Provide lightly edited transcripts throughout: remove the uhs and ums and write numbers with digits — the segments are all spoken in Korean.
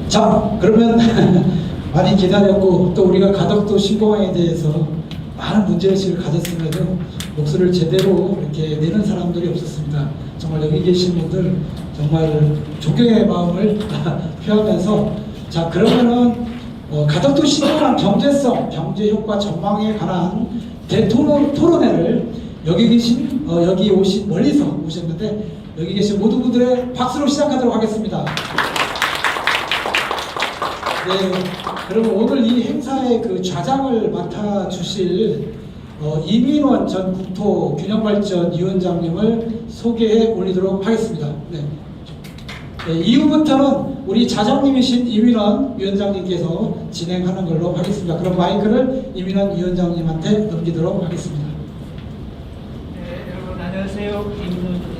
자, 그러면 많이 기다렸고 또 우리가 가덕도 신공항에 대해서 많은 문제의식을 가졌음에도 목소리를 제대로 이렇게 내는 사람들이 없었습니다. 정말 여기 계신 분들 정말 존경의 마음을 표하면서, 자, 그러면은 가덕도 신공항 경제성, 경제 효과 전망에 관한 대토론회를 여기 계신 여기 오신 멀리서 오셨는데 여기 계신 모든 분들의 박수로 시작하도록 하겠습니다. 네, 그러면 오늘 이 행사의 그 좌장을 맡아 주실 이민원 전 국토균형발전위원장님을 소개해 올리도록 하겠습니다. 네. 네, 이후부터는 우리 좌장님이신 이민원 위원장님께서 진행하는 걸로 하겠습니다. 그럼 마이크를 이민원 위원장님한테 넘기도록 하겠습니다. 네, 여러분 안녕하세요. 이민원입니다.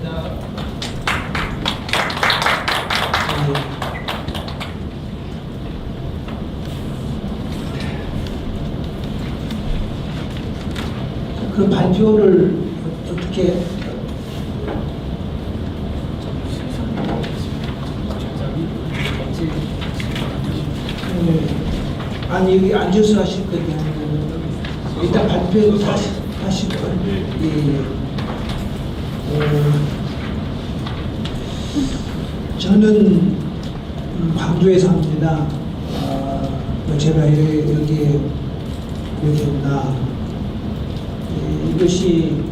그 발표를 어떻게 아니 여기 앉아서 하실 거냐 일단 발표 하시고 저는 광주에 삽니다. 제가 여기에 온다. 이것이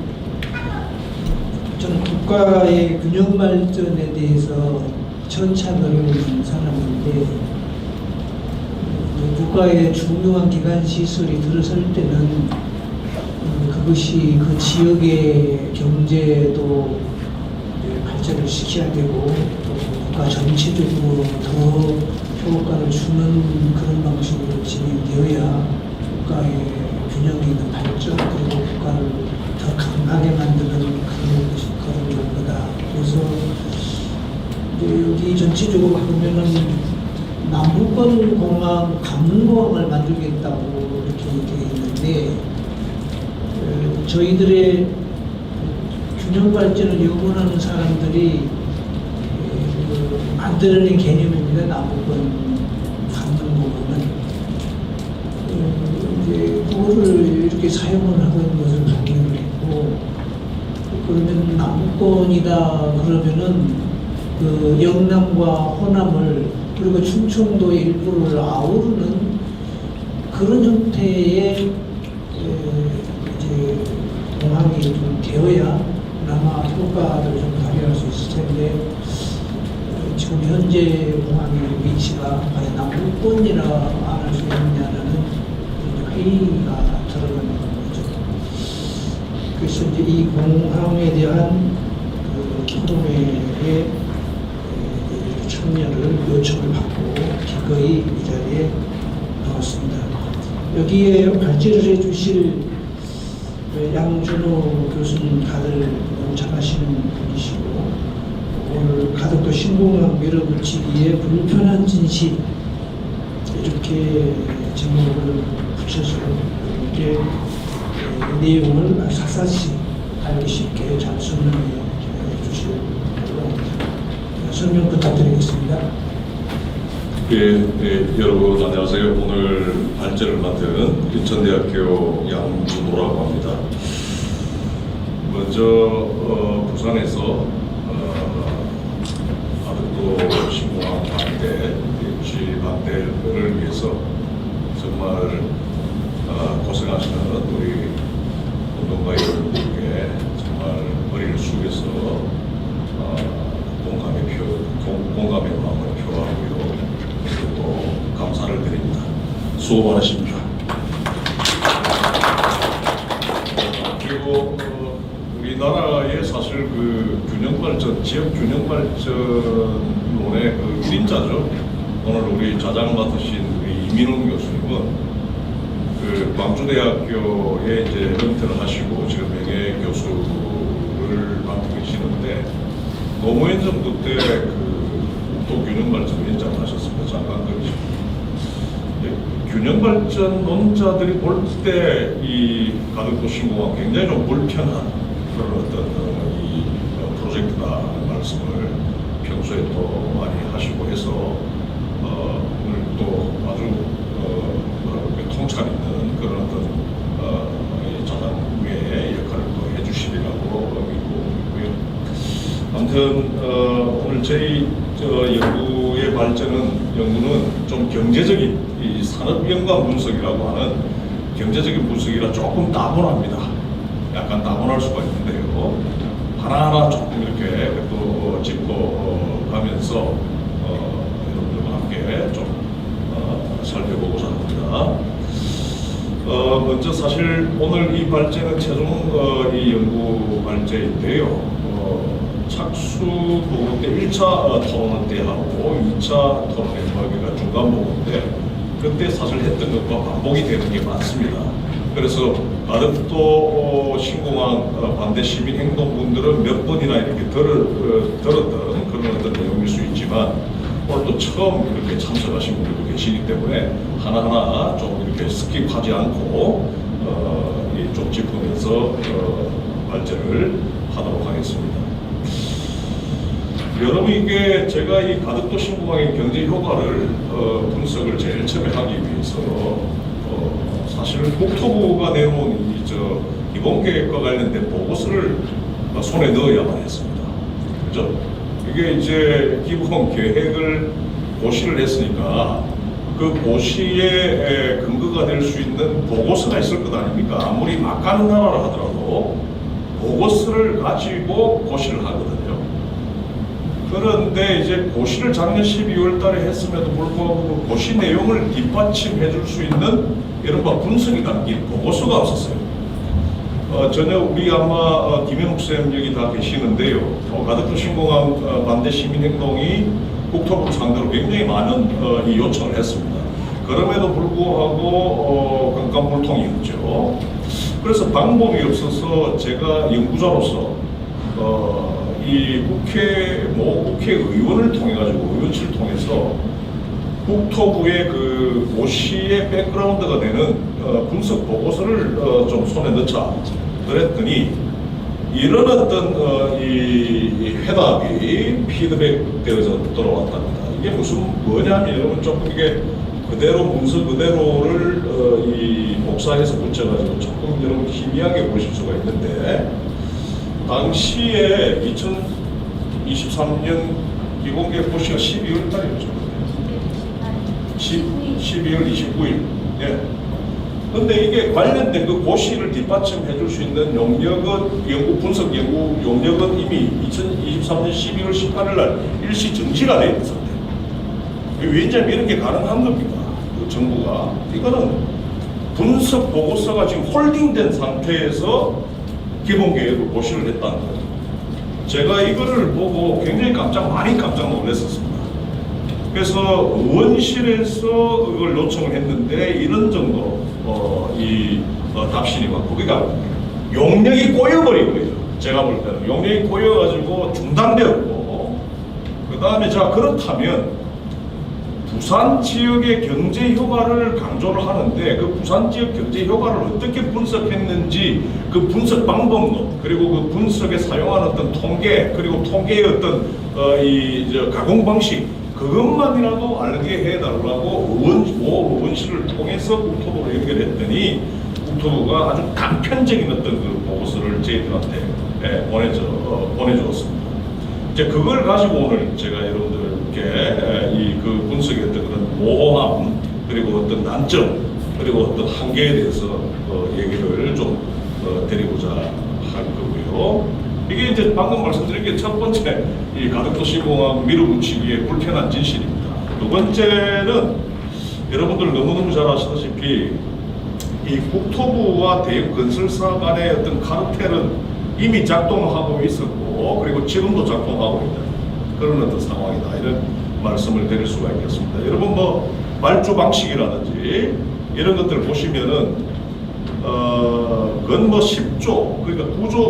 저는 국가의 균형 발전에 대해서 천차노려온 사람인데 국가의 중요한 기관 시설이 들어설 때는 그것이 그 지역의 경제도 발전을 시켜야 되고 또 국가 전체적으로 더 효과를 주는 그런 방식으로 진행되어야 국가의 균형 있는 발전 그리고 국가를 더 강하게 만드는 그런 경우다. 그래서 여기 전체적으로 보면은 남북권 공항, 강릉공항을 만들겠다고 이렇게 되어 있는데 저희들의 균형 발전을 요구하는 사람들이 만들어낸 개념입니다. 남북권 강릉공항은. 그거를 이렇게 사용을 하고 있는 것을 발견을 했고, 그러면 남권이다 그러면은 그 영남과 호남을 그리고 충청도의 일부를 아우르는 그런 형태의 이제 공항이 좀 되어야 아마 효과를 좀 발휘할 수 있을 텐데 지금 현재 공항의 위치가 과연 남권이라 안 할 수 있느냐는 회의가 들어가는 거죠. 그래서 이제 이 공항에 대한 토론회에 참여를 요청을 받고 기꺼이 이 자리에 나왔습니다. 여기에 발제를 해주실 양준호 교수님 다들 너무 잘하시는 분이시고 오늘 가덕도 신공항 밀어붙이기에 불편한 진실 이렇게 제목을 붙여서 이렇게 내용을 사사시 알기 쉽게 잘 설명해 주시도록 합니다. 설명 부탁드리겠습니다. 여러분 안녕하세요. 오늘 발제를 맡은 인천대학교 양준호라고 합니다. 먼저 부산에서 가덕도 신공항 반대, 반대를 위해서 정말 고생하시는 우리 운동가 여러분들께 정말 머리를 숙여서 공감의 마음을 표하고요. 그리고 감사를 드립니다. 수고 많으십니다. 그리고 우리나라의 사실 그 균형발전, 지역 균형발전론의 그 1인자죠. 오늘 우리 좌장 맡으신 우리 이민원 교수님은 그 광주대학교에 이제 은퇴를 하시고 지금 명예교수를 맡고 계시는데 노무현 정부 때 그 국토균형발전 위원장을 하셨습니다. 장관급이시고 균형발전론자들이 볼 때 이 가덕도 신공항 굉장히 좀 불편한 그런 어떤 이 프로젝트다 하는 말씀을 평소에 또 많이 하시고 해서 오늘 또 아주 통찰 있는 그런 어떤 이 자장의 역할을 또 해주시리라고 믿고 있고요. 아무튼 오늘 저희 연구의 연구는 좀 경제적인 이 산업 연관 분석이라고 하는 경제적인 분석이라 조금 다분합니다. 약간 다분할 수가 있는데요. 하나하나 조금 이렇게 또 짚어가면서 여러분들과 함께 좀 살펴보고자 합니다. 먼저 사실 오늘 이 발제는 최종 이 연구 발제인데요. 착수 보고 때 1차 토론회 때 하고 2차 토론회 하기가 중간 보고인데 그때 사실 했던 것과 반복이 되는 게 많습니다. 그래서 가덕도 신공항 반대 시민 행동분들은 몇 번이나 이렇게 들었던 그런 어떤 내용일 수 있지만 오늘 또 처음 이렇게 참석하신 분들도 계시기 때문에 하나하나 좀 이렇게 스킵하지 않고 좀 짚으면서 발제를 하도록 하겠습니다. 여러분 이게 제가 이 가덕도 신공항의 경제 효과를 분석을 제일 처음에 하기 위해서 사실은 국토부가 내놓은 기본계획과 관련된 보고서를 손에 넣어야만 했습니다. 그죠? 이게 이제 기본 계획을 고시를 했으니까 그 고시에 근거가 될 수 있는 보고서가 있을 것 아닙니까? 아무리 막 가는 나라라 하더라도 보고서를 가지고 고시를 하거든요. 그런데 이제 고시를 작년 12월 달에 했음에도 불구하고 그 고시 내용을 뒷받침해 줄 수 있는 이른바 분석이 담긴 보고서가 없었어요. 전혀 우리 아마 김현욱 쌤 여기 다 계시는데요. 가덕도 신공항 반대 시민행동이 국토부 상대로 굉장히 많은 이 요청을 했습니다. 그럼에도 불구하고 깜깜불통이었죠. 그래서 방법이 없어서 제가 연구자로서 이 국회의원을 통해 가지고 의원실을 통해서 국토부의 그 고시의 백그라운드가 되는 분석 보고서를 좀 손에 넣자 그랬더니 이런 어떤 이 해답이 피드백되어서 들어왔답니다. 이게 무슨 뭐냐면 여러분 조금 이게 그대로 문서 그대로를 이 복사해서 붙여가지고 조금 여러분 희미하게 보실 수가 있는데 당시에 2023년 기본계획 고시가 12월 달이었죠. 12월 29일. 예. 근데 이게 관련된 그 고시를 뒷받침해 줄 수 있는 연구 분석 연구 용역은 이미 2023년 12월 18일 날 일시 정지가 되어 있는 상태. 왜냐하면 이런 게 가능한 겁니다. 그 정부가. 이거는 분석 보고서가 지금 홀딩된 상태에서 기본계획을 고시를 했다는 거예요. 제가 이거를 보고 굉장히 많이 깜짝 놀랐었습니다. 그래서 의원실에서 이걸 요청을 했는데 이런 정도로 답신이 왔고 그러니까 용역이 꼬여버린 거예요. 제가 볼 때는 용역이 꼬여가지고 중단되었고 그 다음에 자 그렇다면 부산 지역의 경제 효과를 강조를 하는데 그 부산 지역 경제 효과를 어떻게 분석했는지 그 분석 방법론 그리고 그 분석에 사용한 어떤 통계 그리고 통계의 어떤 가공 방식 그것만이라도 알게 해달라고 의원실을 통해서 국토부로 연결했더니 국토부가 아주 단편적인 어떤 그 보고서를 저희들한테 보내주었습니다. 이제 그걸 가지고 오늘 제가 여러분들께 그 분석의 어떤 그런 모호함 그리고 어떤 난점 그리고 어떤 한계에 대해서 얘기를 좀 드리고자 할 거고요. 이게 이제 방금 말씀드린 게 첫 번째 이 가덕도 시공항 밀어붙이기의 불편한 진실입니다. 두 번째는 여러분들 너무너무 잘 아시다시피 이 국토부와 대형 건설사 간의 어떤 카르텔은 이미 작동하고 있었고 그리고 지금도 작동하고 있는 그런 어떤 상황이다 이런 말씀을 드릴 수가 있겠습니다. 여러분 뭐 말주 방식이라든지 이런 것들 보시면은 그건 뭐 10조 그러니까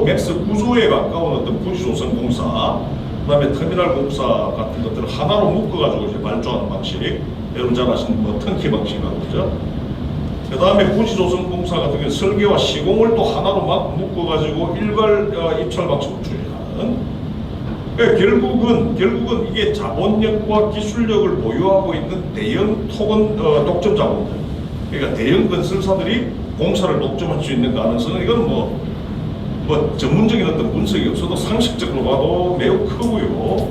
맥스 9조에 가까운 어떤 부지조선공사 그다음에 터미널 공사 같은 것들을 하나로 묶어가지고 이제 말조하는 방식 여러분 잘 아시는 뭐 턴키 방식이라고 그러죠. 그 다음에 부지조선공사 같은 경우 설계와 시공을 또 하나로 막 묶어가지고 일괄 입찰 방식으로 추진하는 결국은 이게 자본력과 기술력을 보유하고 있는 대형 토건 독점 자본들, 그러니까 대형 건설사들이 공사를 독점할 수 있는 가능성은 이건 뭐 전문적인 어떤 분석이 없어도 상식적으로 봐도 매우 크고요.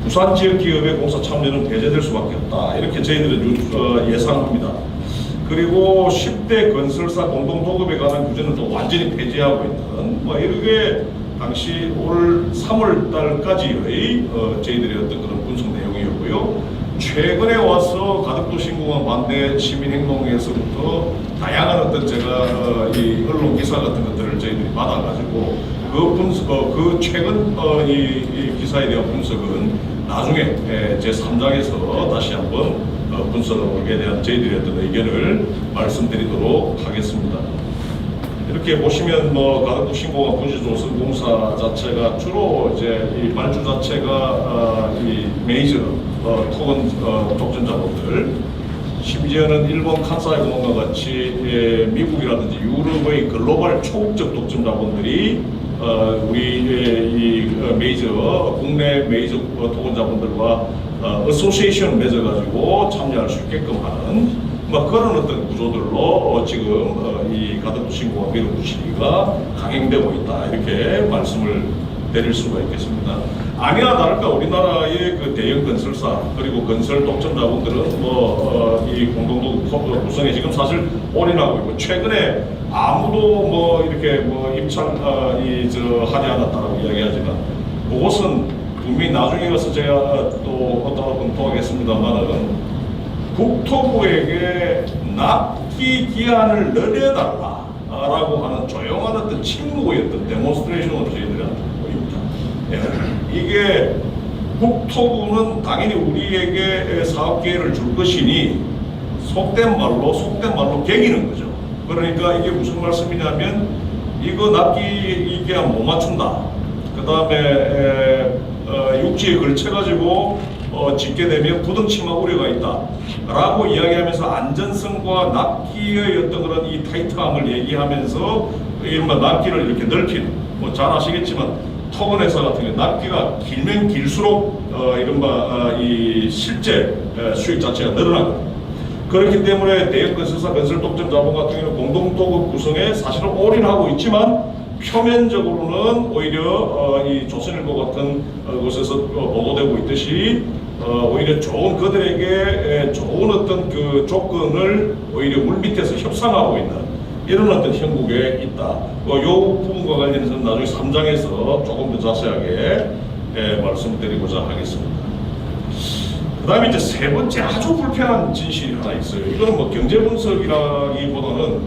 부산 지역 기업의 공사 참여는 배제될 수밖에 없다. 이렇게 저희들은 예상합니다. 그리고 10대 건설사 공동 도급에 관한 규제는 또 완전히 폐지하고 있는 이렇게 당시 올 3월 달까지의 저희들의 어떤 그런 분석 내용이었고요. 최근에 와서 가덕도 신공항 반대 시민행동에서부터 다양한 어떤 제가 이 언론 기사 같은 것들을 저희들이 받아가지고 그 최근 이 기사에 대한 분석은 나중에 제3장에서 다시 한번 분석에 대한 저희들의 어떤 의견을 말씀드리도록 하겠습니다. 이렇게 보시면 가덕도 신공항 부지조선공사 자체가 주로 이제 이 말주 자체가 이 메이저 토건 독점 자본들, 심지어는 일본 칸사이 공항과 같이 미국이라든지 유럽의 글로벌 초국적 독점 자본들이 우리 이 메이저 국내 메이저 토건 자본들과 어소시에이션 맺어가지고 참여할 수 있게끔 하는 그런 어떤 구조들로 지금 이 가덕도 신공항 밀어붙이기가 강행되고 있다, 이렇게 말씀을 드릴 수가 있겠습니다. 아니나 다를까 우리나라의 그 대형 건설사 그리고 건설 독점 자본들은 이 공동도 구성에 지금 사실 올인하고 있고, 최근에 아무도 이렇게 하지 않았다라고 이야기하지만 그것은 분명히 나중에 가서 제가 또 어떤 검토하겠습니다만은 국토부에게 납기 기한을 늘려달라라고 하는 조용한 어떤 침묵의 어떤 데몬스트레이션으로 저희들한테 보입니다. 이게 국토부는 당연히 우리에게 사업 기회를 줄 것이니 속된 말로 개기는 거죠. 그러니까 이게 무슨 말씀이냐면 이거 납기 기한 못 맞춘다. 그 다음에 육지에 걸쳐가지고 짓게 되면 부동 침하 우려가 있다 라고 이야기하면서 안전성과 납기의 어떤 그런 이 타이트함을 얘기하면서 이른바 납기를 이렇게 넓히는, 잘 아시겠지만 토건 회사 같은 경우 납기가 길면 길수록 이른바 이 실제 수익 자체가 늘어나거든요. 그렇기 때문에 대형 건설사 건설 독점 자본 같은 경우는 공동도급 구성에 사실은 올인하고 있지만 표면적으로는 오히려 이 조선일보 같은 곳에서 보도되고 있듯이 오히려 그들에게 좋은 어떤 그 조건을 오히려 물밑에서 협상하고 있는 이런 어떤 형국에 있다. 이 부분과 관련해서는 나중에 3장에서 조금 더 자세하게 말씀드리고자 하겠습니다. 그 다음에 이제 세 번째 아주 불편한 진실이 하나 있어요. 이거는 경제 분석이라기보다는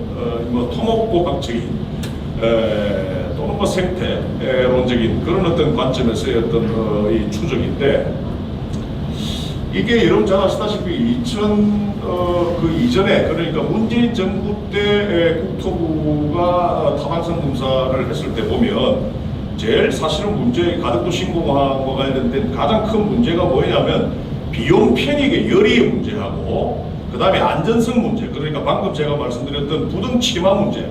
토목공학적인 또는 생태론적인 그런 어떤 관점에서의 어떤 이 추적인데, 이게 여러분 잘 아시다시피 그 이전에, 그러니까 문재인 정부 때 국토부가 타당성 검사를 했을 때 보면 제일 사실은 가덕도 신공항과 관련된 가장 큰 문제가 뭐냐면 비용 편익의 열의의 문제하고 그 다음에 안전성 문제, 그러니까 방금 제가 말씀드렸던 부동 침하 문제,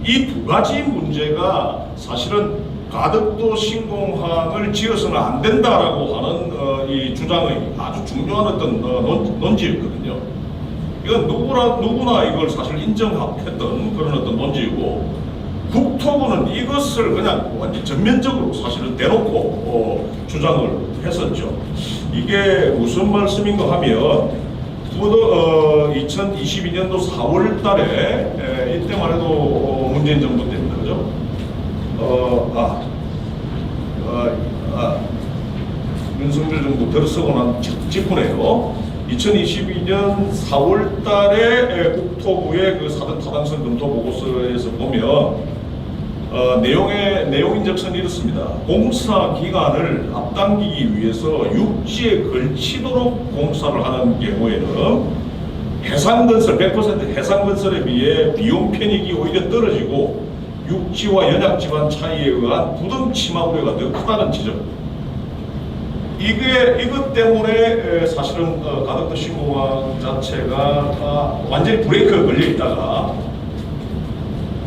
이 두 가지 문제가 사실은 가덕도 신공항을 지어서는 안 된다라고 하는 이 주장의 아주 중요한 어떤 논지였거든요. 이건 누구나 이걸 사실 인정했던 그런 어떤 논지이고, 국토부는 이것을 그냥 완전 전면적으로 사실은 대놓고 주장을 했었죠. 이게 무슨 말씀인가 하면 2022년도 4월 달에 이때만 해도 문재인 정부 때입니다. 그죠? 윤석열 정부 들어서고 난 직후네요. 2022년 4월 달에 국토부의 그 사전 타당성 검토 보고서에서 보면 내용인 적선이 이렇습니다. 공사 기간을 앞당기기 위해서 육지에 걸치도록 공사를 하는 경우에는 해상건설 100% 해상건설에 비해 비용 편익이 오히려 떨어지고 육지와 연약지방 차이에 의한 부동 침하 우려가 더 크다는 지적. 이것 때문에 사실은 가덕도 신공항 자체가 완전히 브레이크가 걸려 있다가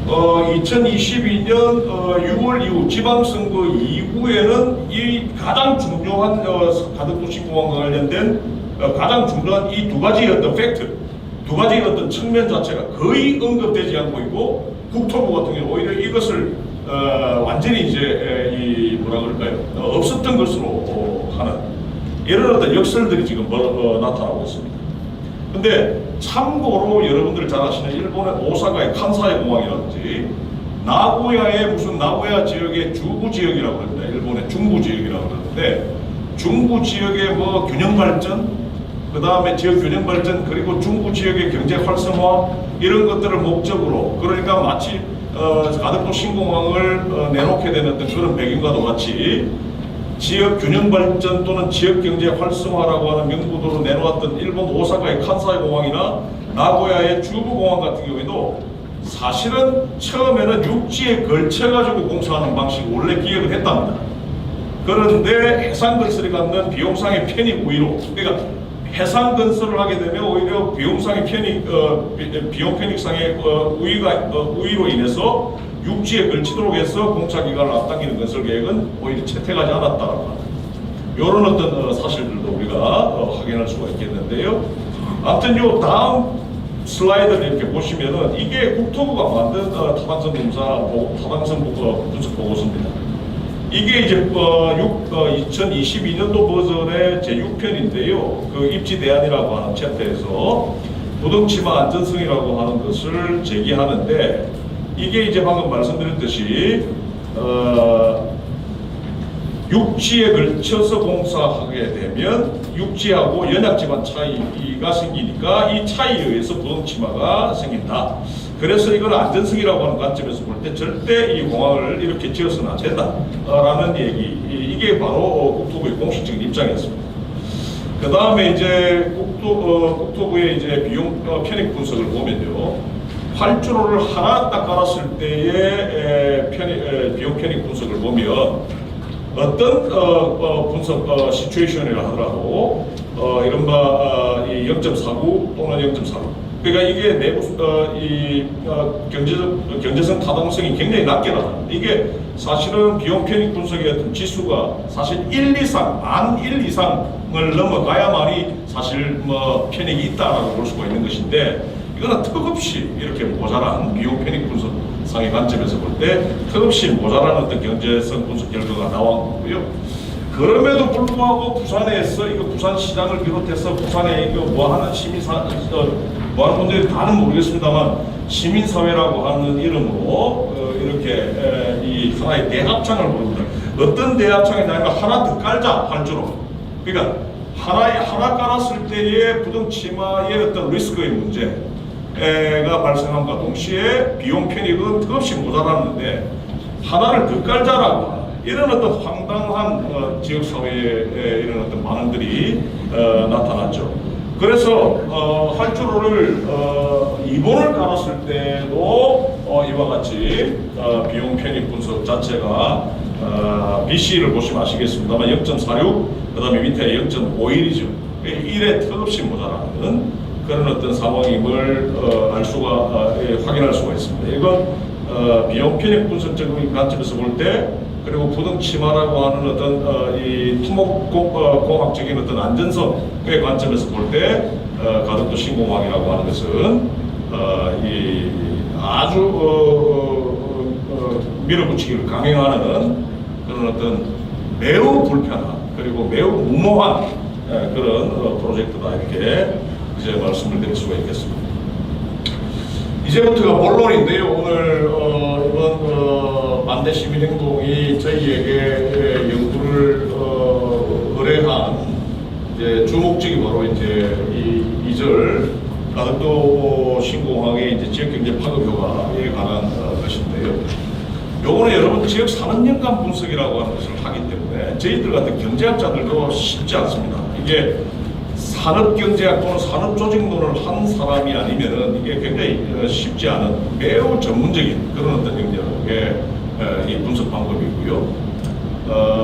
2022년 6월 이후 지방선거 이후에는 이 가장 중요한 가덕도시공항과 관련된 가장 중요한 이 두 가지의 어떤 팩트, 두 가지의 어떤 측면 자체가 거의 언급되지 않고 있고, 국토부 같은 경우 오히려 이것을 완전히 이제 이 뭐라 그럴까요? 없었던 것으로 하는 이런 어떤 역설들이 지금 나타나고 있습니다. 근데 참고로 여러분들 잘 아시는 일본의 오사카의 칸사이 공항이라든지 나고야의 무슨 나고야 지역의 주부 지역이라고 합니다. 일본의 중부 지역이라고 그러는데, 중부 지역의 뭐 균형 발전, 그 다음에 지역 균형 발전, 그리고 중부 지역의 경제 활성화 이런 것들을 목적으로, 그러니까 마치 가덕도 신공항을 내놓게 되는 그런 배경과도 같이 지역 균형 발전 또는 지역 경제 활성화라고 하는 명분으로 내놓았던 일본 오사카의 칸사이 공항이나 나고야의 주부 공항 같은 경우에도 사실은 처음에는 육지에 걸쳐가지고 공사하는 방식을 원래 기획을 했답니다. 그런데 해상건설이 갖는 비용상의 편익 우위로, 그러니까 해상건설을 하게 되면 오히려 비용상의 비용 편익상의 우위로 인해서 육지에 걸치도록 해서 공사 기간을 앞당기는 건설 계획은 오히려 채택하지 않았다라고 합니다. 이런 어떤 사실들도 우리가 확인할 수가 있겠는데요. 아무튼 요 다음 슬라이드를 이렇게 보시면은 이게 국토부가 만든 타당성 분석 보고서입니다. 이게 이제 2022년도 버전의 제6편인데요. 그 입지대안이라고 하는 챕터에서 부동치마 안전성이라고 하는 것을 제기하는데, 이게 이제 방금 말씀드렸듯이 육지에 걸쳐서 공사하게 되면 육지하고 연약지만 차이가 생기니까 이 차이에 의해서 부동치마가 생긴다. 그래서 이걸 안전성이라고 하는 관점에서 볼 때 절대 이 공항을 이렇게 지어서는 안 된다라는 얘기, 이게 바로 국토부의 공식적인 입장이었습니다. 그 다음에 이제 국토부의 이제 비용 편익 분석을 보면요, 활주로를 하나 딱 깔았을 때의 비용 편익 분석을 보면 어떤 분석 시츄에이션이라 하더라도 이른바 0.49 또는 0.45, 그러니까 이게 내부 경제성 타당성이 굉장히 낮게 나타납니다. 이게 사실은 비용 편익 분석의 어떤 지수가 사실 1 이상, 만 1 이상을 넘어가야만이 사실 뭐 편익이 있다라고 볼 수가 있는 것인데, 이거는 턱없이 이렇게 모자란 비용 편익 분석상의 관점에서 볼 때 턱없이 모자란 어떤 경제성 분석 결과가 나왔고요. 그럼에도 불구하고 부산에서 이거 부산 시장을 비롯해서 부산에 이거 뭐하는 뭐하는 분들이 다는 모르겠습니다만 시민사회라고 하는 이름으로 이렇게 이 하나의 대합창을 부릅니다. 어떤 대합창이냐면 하나 더 깔자 활주로. 그러니까 하나 깔았을 때의 부동치마의 어떤 리스크의 문제가 발생함과 동시에 비용 편익은 턱없이 모자랐는데 하나를 더 깔자라고 하는 이런 어떤 황당한 지역사회의 이런 어떤 반응들이 나타났죠. 그래서 활주로를 2번을 깔았을 때도 이와 같이 비용 편익 분석 자체가 BC를 보시면 아시겠습니다만 0.46, 그 다음에 밑에 0.51이죠. 1에 턱없이 모자라는 그런 어떤 상황임을 확인할 수가 있습니다. 이건 비용 편익 분석적인 관점에서 볼 때, 그리고 부동치마라고 하는 어떤 이 토목공학적인 어떤 안전성의 관점에서 볼 때 가덕도 신공항이라고 하는 것은 이 아주 밀어붙이기를 강행하는 그런 어떤 매우 불편한 그리고 매우 무모한 그런 프로젝트다, 이렇게 이제 말씀을 드릴 수가 있겠습니다. 이제부터가 본론인데요. 오늘 이번 반대 시민행동이 저희에게 연구를 의뢰한 이제 주목적이 바로 이제 이 2절 가덕도 신공항의 이제 지역경제 파급 효과에 관한 것인데요. 요거는 여러분 지역 산업연관 분석이라고 하는 것을 하기 때문에 저희들 같은 경제학자들도 쉽지 않습니다. 이게 산업경제학 또는 산업조직론을 한 사람이 아니면은 이게 굉장히 쉽지 않은 매우 전문적인 그런 어떤 영역의 이 분석 방법이고요.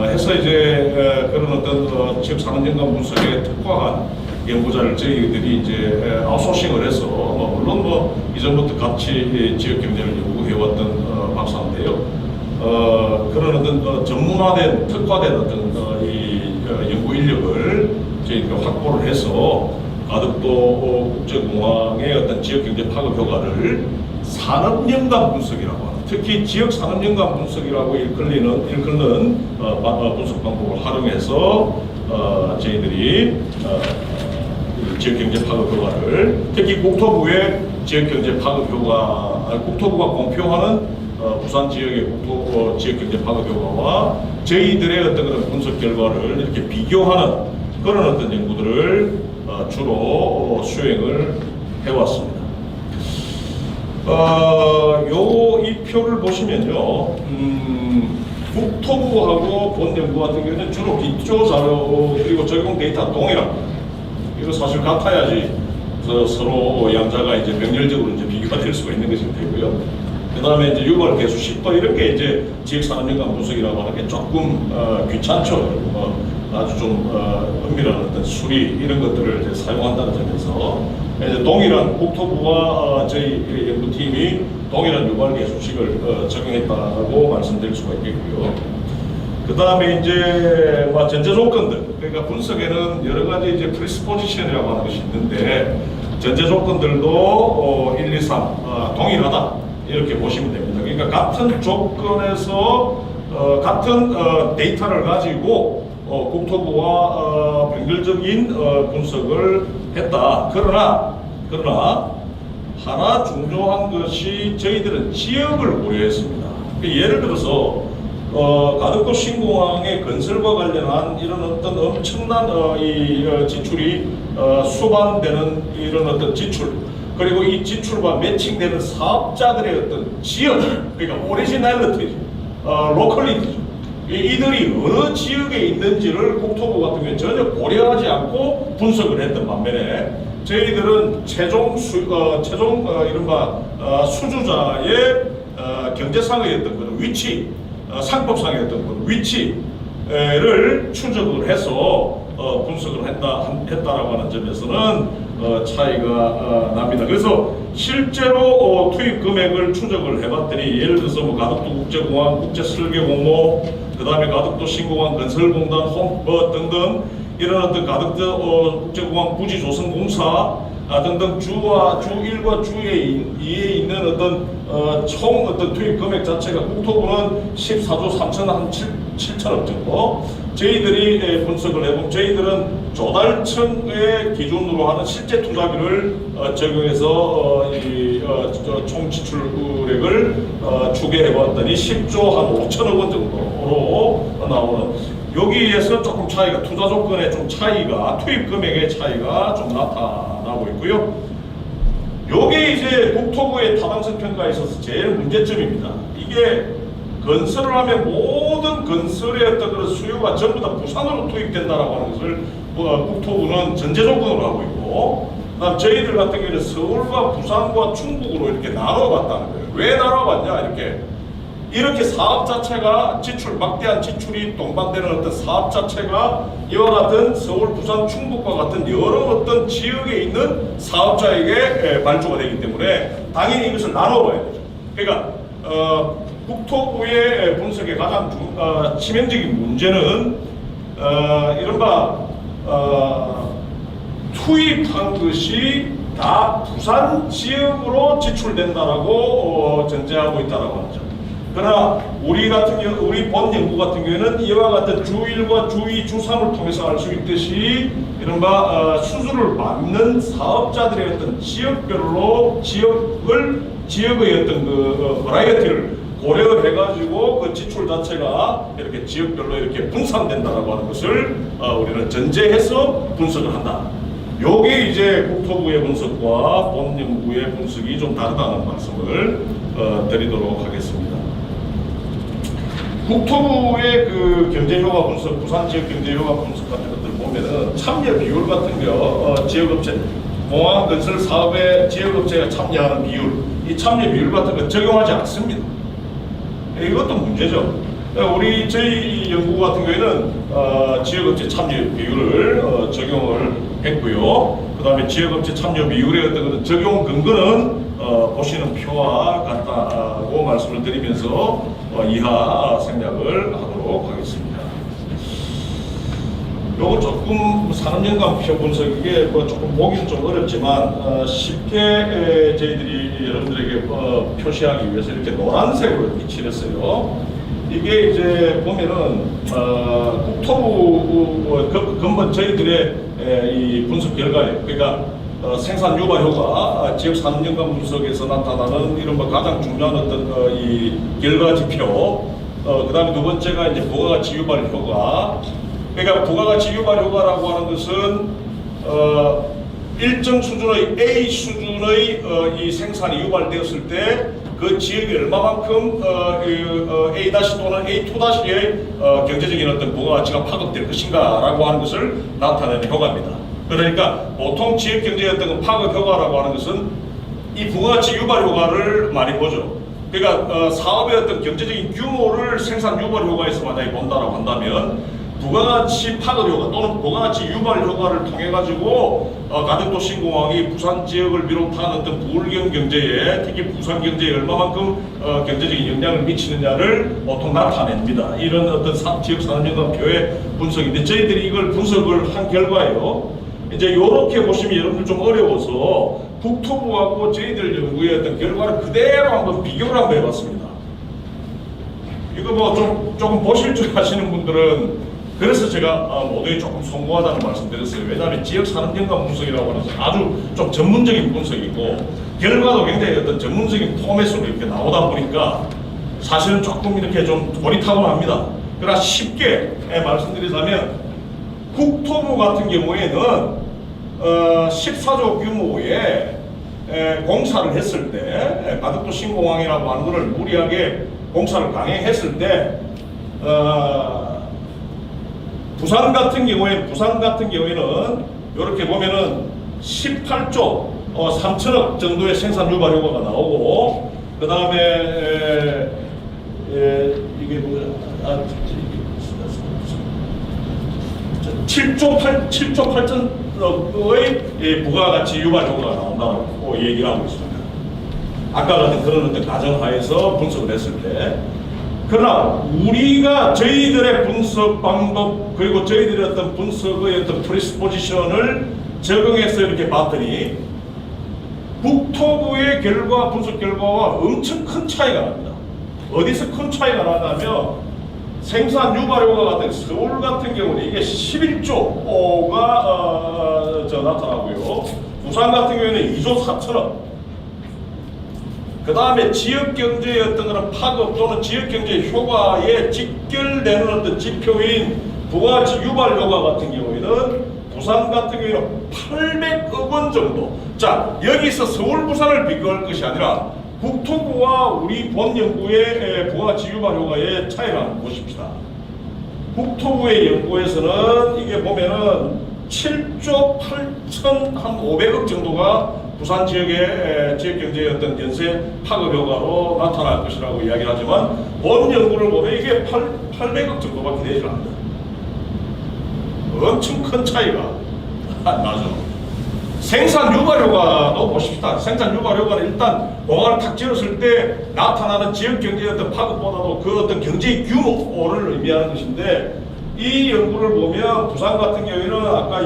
해서 이제 그런 어떤 지역 산업연관 분석에 특화한 연구자를 저희들이 이제 아웃소싱을 해서 물론 이전부터 같이 지역 경제를 연구해 해왔던 박사인데요. 그런 어떤 전문화된 특화된 어떤 연구 인력을 저희가 확보를 해서 가덕도 국제공항의 어떤 지역경제 파급 효과를 산업연관 분석이라고 하는, 특히 지역 산업연관 분석이라고 일컫는 분석 방법을 활용해서 저희들이 지역경제 파급 효과를, 특히 국토부의 지역경제 파급 효과, 국토부가 공표하는 부산 지역의 지역경제 파급 효과와 저희들의 어떤 그런 분석 결과를 이렇게 비교하는 그런 어떤 연구들을 주로 수행을 해왔습니다. 이 표를 보시면요, 국토부하고 본 연구 같은 경우는 주로 기초 자료 그리고 적용 데이터 동일합니다. 이거 사실 같아야지 서로 양자가 이제 병렬적으로 이제 비교가 될 수가 있는 것이 되고요. 그 다음에 이제 유발 개수 10도 이런 게 이제 지역산업연관 분석이라고 하는 게 조금 귀찮죠. 아주 좀 은밀한 어떤 수리 이런 것들을 이제 사용한다는 점에서 이제 동일한 국토부와 저희 연구팀이 동일한 유발 개수식을 적용했다고 말씀드릴 수가 있겠고요. 그 다음에 이제 전제 조건들, 그러니까 분석에는 여러 가지 이제 프리스포지션이라고 하는 것이 있는데 전제 조건들도 1, 2, 3 동일하다 이렇게 보시면 됩니다. 그러니까 같은 조건에서 같은 데이터를 가지고 국토부와 병렬적인 분석을 했다. 그러나 하나 중요한 것이 저희들은 지역을 고려했습니다. 예를 들어서 가덕도 신공항의 건설과 관련한 이런 어떤 엄청난 지출이 수반되는 이런 어떤 지출, 그리고 이 지출과 매칭되는 사업자들의 어떤 지역, 그러니까 오리지널리티, 로컬리티죠. 이들이 어느 지역에 있는지를 국토부 같은 경우에 전혀 고려하지 않고 분석을 했던 반면에 저희들은 최종 이른바 수주자의 경제상의 어떤 그런 위치, 상법상의 어떤 그런 위치를 추적을 해서 분석을 했다라고 하는 점에서는 차이가 납니다. 그래서 실제로 투입 금액을 추적을 해봤더니 예를 들어서 뭐 가덕도 국제공항 국제설계공모, 그 다음에 가덕도 신공항 건설공단 홈 등등 이런 어떤 가덕도 국제공항 부지조성공사 등등 주와 주 1과 주 2에 있는 어떤 총 어떤 투입 금액 자체가 국토부는 14조 3천 한 7천억 정도, 저희들이 분석을 해보면 저희들은 조달청의 기준으로 하는 실제 투자비를 적용해서 총 지출액을 추계해봤더니 10조 한 5천억 원 정도로 나오는, 여기에서 조금 차이가, 투자 조건의 좀 차이가, 투입 금액의 차이가 좀 나타나고 있고요. 요게 이제 국토부의 타당성 평가에 있어서 제일 문제점입니다. 이게 건설을 하면 모든 건설의 어떤 그런 수요가 전부 다 부산으로 투입된다라고 하는 것을 국토부는 전제 조건으로 하고 있고, 그다음 저희들 같은 경우는 서울과 부산과 충북으로 이렇게 나눠봤다는 거예요. 왜 나눠봤냐, 이렇게 사업 자체가 막대한 지출이 동반되는 어떤 사업 자체가 이와 같은 서울, 부산, 충북과 같은 여러 어떤 지역에 있는 사업자에게 발주가 되기 때문에 당연히 이것을 나눠봐야 되죠. 그러니까 국토부의 분석의 가장 치명적인 문제는 이른바 투입한 것이 다 부산 지역으로 지출된다라고 전제하고 있다라고 하죠. 그러나 우리 본 연구 같은 경우에는 이와 같은 주 1과 주 2, 주 3을 통해서 알 수 있듯이 이른바 수주를 받는 사업자들의 어떤 지역별로 지역의 어떤 그 버라이어티를 고려를 해가지고 그 지출 자체가 이렇게 지역별로 이렇게 분산된다라고 하는 것을 우리는 전제해서 분석을 한다. 요게 이제 국토부의 분석과 본 연구의 분석이 좀 다르다는 말씀을 드리도록 하겠습니다. 국토부의 그 경제효과 분석, 부산 지역 경제효과 분석 같은 것들 보면은 참여 비율 같은 거, 지역업체, 공항 건설 사업에 지역업체가 참여하는 비율, 이 참여 비율 같은 거 적용하지 않습니다. 이것도 문제죠. 저희 연구 같은 경우에는 지역업체 참여 비율을 적용을 했고요. 그 다음에 지역업체 참여 비율의 어떤 그런 적용 근거는 보시는 표와 같다고 말씀을 드리면서 이하 생략을 하도록 하겠습니다. 요거 조금 산업연관표 분석 이게 뭐 조금 보기는 좀 어렵지만 쉽게 저희들이 여러분들에게 표시하기 위해서 이렇게 노란색으로 칠했어요. 이게 이제 보면은 국토부 근본 저희들의 이 분석 결과예요. 그러니까 생산 유발 효과, 지역 산업연관 분석에서 나타나는 이런 뭐 가장 중요한 어떤 이 결과 지표. 그다음에 두 번째가 이제 부가가치 유발 효과. 그러니까 부가가치 유발 효과라고 하는 것은 일정 수준의 A 수준의 이 생산이 유발되었을 때 그 지역이 얼마만큼 A- 또는 A2-의 경제적인 어떤 부가가치가 파급될 것인가라고 하는 것을 나타내는 효과입니다. 그러니까 보통 지역 경제의 어떤 파급 효과라고 하는 것은 이 부가가치 유발 효과를 많이 보죠. 그러니까 사업의 어떤 경제적인 규모를 생산 유발 효과에서 만약에 본다라고 한다면 부가가치 파급 효과 또는 부가가치 유발 효과를 통해 가지고 가덕도 신공항이 부산 지역을 비롯한 어떤 부울경 경제에 특히 부산 경제에 얼마만큼 경제적인 영향을 미치느냐를 보통 나타냅니다. 이런 어떤 지역 산업연관표의 분석인데 저희들이 이걸 분석을 한 결과예요. 이제 이렇게 보시면 여러분들 좀 어려워서 국토부하고 저희들 연구의 어떤 결과를 그대로 한번 비교를 한번 해봤습니다. 이거 뭐 조금 보실 줄 아시는 분들은 그래서 제가 모두에 조금 송구하다는 말씀드렸어요. 왜냐하면 지역 산업연관 분석이라고 하는 것은 아주 좀 전문적인 분석이고 결과도 굉장히 어떤 전문적인 포맷으로 이렇게 나오다 보니까 사실은 조금 이렇게 좀 고리타분합니다. 그러나 쉽게 말씀드리자면 국토부 같은 경우에는 14조 규모의 공사를 했을 때 가덕도 신공항이라고 하는 것을 무리하게 공사를 강행했을 때 부산 같은 경우에는 이렇게 보면은 18조 3천억 정도의 생산 유발 효과가 나오고 그 다음에 이게 뭐야 7조 8천억의 부가가치 유발 효과가 나온다고 얘기를 하고 있습니다. 아까 같은 그런 어떤 가정하에서 분석을 했을 때 그러나 우리가 저희들의 분석 방법 그리고 저희들의 어떤 분석의 어떤 프리스포지션을 적용해서 이렇게 봤더니 국토부의 결과 분석 결과와 엄청 큰 차이가 납니다. 어디서 큰 차이가 나냐면 생산 유발 효과 같은 서울 같은 경우는 이게 11조가 나타나고요. 부산 같은 경우에는 2조 4천억. 그 다음에 지역경제의 어떤 그런 파급 또는 지역경제 효과에 직결되는 어떤 지표인 부가가치 유발 효과 같은 경우에는 부산 같은 경우에는 800억 원 정도. 자, 여기서 서울, 부산을 비교할 것이 아니라 국토부와 우리 본 연구의 부가가치 유발 효과의 차이를 한번 보십시다. 국토부의 연구에서는 이게 보면은 7조 8,500억 정도가 부산 지역의 지역 경제의 어떤 연쇄 파급 효과로 나타날 것이라고 이야기를 하지만 본 연구를 보면 이게 800억 정도밖에 되지 않는다. 엄청 큰 차이가 나죠. 생산 유발 효과도 보십시다. 생산 유발 효과는 일단 공항을 탁 지었을 때 나타나는 지역 경제의 어떤 파급보다도 그 어떤 경제의 규모를 의미하는 것인데 이 연구를 보면 부산 같은 경우에는 아까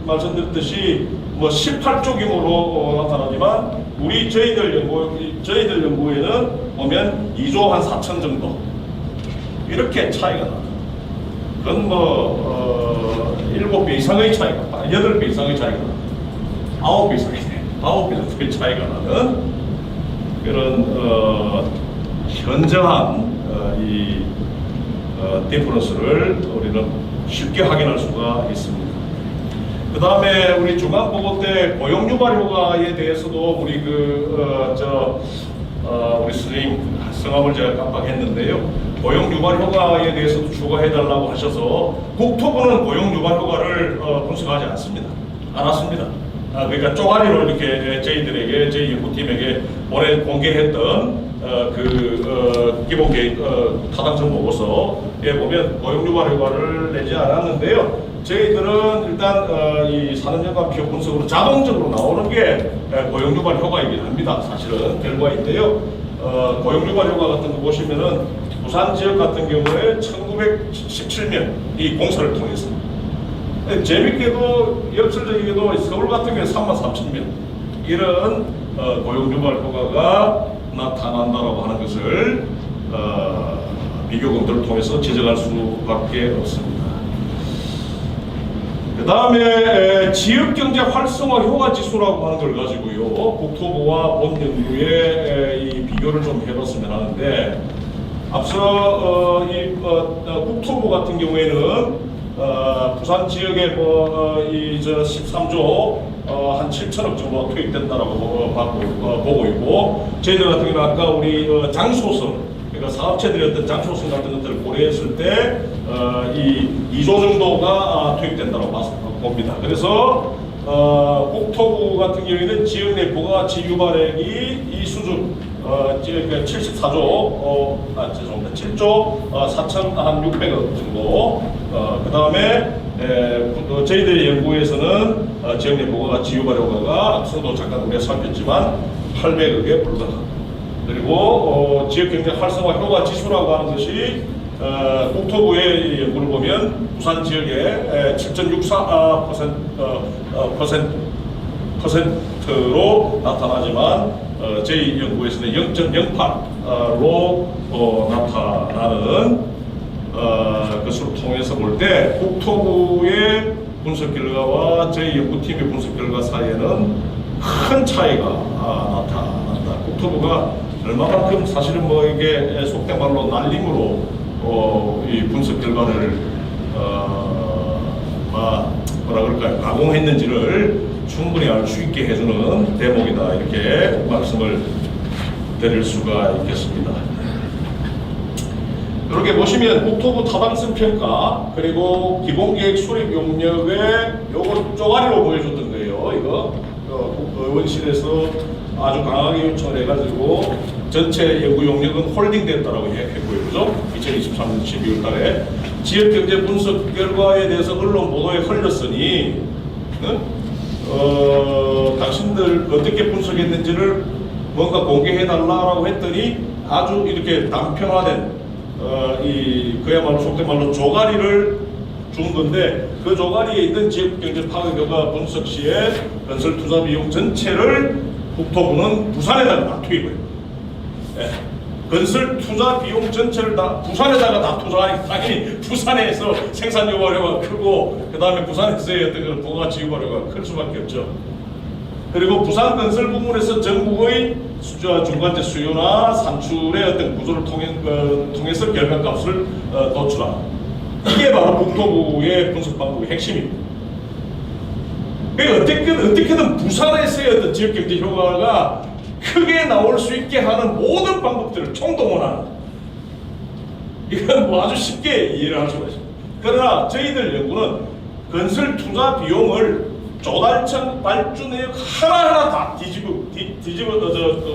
말씀드렸듯이 뭐 18조 규모로 나타나지만 저희들 연구에는 보면 2조 한 4천 정도 이렇게 차이가 나요. 그건 뭐 7배 이상의 차이가 8배 이상의 차이가 나요. 9배 이상의 9배 정도의 차이가 나는 그런 현저한 이 디퍼런스를 우리는 쉽게 확인할 수가 있습니다. 그 다음에 우리 중간보고 때 고용 유발 효과에 대해서도 우리 우리 선생님 성함을 제가 깜빡했는데요. 고용 유발 효과에 대해서도 추가해달라고 하셔서 국토부는 고용 유발 효과를 분석하지 않습니다. 그러니까 쪼가리로 이렇게 저희 연구팀에게 공개했던 기본 계획 타당성 보고서에 보면 고용 유발 효과를 내지 않았는데요. 저희들은 일단 이 산업연관 비용 분석으로 자동적으로 나오는 게 고용 유발 효과이긴 합니다. 사실은 결과인데요. 고용 유발 효과 같은 거 보시면은 부산 지역 같은 경우에 1917명 이 공사를 통해서 재밌게도 역설적이게도 서울 같은 경우에 33,000명 이런 고용 유발 효과가 나타난다라고 하는 것을 비교 검토를 통해서 지적할 수밖에 없습니다. 그 다음에 지역경제 활성화 효과 지수라고 하는 걸 가지고요, 국토부와 본 연구에 이 비교를 좀 해봤으면 하는데, 앞서 국토부 같은 경우에는 부산 지역에 이 13조 한 7천억 정도 투입된다라고 보고 있고, 저희들 같은 경우는 아까 우리 장소성, 그러니까 사업체들의 어떤 장소성 같은 것들을 고려했을 때 이 2조 정도가 투입된다고 봅니다. 그래서 국토부 같은 경우에는 지역 내 부가가치 유발액이 이 수준 74조 죄송합니다. 7조 4,600억 정도. 그 다음에 저희들의 연구에서는 지역 내 부가가치 유발 효과가 앞서도 잠깐 우리가 살폈지만 800억에 불과하다. 그리고 지역경제 활성화 효과 지수라고 하는 것이 국토부의 연구를 보면 부산 지역의 7.64%로 나타나지만 저희 연구에서는 0.08로 나타나는 것으로 통해서 볼 때 국토부의 분석 결과와 저희 연구팀의 분석 결과 사이에는 큰 차이가 나타난다. 국토부가 얼마만큼 사실은 이게 속된 말로 날림으로 이 분석 결과를 뭐라 그럴까요? 가공했는지를 충분히 알 수 있게 해주는 대목이다, 이렇게 말씀을 드릴 수가 있겠습니다. 이렇게 보시면 국토부 타당성 평가 그리고 기본계획 수립 용역에 요거 쪼가리로 보여줬던 거예요. 이거 의원실에서 아주 강하게 요청을 해가지고 전체 연구 용역은 홀딩됐다라고 했고요, 그죠? 2023년 12월 달에 지역경제 분석 결과에 대해서 언론 보도에 흘렸으니 당신들 어떻게 분석했는지를 뭔가 공개해달라고 했더니 아주 이렇게 단편화된 그야말로 속된 말로 조가리를 준 건데, 그 조가리에 있는 지역경제 파괴 결과 분석 시에 건설 투자 비용 전체를 국토부는 부산에다가 다 투입해요. 네. 건설 투자 비용 전체를 다 부산에다가 다 투자하니 당연히 부산에서 생산 유발효가 크고, 그 다음에 부산에서의 어떤 그런 부가가치 유발효가 클 수밖에 없죠. 그리고 부산 건설 부문에서 전국의 중간재 수요나 산출의 어떤 구조를 통해서 결과값을 도출하는, 이게 바로 국토부의 분석 방법의 핵심입니다. 그러니까 어떻게든 부산에서의 어떤 지역경제 효과가 크게 나올 수 있게 하는 모든 방법들을 총동원하는, 이건 아주 쉽게 이해를 할 수가 있습니다. 그러나 저희들 연구는 건설 투자 비용을 조달청 발주 내역 하나하나 다 뒤집어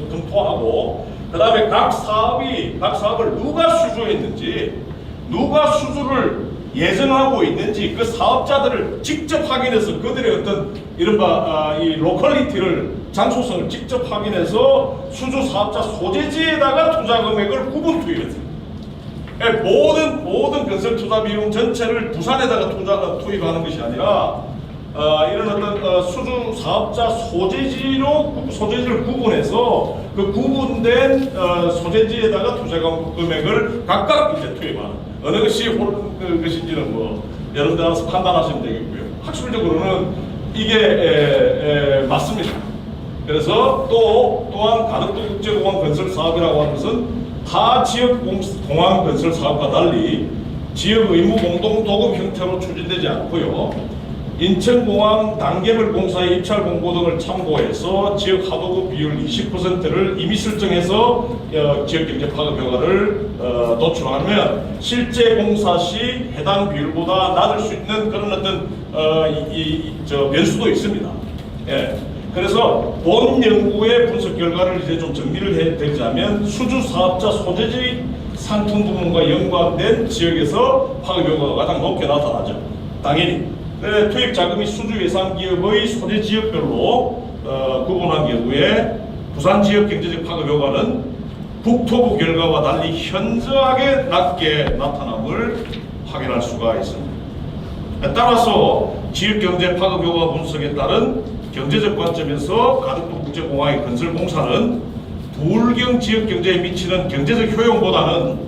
검토하고, 그 다음에 각 사업을 누가 수주했는지, 누가 수주를 예정하고 있는지 그 사업자들을 직접 확인해서 그들의 어떤 이른바 이 로컬리티를, 장소성을 직접 확인해서 수주 사업자 소재지에다가 투자 금액을 구분 투입했습니다. 모든 건설 투자 비용 전체를 부산에다가 투입하는 것이 아니라 이런 어떤 수주 사업자 소재지를 구분해서 그 구분된 소재지에다가 투자 금액을 각각 이제 투입하는, 어느 것이 옳은 것인지는 여러분들 알아서 판단하시면 되겠고요. 학술적으로는 이게 맞습니다. 그래서 또한 가덕도 국제공항 건설 사업이라고 하는 것은 타 지역 공항 건설 사업과 달리 지역 의무 공동 도급 형태로 추진되지 않고요, 인천공항 단계별 공사의 입찰 공고 등을 참고해서 지역 하도급 비율 20%를 이미 설정해서 지역경제 파급 효과를 도출하면 실제 공사 시 해당 비율보다 낮을 수 있는 그런 어떤 변수도 있습니다. 예. 그래서 본 연구의 분석 결과를 이제 좀 정리를 해드리자면 수주 사업자 소재지 상품 부문과 연관된 지역에서 파급 효과가 가장 높게 나타나죠. 당연히 투입 자금이 수주 예산 기업의 소재 지역별로 구분한 경우에 부산 지역 경제적 파급 효과는 국토부 결과와 달리 현저하게 낮게 나타남을 확인할 수가 있습니다. 따라서 지역경제 파급 효과 분석에 따른 경제적 관점에서 가덕도 국제공항의 건설 공사는 부울경 지역경제에 미치는 경제적 효용보다는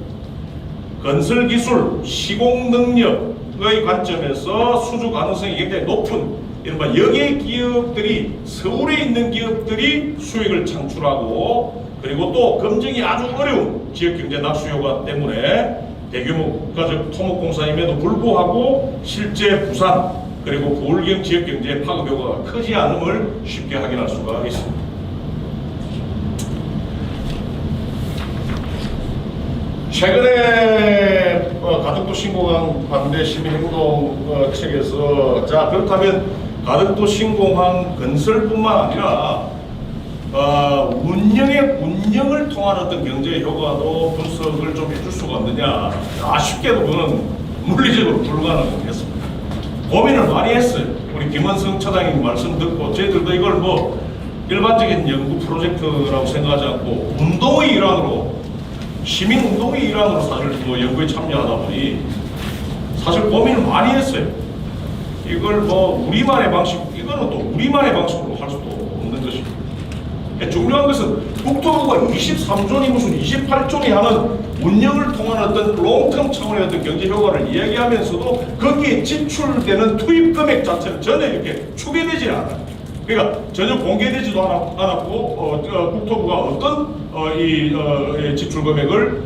건설기술, 시공능력의 관점에서 수주 가능성이 굉장히 높은 이른바 역의 기업들이 서울에 있는 기업들이 수익을 창출하고 그리고 또 검증이 아주 어려운 지역경제 낙수 효과 때문에 대규모 국가적 토목공사임에도 불구하고 실제 부산 그리고 부울경 지역경제의 파급 효과가 크지 않음을 쉽게 확인할 수가 있습니다. 최근에 가덕도 신공항 반대 시민행동 책에서 자 그렇다면 가덕도 신공항 건설뿐만 아니라 운영을 통한 어떤 경제 효과도 분석을 좀 해줄 수가 없느냐. 아쉽게도 그건 물리적으로 불가능했습니다. 고민을 많이 했어요. 우리 김원성 차장님 말씀 듣고 저희들도 이걸 뭐 일반적인 연구 프로젝트라고 생각하지 않고 운동의 일환으로 시민운동의 일환으로 사실 뭐 연구에 참여하다 보니 사실 고민을 많이 했어요. 이걸 뭐 우리만의 방식, 이거는 또 우리만의 방식으로 할 수도 없는 것입니다. 중요한 것은 국토부가 23조니 무슨 28조니 하는 운영을 통한 어떤 롱텀 차원의 어떤 경제 효과를 이야기하면서도 거기에 지출되는 투입 금액 자체는 전혀 이렇게 추계되지 않아요. 그러니까 전혀 공개되지도 않았고 국토부가 어떤 지출 금액을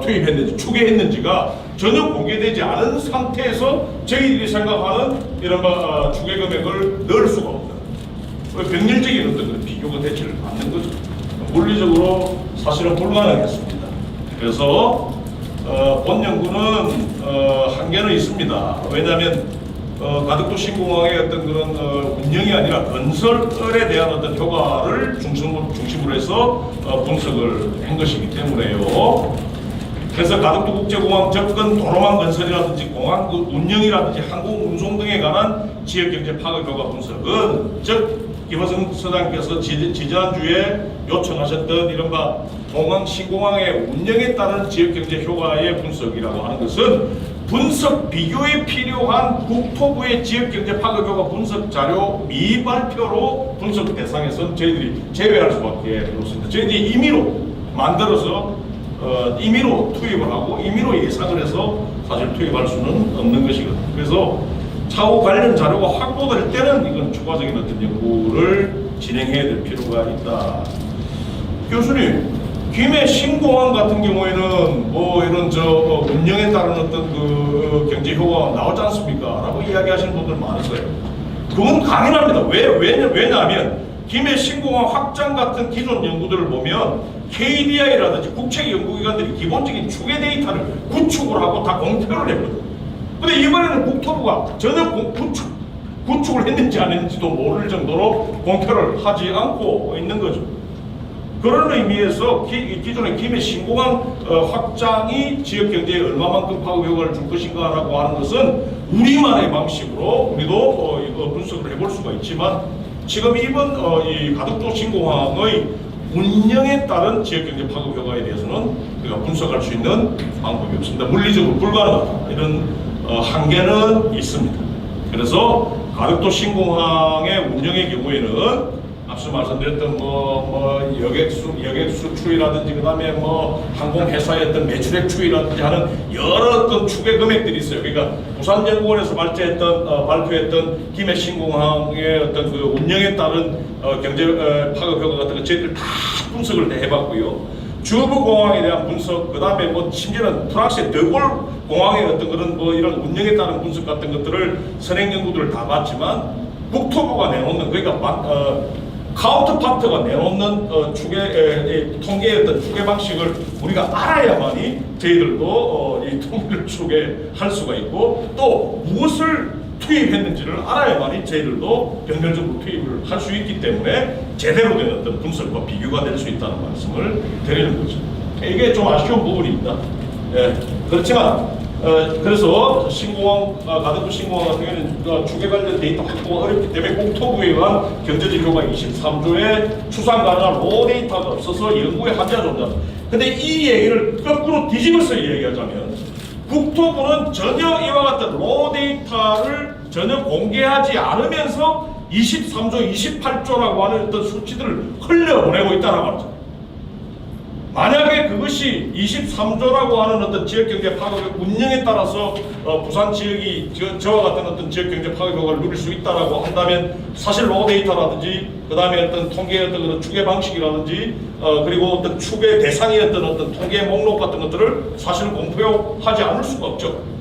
투입했는지 추계했는지가 전혀 공개되지 않은 상태에서 저희들이 생각하는 이런 추계 금액을 넣을 수가 없다. 병렬적인 어떤 비교가 되지를 않는 거죠. 물리적으로 사실은 불가능했습니다. 그래서 본 연구는 한계는 있습니다. 왜냐하면 가덕도 신공항의 어떤 그런 운영이 아니라 건설에 대한 어떤 효과를 중심으로 해서 분석을 한 것이기 때문에요. 그래서 가덕도 국제공항 접근 도로망 건설이라든지 공항 운영이라든지 항공 운송 등에 관한 지역경제 파급 효과 분석은 즉 김원성 서장께서 지난주에 요청하셨던 이른바 공항 신공항의 운영에 따른 지역경제 효과의 분석이라고 하는 것은 분석 비교에 필요한 국토부의 지역경제 파급 효과 분석 자료 미발표로 분석 대상에서는 저희들이 제외할 수밖에 없습니다. 저희들이 임의로 만들어서 임의로 투입을 하고 임의로 예상을 해서 사실 투입할 수는 없는 것이거든요. 그래서 차후 관련 자료가 확보될 때는 이건 추가적인 어떤 연구를 진행해야 될 필요가 있다. 교수님, 김해 신공항 같은 경우에는 뭐 이런 운영에 따른 어떤 그 경제 효과가 나오지 않습니까? 라고 이야기하시는 분들 많으세요. 그건 강인합니다. 왜냐하면 김해 신공항 확장 같은 기존 연구들을 보면 KDI라든지 국책 연구기관들이 기본적인 추계 데이터를 구축을 하고 다 공표를 했거든요. 근데 이번에는 국토부가 전혀 구축을 했는지 안 했는지도 모를 정도로 공표를 하지 않고 있는 거죠. 그런 의미에서 기존의 김해 신공항 확장이 지역경제에 얼마만큼 파급 효과를 줄 것인가라고 하는 것은 우리만의 방식으로 우리도 이거 분석을 해볼 수가 있지만 지금 이번 이 가덕도 신공항의 운영에 따른 지역경제 파급 효과에 대해서는 우리가 분석할 수 있는 방법이 없습니다. 물리적으로 불가능하다. 이런 한계는 있습니다. 그래서 가덕도 신공항의 운영의 경우에는 앞서 말씀드렸던 여객수 추이라든지 그다음에 항공회사의 어떤 매출액 추이라든지 하는 여러 어떤 추계 금액들이 있어요. 그러니까 부산연구원에서 발표했던 김해 신공항의 어떤 그 운영에 따른 경제 파급 효과 같은 거 저희들 다 분석을 해봤고요. 주부 공항에 대한 분석, 그 다음에 심지어는 프랑스의 드골 공항의 어떤 그런 이런 운영에 따른 분석 같은 것들을 선행 연구들을 다 봤지만 국토부가 내놓는 그러니까 카운터파트가 내놓는 통계의 어떤 추계 방식을 우리가 알아야만이 저희들도 이 통계를 추계할 수가 있고 또 무엇을 투입했는지를 알아야만이 저희들도 병렬적으로 투입을 할 수 있기 때문에 제대로 된 어떤 분석과 비교가 될 수 있다는 말씀을 드리는 거죠. 이게 좀 아쉬운 부분입니다. 예, 그렇지만 그래서 신공항, 가덕도 신공항 같은 경우는 추계 관련 데이터 확보가 어렵기 때문에 국토부에 의한 경제적 효과 23조의 추산 가능한 로 데이터가 없어서 연구에 한계가 존재합니다. 근데 이 얘기를 거꾸로 뒤집어서 얘기하자면 국토부는 전혀 이와 같은 로 데이터를 전혀 공개하지 않으면서 23조, 28조라고 하는 어떤 수치들을 흘려보내고 있다는 말이죠. 만약에 그것이 23조라고 하는 어떤 지역경제 파급의 운영에 따라서 부산 지역이 저와 같은 어떤 지역경제 파급 효과를 누릴 수 있다라고 한다면 사실 로 데이터라든지 그 다음에 어떤 통계의 어떤 추계 방식이라든지 그리고 어떤 추계 대상이었던 어떤 통계 목록 같은 것들을 사실 공표하지 않을 수가 없죠.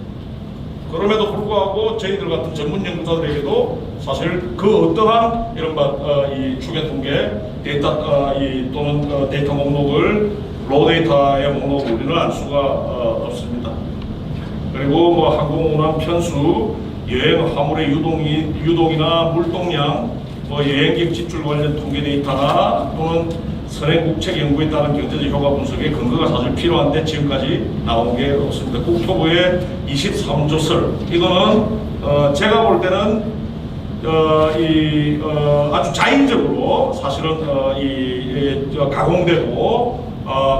그럼에도 불구하고 저희들 같은 전문 연구자들에게도 사실 그 어떠한 이른바 이 추계 통계 데이터 또는 데이터 목록을 로 데이터의 목록을 우리는 알 수가 없습니다. 그리고 뭐 항공운항 편수, 여행 화물의 유동이나 물동량, 뭐 여행객 지출 관련 통계 데이터나 또는 선행 국책 연구에 따른 경제적 효과 분석의 근거가 사실 필요한데 지금까지 나온 게 없습니다. 국토부의 23조설 이거는 제가 볼 때는 아주 자의적으로 사실은 가공되고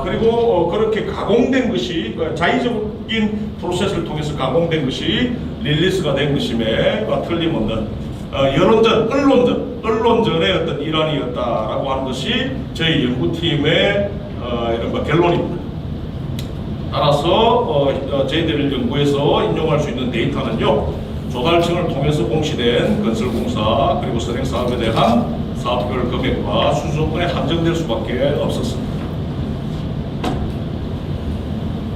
그리고 그렇게 가공된 것이 자의적인 프로세스를 통해서 가공된 것이 릴리스가 된 것임에 틀림없는 여론전, 언론전의 어떤 일환이었다라고 하는 것이 저희 연구팀의 이른바 결론입니다. 따라서 저희들 연구에서 인용할 수 있는 데이터는요, 조달청을 통해서 공시된 건설공사 그리고 선행사업에 대한 사업별 금액과 수준에 한정될 수밖에 없었습니다.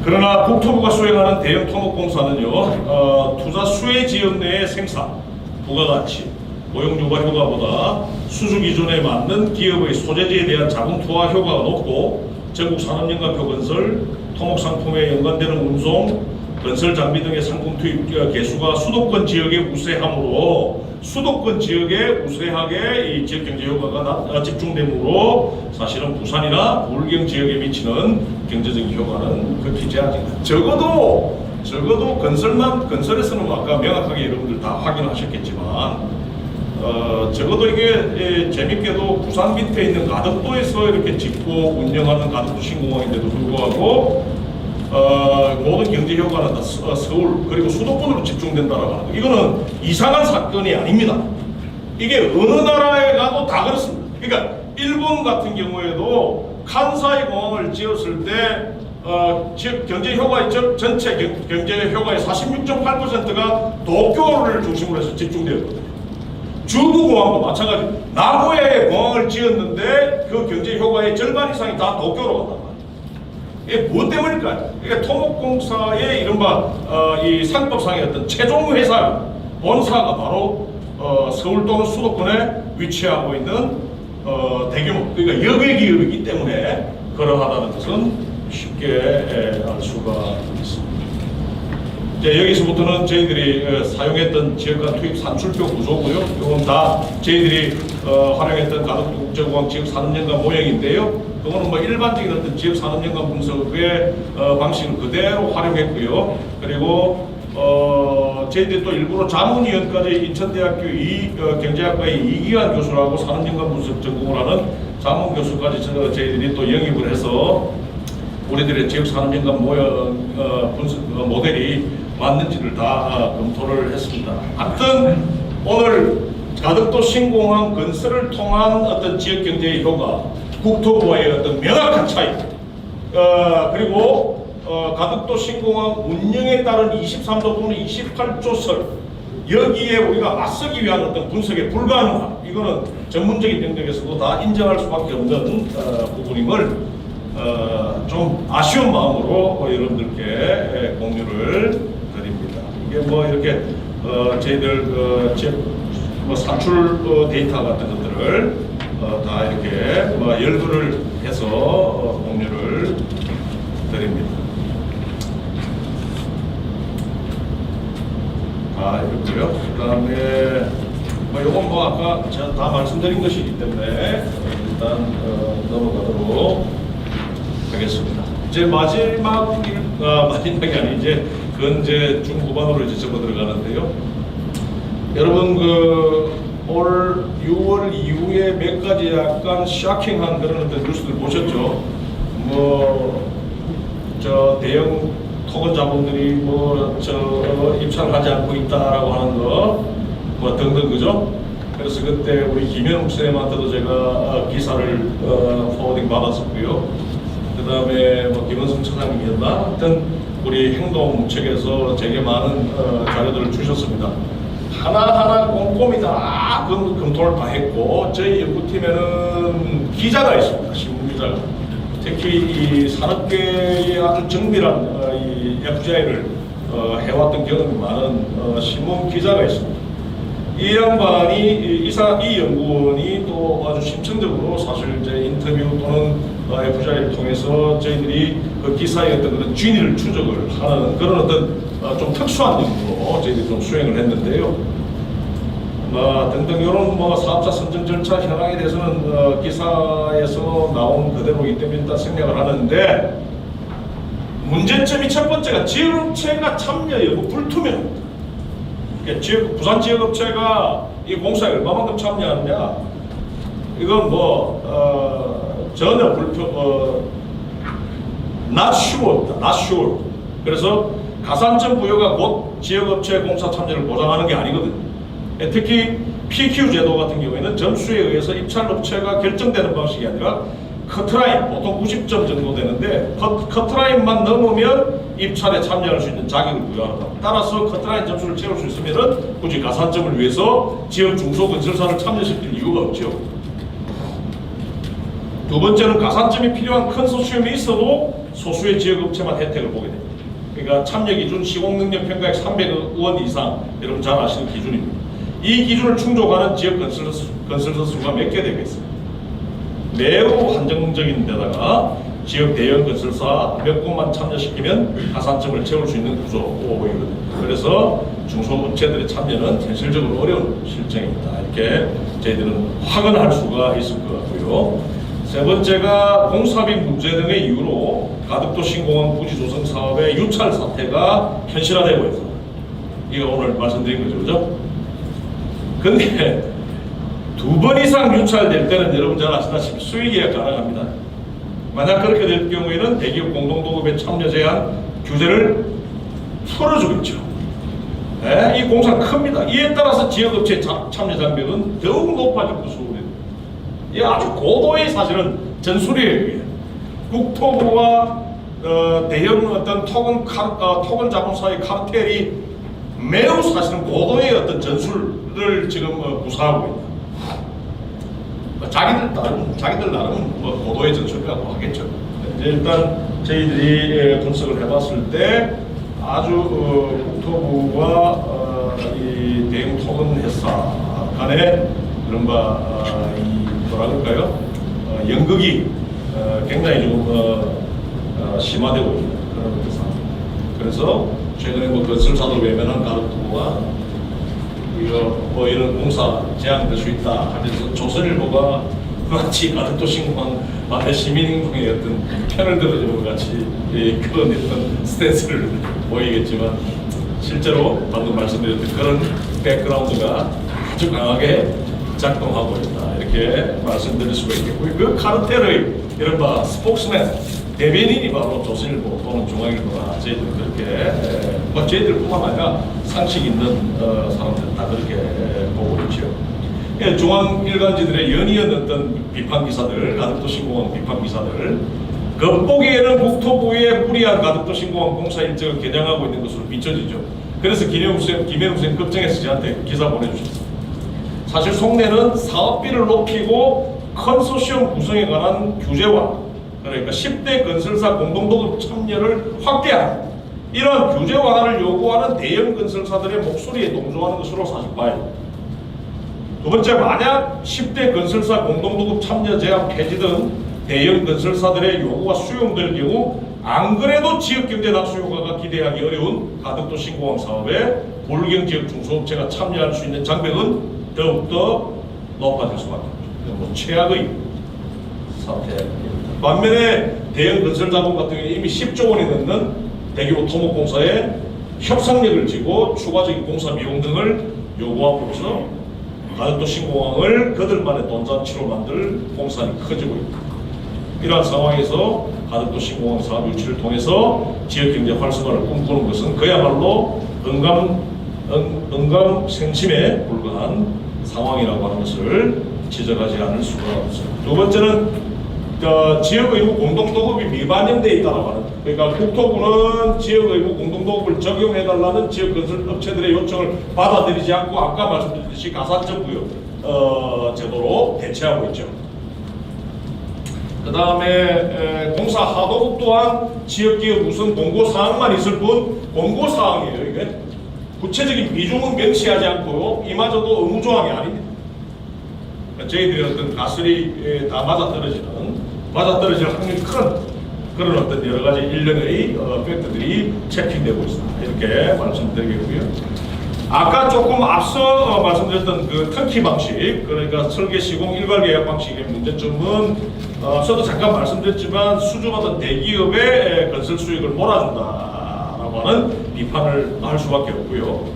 그러나 국토부가 수행하는 대형 토목공사는요, 투자 수혜 지역 내의 생산, 부가가치, 고용 유발 효과보다 수주 기준에 맞는 기업의 소재지에 대한 자금 투하 효과가 높고 전국 산업연합 건설, 토목상품에 연관되는 운송, 건설 장비 등의 상품 투입 개수가 수도권 지역에 우세하므로 수도권 지역에 우세하게 이 지역 경제 효과가 집중되므로 사실은 부산이나 부울경 지역에 미치는 경제적인 효과는 극히 제한적이다. 적어도 건설에서는 아까 명확하게 여러분들 다 확인하셨겠지만 적어도 이게 재밌게도 부산 밑에 있는 가덕도에서 이렇게 짓고 운영하는 가덕도 신공항인데도 불구하고 모든 경제 효과는 다 서울 그리고 수도권으로 집중된다라고 하는 거. 이거는 이상한 사건이 아닙니다. 이게 어느 나라에 가도 다 그렇습니다. 그러니까 일본 같은 경우에도 칸사이 공항을 지었을 때 지역 경제 효과의 전체 경제 효과의 46.8%가 도쿄를 중심으로 해서 집중되었거든요. 중부공항도 마찬가지. 나고야에 공항을 지었는데 그 경제 효과의 절반 이상이 다 도쿄로 간단 말이에요. 이게 무엇 때문일까요? 그러니까 토목공사의 이른바 이 상법상의 어떤 최종 회사 본사가 바로 서울 또는 수도권에 위치하고 있는 대규모 그러니까 역외 기업이기 때문에 그러하다는 것은 쉽게 알 수가 있습니다. 이제 여기서부터는 저희들이 사용했던 지역간 투입 산출표 구조고요. 이건 다 저희들이 활용했던 가덕도 국제공항 지역 산업연관 모형인데요. 그거는 뭐 일반적인 어떤 지역 산업연관 분석의 방식을 그대로 활용했고요. 그리고 저희들이 또 일부러 자문위원까지 인천대학교 경제학과의 이기환 교수라고 산업연관 분석 전공을 하는 자문 교수까지 저희들이 또 영입을 해서 우리들의 지역 산업연관 모형 분석 모델이 맞는지를 다 검토를 했습니다. 하여튼 오늘 가덕도 신공항 건설을 통한 어떤 지역 경제의 효과, 국토부와의 어떤 명확한 차이, 그리고 가덕도 신공항 운영에 따른 23조 또는 28조설 여기에 우리가 맞서기 위한 어떤 분석의 불가능함, 이거는 전문적인 영역에서도 다 인정할 수밖에 없는 부분임을 좀 아쉬운 마음으로 여러분들께 공유를 드립니다. 이게 뭐 이렇게 저희들 뭐 산출 데이터 같은 것들을 다 이렇게 뭐 열거를 해서 공유를 드립니다. 이렇고요. 그다음에 요건 아까 제가 다 말씀드린 것이기 때문에 일단 넘어가도록 하겠습니다. 이제 마지막이 아니 이제 그건 이제 중후반으로 이제 접어 들어가는데요. 여러분 올 6월 이후에 몇 가지 약간 쇼킹한 그런 어떤 뉴스들 보셨죠? 대형 토건 자본들이 입찰하지 않고 있다라고 하는 거 등등 그죠? 그래서 그때 우리 김현욱 쌤한테도 제가 기사를 포워딩 받았었고요. 그 다음에 김원승 차장님이었나? 하여튼 우리 행동 측에서 되게 많은 자료들을 주셨습니다. 하나하나 꼼꼼히 다 검토를 다 했고 저희 연구팀에는 기자가 있습니다. 신문기자가. 특히 이 산업계의 아주 정밀한 이 FGI를 해왔던 경험이 많은 신문 기자가 있습니다. 이 양반이 이 연구원이 또 아주 심층적으로 사실 이제 인터뷰 또는 FGI를 통해서 저희들이 그 기사의 어떤 그런 진위를 추적을 하는 그런 어떤 좀 특수한 연구로 저희들이 좀 수행을 했는데요. 등등 이런 사업자 선정 절차 현황에 대해서는 기사에서 나온 그대로이기 때문에 일단 생략을 하는데 문제점이 첫 번째가 지역업체가 참여 여부 불투명. 그러니까 부산 지역업체가 이 공사에 얼마만큼 참여하느냐 이건 전혀 not sure. 그래서 가산점 부여가 곧 지역업체 공사 참여를 보장하는 게 아니거든요. 특히 PQ 제도 같은 경우에는 점수에 의해서 입찰업체가 결정되는 방식이 아니라 커트라인, 보통 90점 정도 되는데 커트라인만 넘으면 입찰에 참여할 수 있는 자격을 부여한다. 따라서 커트라인 점수를 채울 수 있으면 굳이 가산점을 위해서 지역 중소건설사를 참여시킬 이유가 없죠. 두 번째는 가산점이 필요한 컨소시엄이 있어도 소수의 지역업체만 혜택을 보게 됩니다. 그러니까 참여 기준 시공능력 평가액 300억 원 이상, 여러분 잘 아시는 기준입니다. 이 기준을 충족하는 지역 건설사 수가 몇 개 되겠어요? 매우 한정적인 데다가 지역 대형 건설사 몇 곳만 참여시키면 가산점을 채울 수 있는 구조이거든요. 그래서 중소업체들의 참여는 현실적으로 어려운 실정입니다. 이렇게 저희들은 확언할 수가 있을 것 같고요. 세 번째가 공사비 문제 등의 이유로 가덕도 신공항 부지 조성 사업의 유찰 사태가 현실화되고 있습니다. 이거 오늘 말씀드린 거죠, 그죠? 근데 2번 이상 유찰될 때는 여러분 잘 아시다시피 수의계약 가능합니다. 만약 그렇게 될 경우에는 대기업 공동도급의 참여 제한 규제를 풀어주겠죠. 이 공사 큽니다. 이에 따라서 지역업체 참여 장벽은 더욱 높아질 것으로 이 아주 고도의 사실은 전술이에요. 국토부와 대형 어떤 토건 자본사의 카르텔이 매우 사실은 고도의 어떤 전술을 지금 구사하고 있다. 자기들 나름 고도의 전술이라고 하겠죠. 일단 저희들이 분석을 해봤을 때 아주 국토부와 이 대형 토건 회사 간의 이른바 뭐라 그럴까요? 연극이 굉장히 좀 심화되고 있는 그런 회사. 그래서 최근에 건설사도 외면한 가덕도가 이런 공사 제한될 수 있다 하면서 조선일보가 마치 가덕도 신공항 마대 시민행동의 어떤 편을 들어주는 것 같이 그런 어떤 스탠스를 보이겠지만 실제로 방금 말씀드렸던 그런 백그라운드가 아주 강하게 작동하고 있다 이렇게 말씀드릴 수가 있겠고요. 그 카르텔의 이른바 스포크스맨 대변인이 바로 조선일보 또는 중앙일보가 저희들 그렇게 저희들뿐만 아니라 상식 있는 사람들 다 그렇게 보고 있죠. 중앙일간지들의 연이은 어떤 비판 기사들, 가덕도 신공항 비판 기사들 겉보기에는 국토부의 무리한 가덕도 신공항 공사 일정을 겨냥하고 있는 것으로 비춰지죠. 그래서 김현욱 쌤 걱정해서 저한테 기사 보내주셨습니다. 사실 속내는 사업비를 높이고 컨소시엄 구성에 관한 규제와 그러니까 10대 건설사 공동도급 참여를 확대하는 이러한 규제 완화를 요구하는 대형 건설사들의 목소리에 동조하는 것으로 사실 봐야 됩니다. 두 번째, 만약 10대 건설사 공동도급 참여 제한 폐지 등 대형 건설사들의 요구가 수용될 경우 안 그래도 지역경제 낙수 효과가 기대하기 어려운 가덕도 신공항 사업에 몰경 지역 중소업체가 참여할 수 있는 장벽은 더욱더 높아질 수밖에 없죠. 뭐 최악의 사태입니다. 반면에 대형 건설 자본 같은 경우에 이미 10조 원이 넘는 대규모 토목공사에 협상력을 쥐고 추가적인 공사 비용 등을 요구함으로써 가덕도 신공항을 그들만의 돈잔치로 만들 공사는 커지고 있다. 이러한 상황에서 가덕도 신공항 사업 유치를 통해서 지역경제 활성화를 꿈꾸는 것은 그야말로 응감생심에 불과한 상황이라고 하는 것을 지적하지 않을 수가 없습니다. 두 번째는 지역의무 공동도급이 미반영되어 있다고 하는, 그러니까 국토부는 지역의무 공동도급을 적용해달라는 지역건설업체들의 요청을 받아들이지 않고 아까 말씀드렸듯이 가산점부요 제도로 대체하고 있죠. 그 다음에 공사 하도급 또한 지역기업 우선 공고사항만 있을 뿐 공고사항이에요. 이게 구체적인 비중은 명시하지 않고요, 이마저도 의무조항이 아닙니다. 그러니까 저희들이 어떤 가설이 다 맞아떨어질 확률이 큰 그런 어떤 여러 가지 일련의 팩트들이 체킹되고 있습니다. 이렇게 말씀드리겠고요. 아까 조금 앞서 말씀드렸던 그 터키 방식, 그러니까 설계 시공 일괄 계약 방식의 문제점은 앞서도 잠깐 말씀드렸지만 수주받은 대기업의 건설 수익을 몰아준다라고 하는 비판을 할 수밖에 없고요.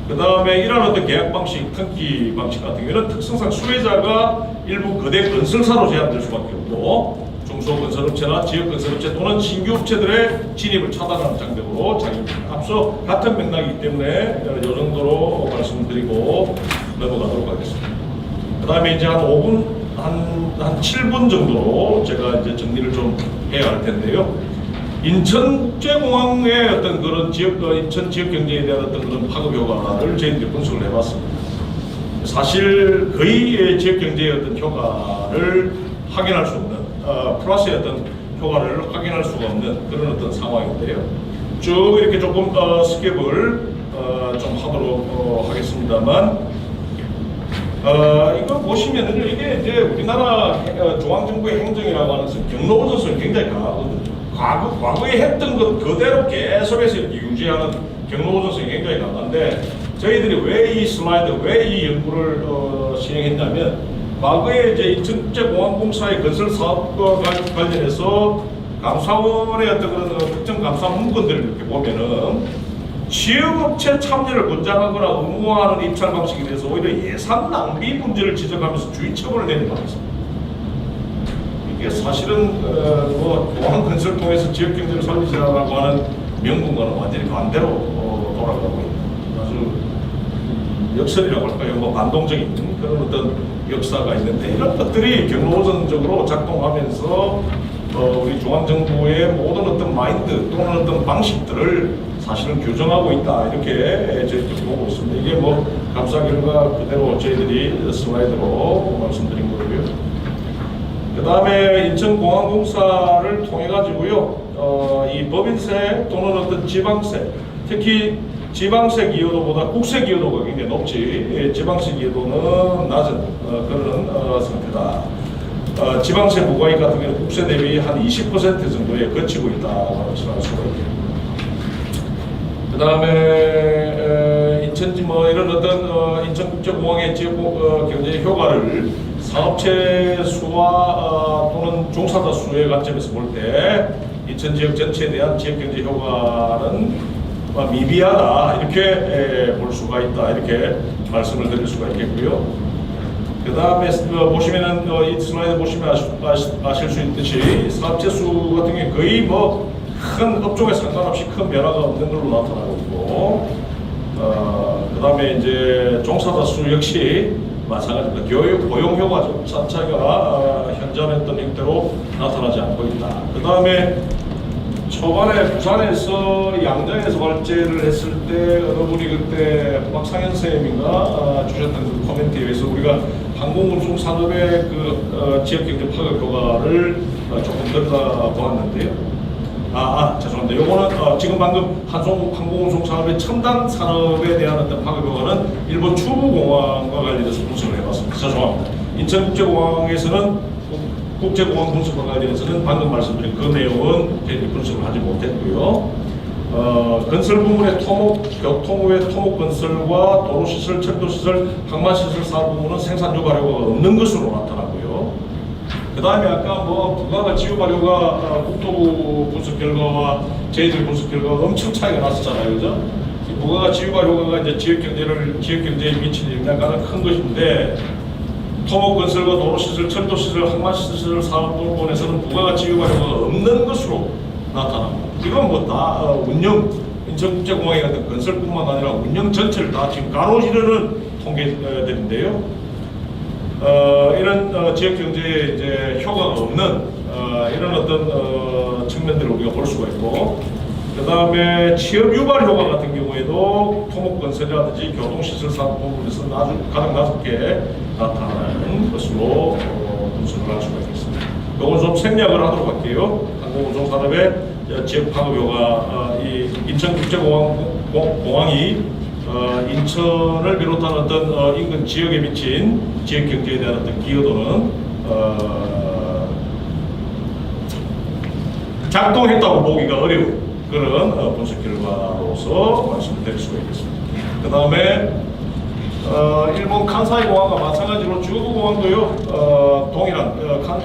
그 다음에 이러한 어떤 계약 방식, 터키 방식 같은 경우는 특성상 수혜자가 일부 거대 건설사로 제한될 수밖에 없고 중소건설업체나 지역건설업체 또는 신규업체들의 진입을 차단하는 장벽으로 작용합니다. 앞서 같은 맥락이기 때문에 이 정도로 말씀드리고 넘어가도록 하겠습니다. 그 다음에 이제 한 5분, 한 7분 정도로 제가 이제 정리를 좀 해야 할 텐데요. 인천제공항의 어떤 그런 인천 지역 경제에 대한 어떤 그런 파급 효과를 저희들이 분석을 해봤습니다. 사실 거의 지역 경제의 어떤 효과를 확인할 수 없는, 플러스의 어떤 효과를 확인할 수가 없는 그런 어떤 상황인데요. 쭉 이렇게 조금 스킵을 좀 하도록 하겠습니다만, 이거 보시면은 이게 이제 우리나라 중앙정부의 행정이라고 하는 것은 경로우선성이 굉장히 강하거든요. 과거에 했던 것 그대로 계속해서 유지하는 경로우선성이 굉장히 강한데, 저희들이 왜 이 슬라이드, 왜 이 연구를 시행했냐면, 과거에 이제 인천국제공항공사의 건설 사업과 관련해서 감사원의 어떤 그런 특정 감사 문건들을 이렇게 보면은 지역업체 참여를 권장하거나 의무화하는 입찰 방식에 대해서 오히려 예산 낭비 문제를 지적하면서 주의 처분을 내린 바 있습니다. 이게 사실은 공항 건설을 통해서 지역 경제를 살리자라고 하는 명분과는 완전히 반대로 돌아가고 있는 아주 역설이라고 할까요? 뭐 반동적인 그런 어떤 역사가 있는데, 이런 것들이 경로우선적으로 작동하면서 우리 중앙정부의 모든 어떤 마인드 또는 어떤 방식들을 사실은 교정하고 있다, 이렇게 저희들이 보고 있습니다. 이게 뭐 감사 결과 그대로 저희들이 슬라이드로 말씀드린 거고요. 그 다음에 인천공항공사를 통해 가지고요, 이 법인세 또는 어떤 지방세, 특히 지방세 기여도보다 국세 기여도가 굉장히 높지, 지방세 기여도는 낮은 그런 상태다. 지방세 부과액 같은 경우는 국세 대비 한 20% 정도에 거치고 있다고 할 수가 있습니다. 그 다음에 이런 어떤 인천국제공항의 지역 경제 효과를 사업체 수와 또는 종사자 수의 관점에서 볼 때 인천 지역 전체에 대한 지역 경제 효과는 미비하다, 이렇게 볼 수가 있다, 이렇게 말씀을 드릴 수가 있겠고요. 그 다음에 보시면은 이 슬라이드 보시면 아실 수 있듯이 사업체 수 같은 경우에 거의 뭐 큰 업종에 상관없이 큰 변화가 없는 걸로 나타나고 있고, 그 다음에 이제 종사자 수 역시 마찬가지입니다. 교육 고용 효과죠. 차이가 현저했던 형태로 나타나지 않고 있다. 그 다음에 초반에 부산에서 양장에서 발제를 했을 때 어느 분이 그때 박상현 선생님인가 주셨던 그 코멘트에 의해서 우리가 항공운송 산업의 그 지역경제 파급 효과를 조금 들여다보았는데요. 죄송합니다. 요거는 지금 방금 항공운송 산업의 첨단 산업에 대한 어떤 파급 효과는 일본 추부공항과 관련해서 분석을 해봤습니다. 죄송합니다. 인천국제공항에서는 국제공항 분석과 관련해서는 방금 말씀드린 그 내용은 분석을 하지 못했고요. 건설 부문의 토목, 교통의 토목 건설과 도로시설, 철도시설, 항만시설 사업 부문은 생산 유발효과가 없는 것으로 나타나고요. 그 다음에 아까 뭐 부가가치 유발효가 국토부 분석 결과와 저희들 분석 결과가 엄청 차이가 났었잖아요, 그죠? 부가가치 유발효과가 이제 지역 경제에 미치는 영향이 가장 큰 것인데, 토목 건설과 도로시설, 철도시설, 항만시설 사업 부문에서는 부가가치 유발효과가 없는 것으로 나타납니다. 이건 뭐 다 운영, 인천국제공항에 같은 건설뿐만 아니라 운영 전체를 다 지금 가로지르는 통계들인데요. 이런 지역 경제에 이제 효과가 없는 이런 어떤 측면들을 우리가 볼 수가 있고, 그 다음에 취업 유발 효과 같은 경우에도 토목 건설이라든지 교통시설 사업 부분에서 가장 낮게 나타나는 것으로 분석을 할 수가 있겠습니다. 이건 좀 생략을 하도록 할게요. 항공운송산업의 지역 파급 효과, 이 인천국제공항이 인천을 비롯한 어떤 인근 지역에 미친 지역 경제에 대한 어떤 기여도는 작동했다고 보기가 어려운 그런 분석 결과로서 말씀을 드릴 수가 있겠습니다. 그 다음에 일본 칸사이 공항과 마찬가지로 주구 공항도요, 동일한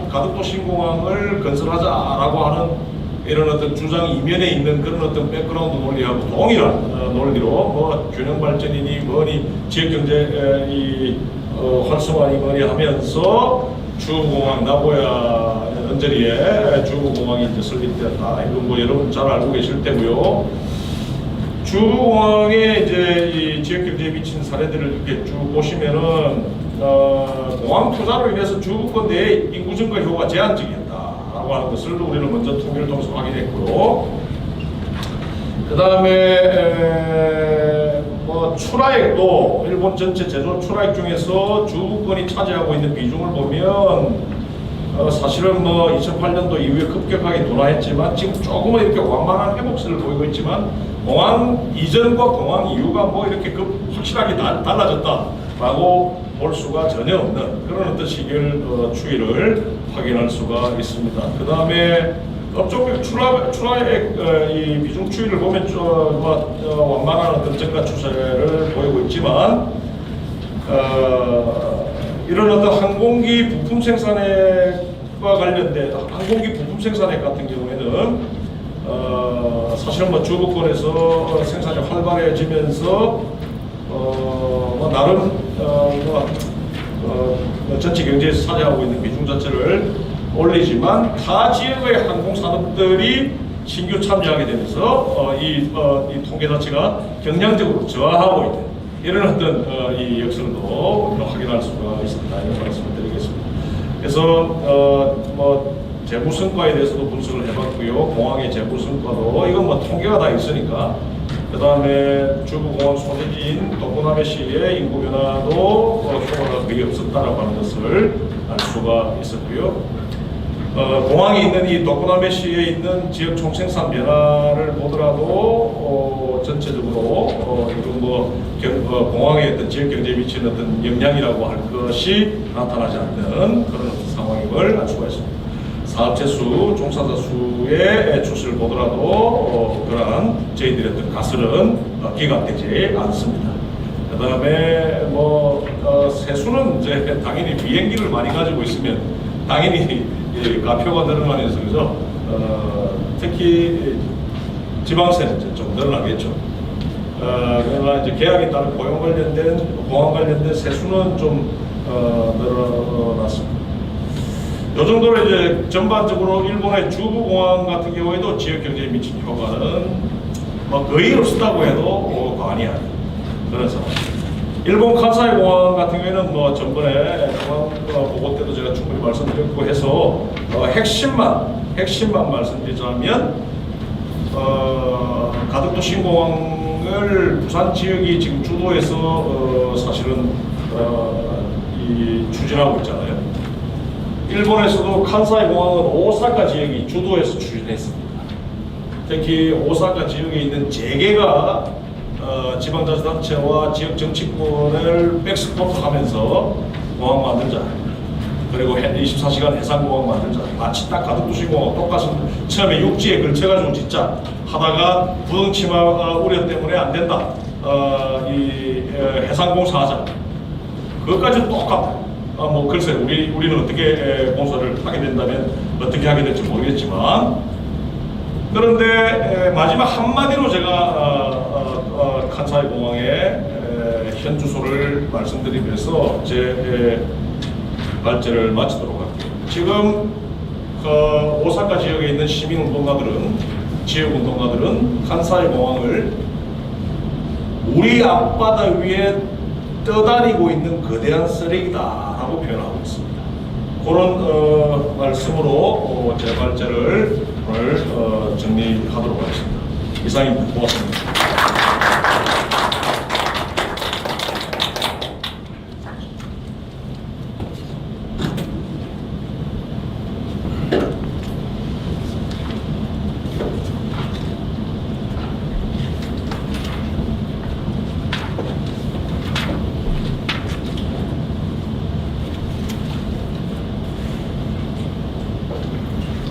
가덕도 신공항을 건설하자라고 하는 이런 어떤 주장 이면에 있는 그런 어떤 백그라운드 논리하고 동일한 논리로 뭐 균형 발전이니 뭐니 지역 경제 활성화니 뭐니 하면서 주구공항 나고야 언저리에 주구공항이 이제 설립되었다. 이건 뭐 여러분 잘 알고 계실 테고요. 주구공항에 이제 이 지역 경제에 미친 사례들을 이렇게 쭉 보시면은 공항 투자로 인해서 주구권 내의 인구 증가 효과가 제한적이었다라고 하는 것을 우리는 먼저 통계를 통해서 확인했고요. 그 다음에 뭐 출하액도 일본 전체 제조 출하액 중에서 주구권이 차지하고 있는 비중을 보면 사실은 뭐 2008년도 이후에 급격하게 둔화했지만 지금 조금은 이렇게 완만한 회복세를 보이고 있지만 공항 이전과 공항 이후가 뭐 이렇게 확실하게 달라졌다라고 볼 수가 전혀 없는 그런 어떤 시기를 추이를 확인할 수가 있습니다. 그 다음에 업종 출하액 이 비중 추이를 보면 완만한 어떤 증가 추세를 보이고 있지만 이런 어떤 항공기 부품 생산액과 관련된 항공기 부품 생산액 같은 경우에는 사실은 뭐 주거권에서 생산이 활발해지면서 뭐 나름 전체 경제에서 차지하고 있는 비중 자체를 올리지만 타 지역의 항공 산업들이 신규 참여하게 되면서 이 통계 자체가 경량적으로 저하하고 있는 이런 어떤 이 역설도 확인할 수가 있습니다. 이런 말씀을 드리겠습니다. 그래서 뭐 재무 성과에 대해서도 분석을 해봤고요. 공항의 재무 성과도 이건 뭐 통계가 다 있으니까. 그 다음에 주부공항 소재지인 도쿠나베시의 인구 변화도 효과가 거의 없었다라고 하는 것을 알 수가 있었고요. 공항이 있는 이 도쿠나베시에 있는 지역 총생산 변화를 보더라도 전체적으로 이런 뭐 공항의 어떤 지역 경제에 미치는 어떤 영향이라고 할 것이 나타나지 않는 그런 상황임을 알 수가 있습니다. 사업체 수, 종사자 수의 추세를 보더라도 그러한 저희들의 어떤 가설은 기각되지 않습니다. 그 다음에 뭐 세수는 이제 당연히 비행기를 많이 가지고 있으면 당연히 가표가 늘어나면서 그죠? 특히 지방세는 좀 늘어나겠죠. 그러나 이제 계약에 따른 고용 관련된 공항 관련된 세수는 좀 늘어났습니다. 이 정도로 이제 전반적으로 일본의 주부 공항 같은 경우에도 지역 경제에 미친 효과는 뭐 거의 없었다고 해도 과언이 아닌 그런 상황입니다. 일본 칸사이 공항 같은 경우에는 뭐 전번에 공항 보고 때도 제가 충분히 말씀드렸고 해서 핵심만 말씀드리자면 가덕도 신공항을 부산 지역이 지금 주도해서 사실은 추진하고 있잖아요. 일본에서도 칸사이 공항은 오사카 지역이 주도해서 추진했습니다. 특히 오사카 지역에 있는 재계가 지방자치단체와 지역 정치권을 백스포트하면서 공항 만들자. 그리고 24시간 해상공항 만들자. 마치 딱 가덕도 시공하고 똑같습니다. 처음에 육지에 걸쳐가지고 짓자 하다가 부동치마 우려 때문에 안 된다. 해상공사 하자. 그것까지 똑같아. 뭐 글쎄 우리는 어떻게 공사를 하게 된다면 어떻게 하게 될지 모르겠지만, 그런데 마지막 한마디로 제가 칸사이 공항의 현 주소를 말씀드리면서 제 발제를 마치도록 할게요. 지금 오사카 지역에 있는 시민운동가들은, 지역운동가들은 칸사이 공항을 우리 앞바다 위에 떠다니고 있는 거대한 쓰레기다라고 표현하고 있습니다. 그런 말씀으로 제 발제를 오늘 정리하도록 하겠습니다. 이상입니다. 고맙습니다.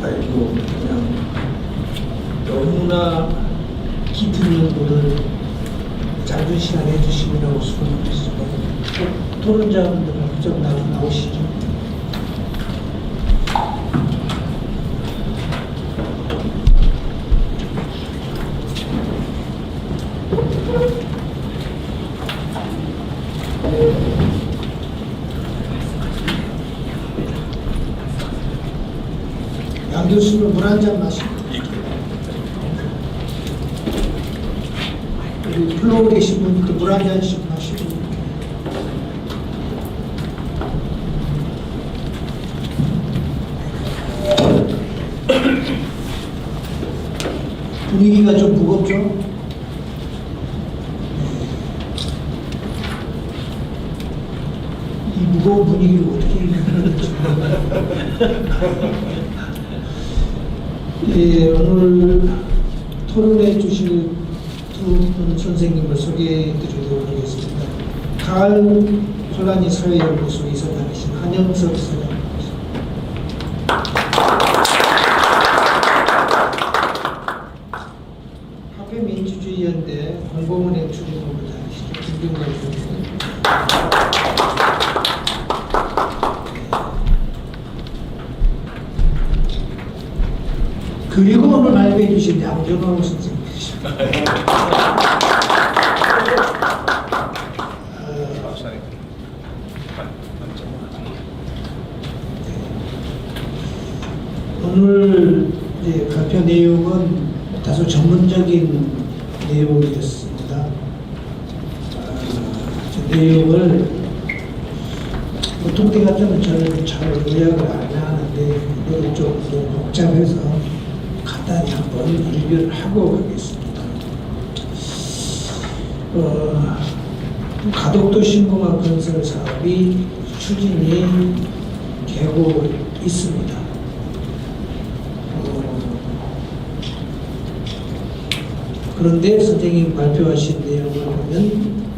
아이고, 그냥 너무나 깃든 연구를 짧은 시간에 해주시느라고 수고하셨습니다. 토론자분들 좀 나오시죠. 양 교수는 물 한 잔 마시고, 우리 플로우 계신 분도 물 한 잔씩 마시고. 분위기가 좀 무겁죠? 이 무거운 분위기를 어떻게 이겨낼지. 예, 오늘 토론해 주실 두 분 선생님을 소개해 드리도록 하겠습니다. 가을 폴라니 사회연구소 이사장이신 한영석 사장입니다. 학교민주주의연대 공공은행 추진본부장이시죠. 김경관 선생님. 그리고 오늘 발표해 주신 양준호 선생님이십니다. 오늘 이제 발표 내용은 다소 전문적인 내용이었습니다. 저 내용을 보통 때 같으면 저는 잘 요약을 안 하는데 이걸 좀 너무 복잡해서 간단히 한번 리뷰를 하고 가겠습니다. 가덕도 신공항 건설 사업이 추진이 되고 있습니다. 그런데 선생님 발표하신 내용을 보면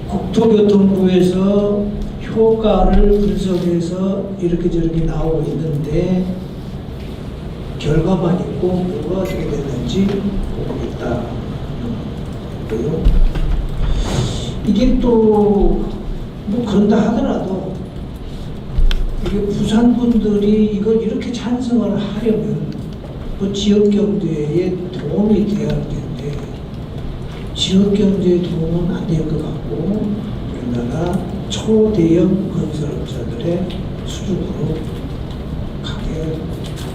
국토교통부에서 효과를 분석해서 이렇게 저렇게 나오고 있는데 결과만 있고 뭐가 어떻게 됐는지 모르겠다. 이게 또 뭐 그런다 하더라도 이게 부산 분들이 이걸 이렇게 찬성을 하려면 뭐 지역 경제에 도움이 돼야 할 텐데 지역 경제에 도움은 안 될 것 같고 우리나라 초대형 건설업자들의 수준으로 가게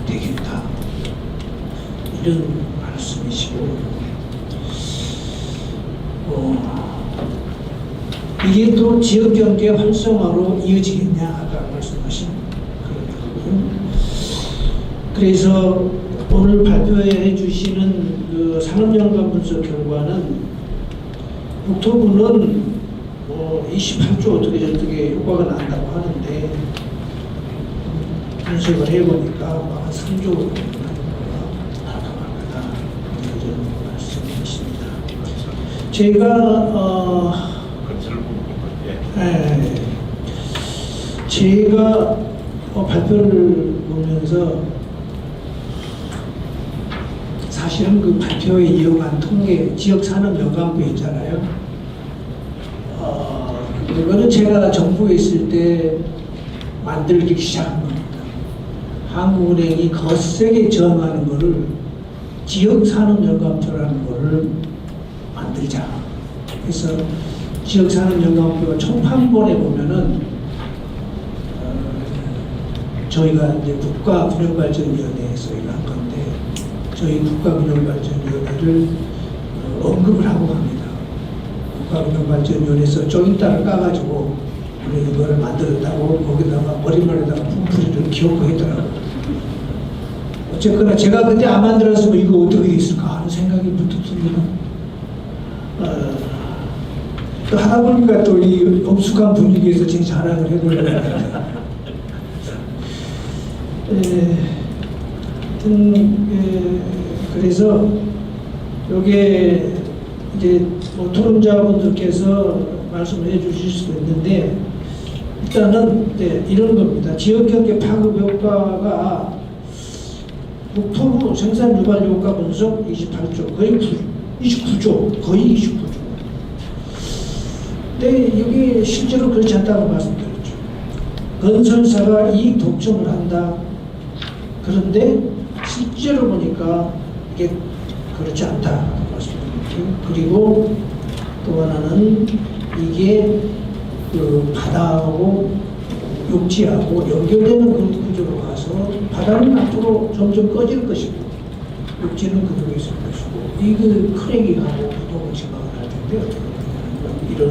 되겠다. 이런 말씀이시고, 이게 또 지역 경제 활성화로 이어지겠냐 아까 말씀하신 그런 거고요. 그래서 오늘 발표해 주시는 그 산업연관 분석 결과는 국토부는 28조 어떻게 효과가 난다고 하는데 분석을 해보니까 한 3조 효과가 나타납니다. 이런 말씀이십니다. 제가 제가 발표를 보면서 사실은 그 발표에 이어간 통계, 지역산업 연관표 있잖아요. 이거는 제가 정부에 있을 때 만들기 시작한 겁니다. 한국은행이 거세게 저항하는 거를 지역산업연관표라는 거를 만들자. 그래서 지역산업연관표가 총판본에 보면은 저희가 이제 국가균형발전위원회에서 이거 한 건데 저희 국가균형발전위원회를 언급을 하고 갑니다. 국가균형발전위원회에서 쪼인따를 까가지고 우리 이거를 만들었다고 거기다가 머리말에다가 분풀이를 기억하고 했더라고요. 어쨌거나 제가 그때 안 만들었으면 이거 어떻게 됐을까 하는 생각이 문득 듭니다. 또 하다 보니까 또 이 엄숙한 분위기에서 제 자랑을 해보려고 합니다. 하여튼 그래서 요게 이제 뭐 토론자분들께서 말씀을 해주실 수도 있는데 일단은 이런 겁니다. 지역경제 파급 효과가 국토부 생산 유발 효과 분석 28조 거의 29조 거의 29조. 근데 여기 실제로 그렇지 않다고 말씀드렸죠. 건설사가 이익 독점을 한다. 그런데 실제로 보니까 이게 그렇지 않다고 말씀드렸죠. 그리고 또 하나는 이게 그 바다하고 육지하고 연결되는 그 구조로 가서 바다는 앞으로 점점 꺼질 것이고 육지는 그쪽에 있을 것이고 이 크랙이하고 부동은 지방을 할 텐데 어떻게 보면 이런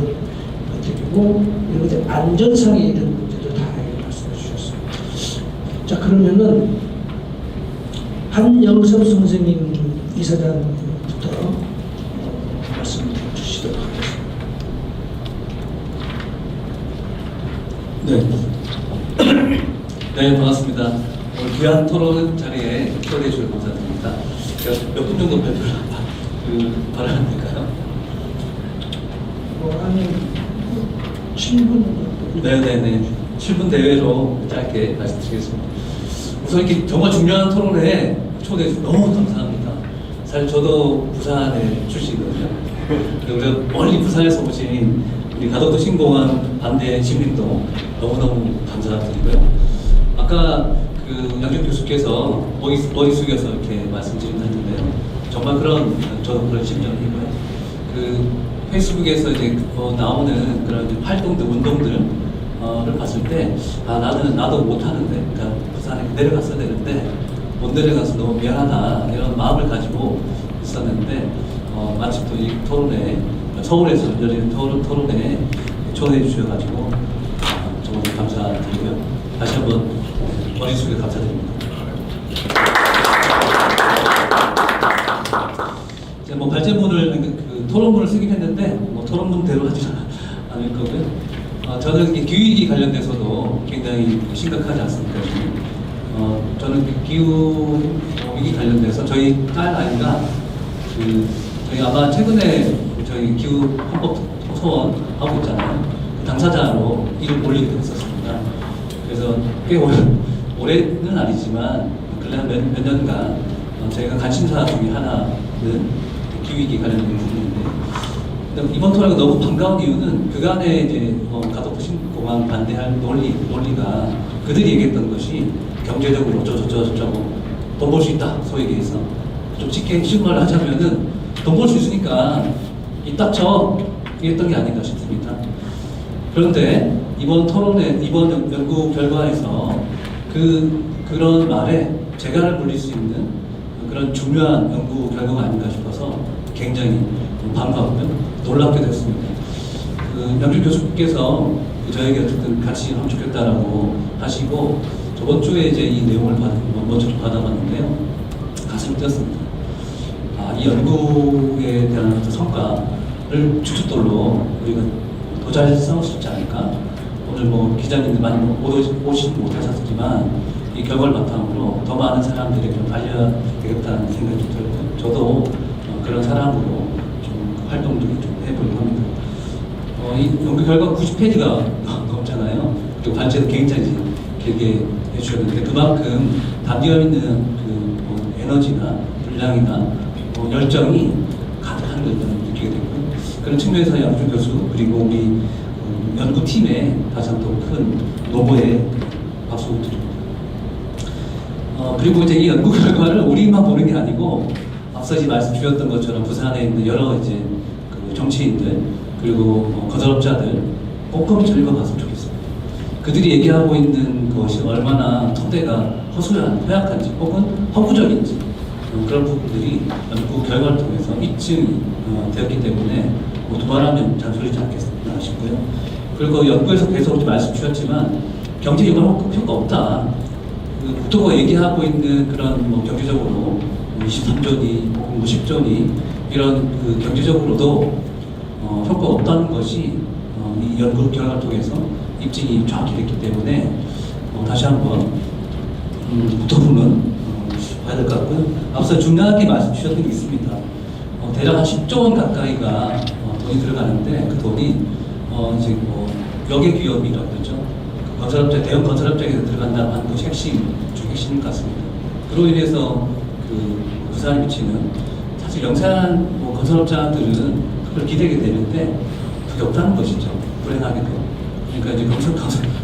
것들이고 이런 것들 안전상의 이런 문제도 다 말씀해 주셨어요. 자 그러면은 한영섭 선생님 이사장부터 말씀 주시도록 하겠습니다. 네, 반갑습니다. 오늘 귀한 토론 자리에 초대해 주셔서 감사드립니다. 제가 몇 분 정도 발표를 바라면 될까요? 한 7분 정도. 네네네. 7분 대회로 짧게 말씀드리겠습니다. 우선 이렇게 정말 중요한 토론에 초대해 주셔서 너무 감사합니다. 사실 저도 부산에 출신이거든요. 그리고 멀리 부산에서 오신 우리 가덕도 신공항 반대 시민도 너무너무 감사드리고요. 아까 그 양준 교수께서 머리 숙여서 이렇게 말씀드린다 했는데요. 정말 저도 그런 심정이고요. 그 페이스북에서 이제 나오는 그런 활동들, 운동들을 봤을 때, 나도 못하는데, 그러니까 부산에 내려갔어야 되는데, 못 내려가서 너무 미안하다, 이런 마음을 가지고 있었는데, 마침 또 이 토론에, 서울에서 열리는 토론에 초대해 주셔가지고, 정말 감사드리고요. 다시 한번 머리 숙여 감사드립니다. 제가 뭐 발제문을, 그 토론문을 쓰긴 했는데, 뭐 토론문대로 하지 않을 거고요. 저는 기후위기 관련돼서도 굉장히 심각하지 않습니까? 저는 기후위기 관련돼서 저희 딸 아이가 저희 아마 최근에 저희 기후 헌법 소원 하고 있잖아요. 그 당사자로 이름 올리기도 했었습니다. 그래서 꽤 올해는 아니지만 근래 몇 년간 저희가 관심사 중에 하나는 기후위기 관련된 부분인데 이번 토론이 너무 반가운 이유는 그간에 이제 가덕도 신공항 반대할 논리가 그들이 얘기했던 것이 경제적으로 어쩌고 돈 벌 수 있다 소위 얘기해서 좀 쉽게 말을 하자면은 돈 벌 수 있으니까 이딱 쳐 이랬던 게 아닌가 싶습니다. 그런데 이번 연구 결과에서 그런 말에 재갈을 물릴 수 있는 그런 중요한 연구 결과가 아닌가 싶어서 굉장히 반가웠고요. 놀랍게 됐습니다. 양준 교수께서 저에게 어쨌든 같이 하면 좋겠다라고 하시고 저번 주에 이제 이 내용을 먼저 받아봤는데요. 가슴이 뛰었습니다. 이 연구에 대한 어떤 성과를 주춧돌로 우리가 더 잘 싸울 수 있지 않을까? 오늘 뭐 기자님들 많이 오시지 못하셨지만 이 결과를 바탕으로 더 많은 사람들에게 좀 알려야 되겠다는 생각이 좀 들고요. 저도 그런 사람으로 좀 활동들을 좀 해보려고 합니다. 이 연구 결과 90페이지가 넘잖아요. 그리고 발제도 굉장히 길게 해주셨는데 그만큼 담겨 있는 뭐 에너지나 분량이나 열정이 가득한 걸 저는 느끼게 되고 그런 측면에서 양준 교수 그리고 우리 연구팀에 다시 한번 큰 노고에 박수 드립니다. 그리고 이제 이 연구 결과를 우리만 보는 게 아니고 앞서 말씀 주셨던 것처럼 부산에 있는 여러 이제 그 정치인들 그리고 건설업자들 꼼꼼히 좀 읽어봤으면 좋겠습니다. 그들이 얘기하고 있는 것이 얼마나 토대가 허술한지 혹은 허구적인지 그런 부분들이 연구 결과를 통해서 입증이 되었기 때문에 뭐 두말하면 잔소리지 않겠나 싶고요. 그리고 연구에서 계속 말씀 주셨지만 경제 효과가 없다. 국토부가 얘기하고 있는 그런 뭐 경제적으로 23조니 혹은 10조니 이런 그 경제적으로도 효과가 없다는 것이 이 연구 결과를 통해서 입증이 정확히 됐기 때문에 다시 한번 국토부는 봐야 될 것 같고요. 앞서 중요하게 말씀 주셨던 게 있습니다. 대략 한 10조 원 가까이가 돈이 들어가는데 그 돈이 이제 뭐 역의 기업이라고 그러죠. 건설업체, 대형 건설업체에서 들어간다고 하는 것이 중 핵심인 것 같습니다. 그로 인해서 그 부산에 미치는 사실 영세한 뭐 건설업자들은 그걸 기대게 되는데 그게 없다는 것이죠. 불행하게도. 그러니까 이제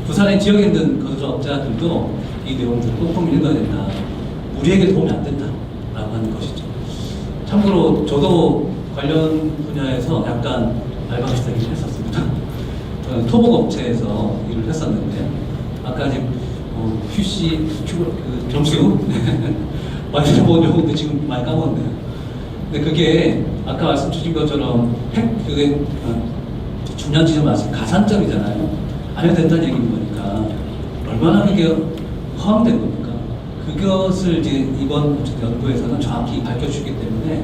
부산의 지역에 있는 건설업자들도 이 내용들을 꼼꼼히 읽어야 된다. 우리에게 도움이 안 된다라고 하는 것이죠. 참고로 저도 관련 분야에서 약간 알바 비슷하게 했었습니다. 토목업체에서 일을 했었는데 아까 아직 QC 그 점수 많이 본 용어도 지금 많이 까먹었네요. 근데 그게 아까 말씀 주신 것처럼 그게 중요한 지점 말씀 가산점이잖아요. 안 해도 된다는 얘기인 거니까 얼마나 그게 허황된 겁니까? 그것을 이제 이번 연구에서는 정확히 밝혀주기 때문에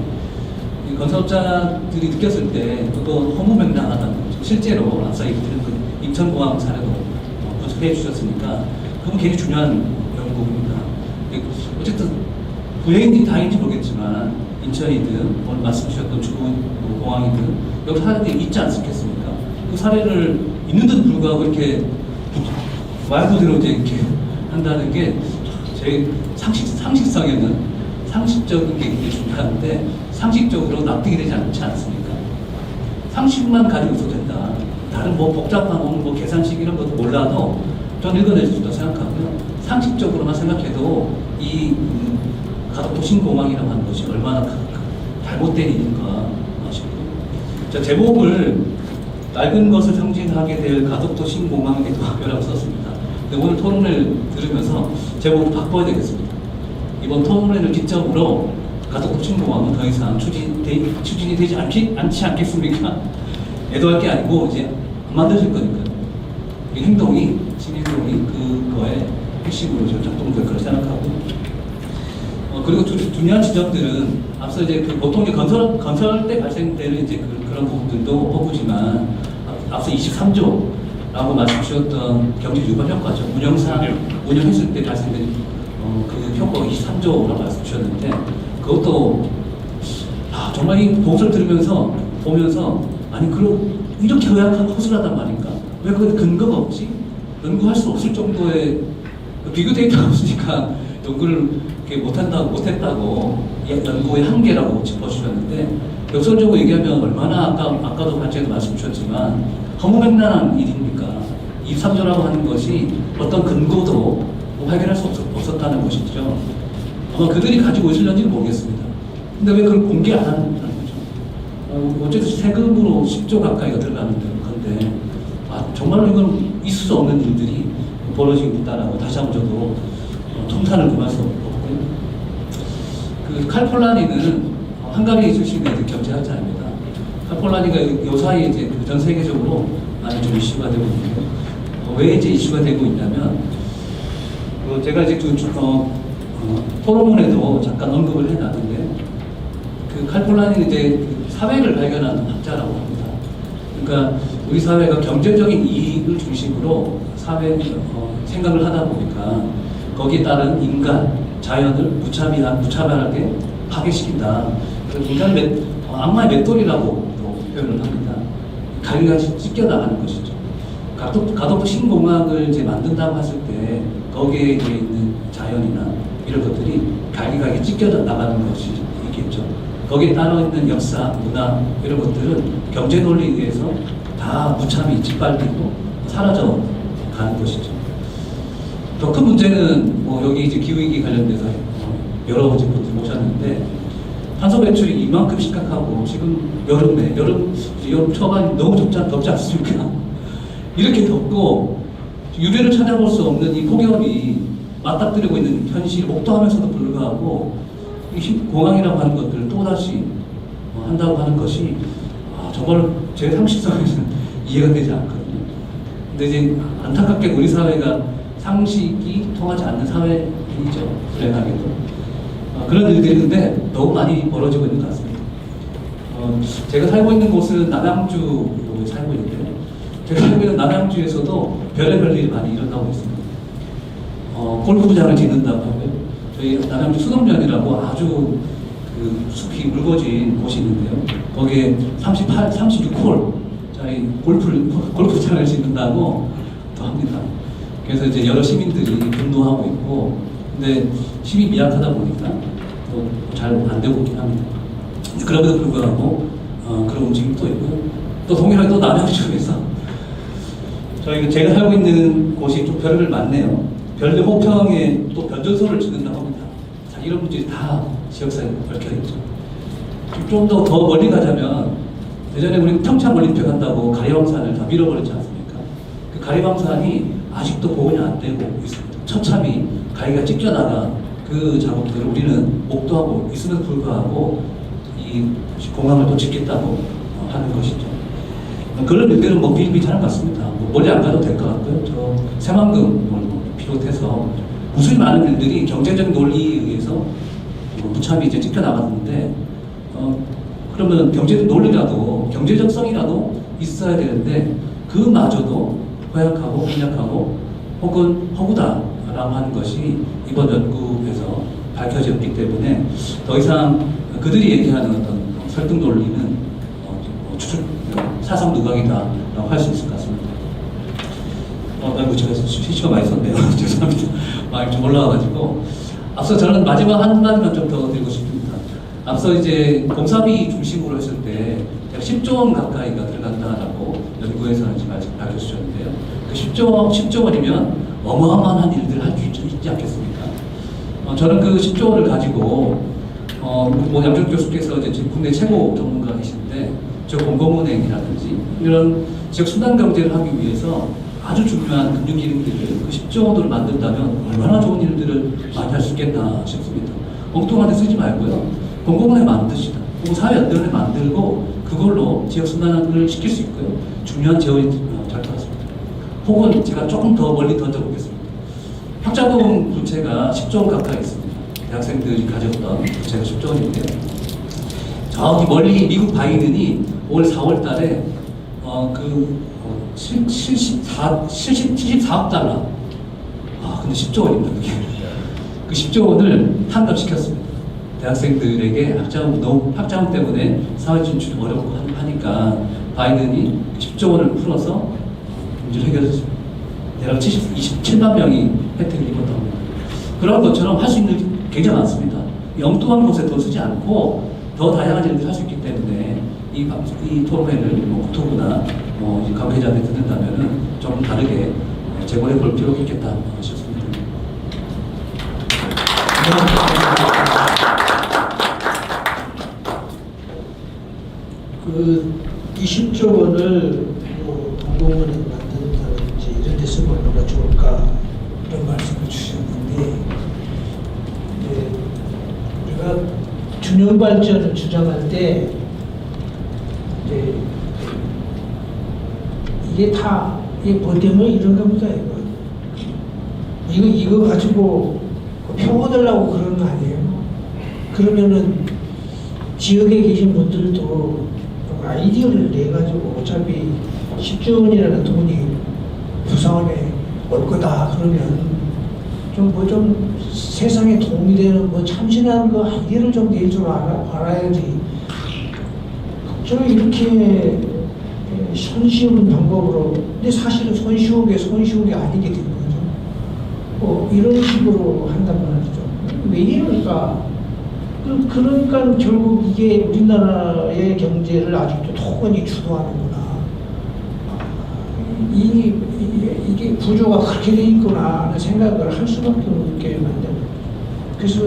이 건설업자들이 느꼈을 때 그거 허무맹랑하다는 거죠. 실제로 앞서 얘기드린 그 인천공항 사례도 분석해 주셨으니까 그건 굉장히 중요한 연구입니다. 어쨌든 부여인지 다인지 모르겠지만 인천이든 오늘 말씀 주셨던 주공항이든 여기 사례들이 있지 않겠습니까? 그 사례를 있는데도 불구하고 이렇게 말 그대로 이렇게 한다는 게 제 상식성에는 상식적인 게 굉장히 중요한데 상식적으로 납득이 되지 않지 않습니까? 상식만 가지고 있어도 된다. 다른 뭐 복잡한 뭐 계산식 이런 것도 몰라도 저는 읽어낼 수 있다고 생각하고요. 상식적으로만 생각해도 이 가덕도 신공항이라고 하는 것이 얼마나 잘못된 일인가 싶고요. 자, 제목을 낡은 것을 상징하게 될 가덕도 신공항의 도학교라고 썼습니다. 근데 오늘 토론을 들으면서 제목을 바꿔야 되겠습니다. 이번 토론회를 기점으로 가덕도 신공항은 더 이상 추진이 되지 않지 않겠습니까? 애도할 게 아니고 이제 안 만들어질 거니까요. 이 행동이, 신행동이 그거의 핵심으로 저는 작동될 거라 생각하고 그리고 중요한 지점들은 앞서 이제 그 보통 건설 때 발생되는 이제 그런 부분들도 허구지만 앞서 23조라고 말씀 주셨던 경제 유발 효과죠. 운영했을 때 발생된 그 효과가 23조라고 말씀 주셨는데 그것도 정말 이 보고서를 보면서 아니 이렇게 허술하단 말인가? 왜 그게 근거가 없지? 연구할 수 없을 정도의 비교 데이터가 없으니까 연구를 못했다고 연구의 한계라고 짚어주셨는데 역설적으로 얘기하면 얼마나 아까도 발제에도 말씀 주셨지만 허무맹랑한 일입니까? 23조라고 하는 것이 어떤 근거도 발견할 수 없었다는 것이죠. 아마 그들이 가지고 있을런지는 모르겠습니다. 근데 왜 그걸 공개 안 하는 거죠? 어쨌든 세금으로 10조 가까이가 들어가는 건데 정말로 이건 있을 수 없는 일들이 벌어지고 있다라고 다시 한번 저도 통탄을 금할 수 없고요. 그 칼폴라니는 헝가리 출신의 경제학자입니다. 칼폴라니가 요사이 이제 전 세계적으로 많이 좀 이슈가 되고 있는데요. 왜 이제 이슈가 되고 있냐면 제가 이제 토론문에도 잠깐 언급을 해놨는데 그 칼폴라니는 이제 사회를 발견하는 학자라고 합니다. 그러니까 우리 사회가 경제적인 이익을 중심으로 생각을 하다 보니까 거기에 따른 인간, 자연을 무차별하게 파괴시킨다. 인간의 악마의 맷돌이라고 표현을 합니다. 갈기같이 찢겨나가는 것이죠. 가덕도 신공항을 이제 만든다고 했을 때 거기에 이제 있는 자연이나 이런 것들이 갈기갈기 찢겨져 나가는 것이 있겠죠. 거기에 따로 있는 역사, 문화 이런 것들은 경제 논리에 의해서 다 무참히 짓밟히고 사라져 가는 것이죠. 더 큰 문제는 뭐 여기 이제 기후위기 관련돼서 여러 가지 분들 모셨는데 탄소 배출이 이만큼 심각하고 지금 여름 초반이 너무 덥지 않습니까? 이렇게 덥고 유례를 찾아볼 수 없는 이 폭염이 맞닥뜨리고 있는 현실을 목도하면서도 불구하고 이 공항이라고 하는 것들을 또다시 한다고 하는 것이 정말 제 상식선에서는 이해가 되지 않거든요. 근데 이제 안타깝게 우리 사회가 상식이 통하지 않는 사회이죠. 불행하게도. 그런 일들이 있는데 너무 많이 벌어지고 있는 것 같습니다. 제가 살고 있는 곳은 남양주에 살고 있는데 제가 살고 있는 남양주에서도 별의별 일이 많이 일어나고 있습니다. 골프장을 짓는다고 하고요. 저희 남양주 수동면이라고 아주 그 숲이 묽어진 곳이 있는데요. 거기에 36홀짜리 골프장을 짓는다고 또 합니다. 그래서 이제 여러 시민들이 분노하고 있고, 근데 힘이 미약하다 보니까 또 잘 안 되고 있긴 합니다. 그럼에도 불구하고 그런 움직임이 또 있고요. 또 동일하게 또 남양주에서 제가 살고 있는 곳이 좀 별을 많네요. 별내 호평에 또 변전소를 짓는다고 합니다. 자, 이런 문제들이 다 지역사회에 얽혀있죠. 좀 더 멀리 가자면 예전에 우리 평창 올림픽 한다고 가리방산을 다 밀어버렸지 않습니까? 그 가리방산이 아직도 복원이 안 되고 있습니다. 처참히 가위가 찢겨나간 그 작업들을 우리는 목도하고 있음에도 불구하고 이 공항을 또 짓겠다고 하는 것이죠. 그런 일들은 뭐 비일비재한 것 같습니다. 뭐 멀리 안 가도 될 것 같고요. 저 새만금을 비롯해서 무수히 많은 일들이 경제적 논리에 의해서 무참히 이제 찢겨나갔는데 그러면 경제적 논리라도 경제적성이라도 있어야 되는데 그마저도 허약하고 빈약하고 혹은 허구다라고 하는 것이 이번 연구에서 밝혀졌기 때문에 더 이상 그들이 얘기하는 어떤 설득 논리는 사상 누각이다라고 할 수 있을 것 같습니다. 제가 시시가 많이 썼네요. 죄송합니다. 많이 좀 올라와가지고 앞서 저는 마지막 한마디만 좀 더 드리고 싶습니다. 앞서 이제 공사비 중심으로 했을 때 10조 원 가까이가 들어간다라고 연구에서는 지금 밝혀주셨는데요. 그 10조 원이면 어마어마한 일들을 할 수 있지 않겠습니까? 저는 그 10조 원을 가지고 뭐 양준 교수께서 이제 국내 최고 전문가이신데 저 공공은행이라든지 이런 지역 순환 경제를 하기 위해서 아주 중요한 금융 기능들을 그 10조 원으로 만든다면 얼마나 좋은 일들을 많이 할 수 있겠나 싶습니다. 엉뚱한 데 쓰지 말고요. 공공은행 만드시다. 혹은 사회연대원을 만들고 그걸로 지역 순환을 시킬 수 있고요. 중요한 재원이 될 것 같습니다. 혹은 제가 조금 더 멀리 던져보겠습니다. 학자금 부채가 10조 원 가까이 있습니다. 대학생들이 가졌던 부채가 10조 원인데요. 저기 멀리 미국 바이든이 올 4월 달에 74억 달러. 근데 10조 원입니다. 그게. 그 10조 원을 환갑시켰습니다. 대학생들에게 학자금 때문에 사회 진출이 어렵고 하니까 바이든이 10조 원을 풀어서 문제를 해결했습니다. 대략 27만 명이 혜택을 입었다고 합니다. 그런 것처럼 할 수 있는 게 굉장히 많습니다. 엉뚱한 곳에 돈 쓰지 않고 더 다양한 일들을 할 수 있기 때문에 이 토론회를 국토부나 관계자들이 듣는다면 좀 다르게 제공해 볼 필요가 있겠다 싶습니다. 그 20조 원을 공공은행 만든다든지 이런 데 쓰면 얼마나 좋을까 이런 말씀을 주셨는데 우리가 균형 발전을 주장할 때 이게 다 이게 뭐 때문에 이런가 보다 이거 가지고 평온하려고 그러는 거 아니에요? 그러면은 지역에 계신 분들도 아이디어를 내 가지고 어차피 10조 원이라는 돈이 부산에 올 거다 그러면 좀 세상에 도움이 되는 참신한 그 아이디어를 좀 낼 줄 알아야지. 저는 이렇게 손쉬운 방법으로, 근데 사실은 손쉬운 게 아니게 된 거죠. 이런 식으로 한단 말이죠. 왜 이럴까? 그러니까 결국 이게 우리나라의 경제를 아직도 토건이 주도하는구나. 이게 구조가 그렇게 돼 있구나 하는 생각을 할 수밖에 없게 만드는. 그래서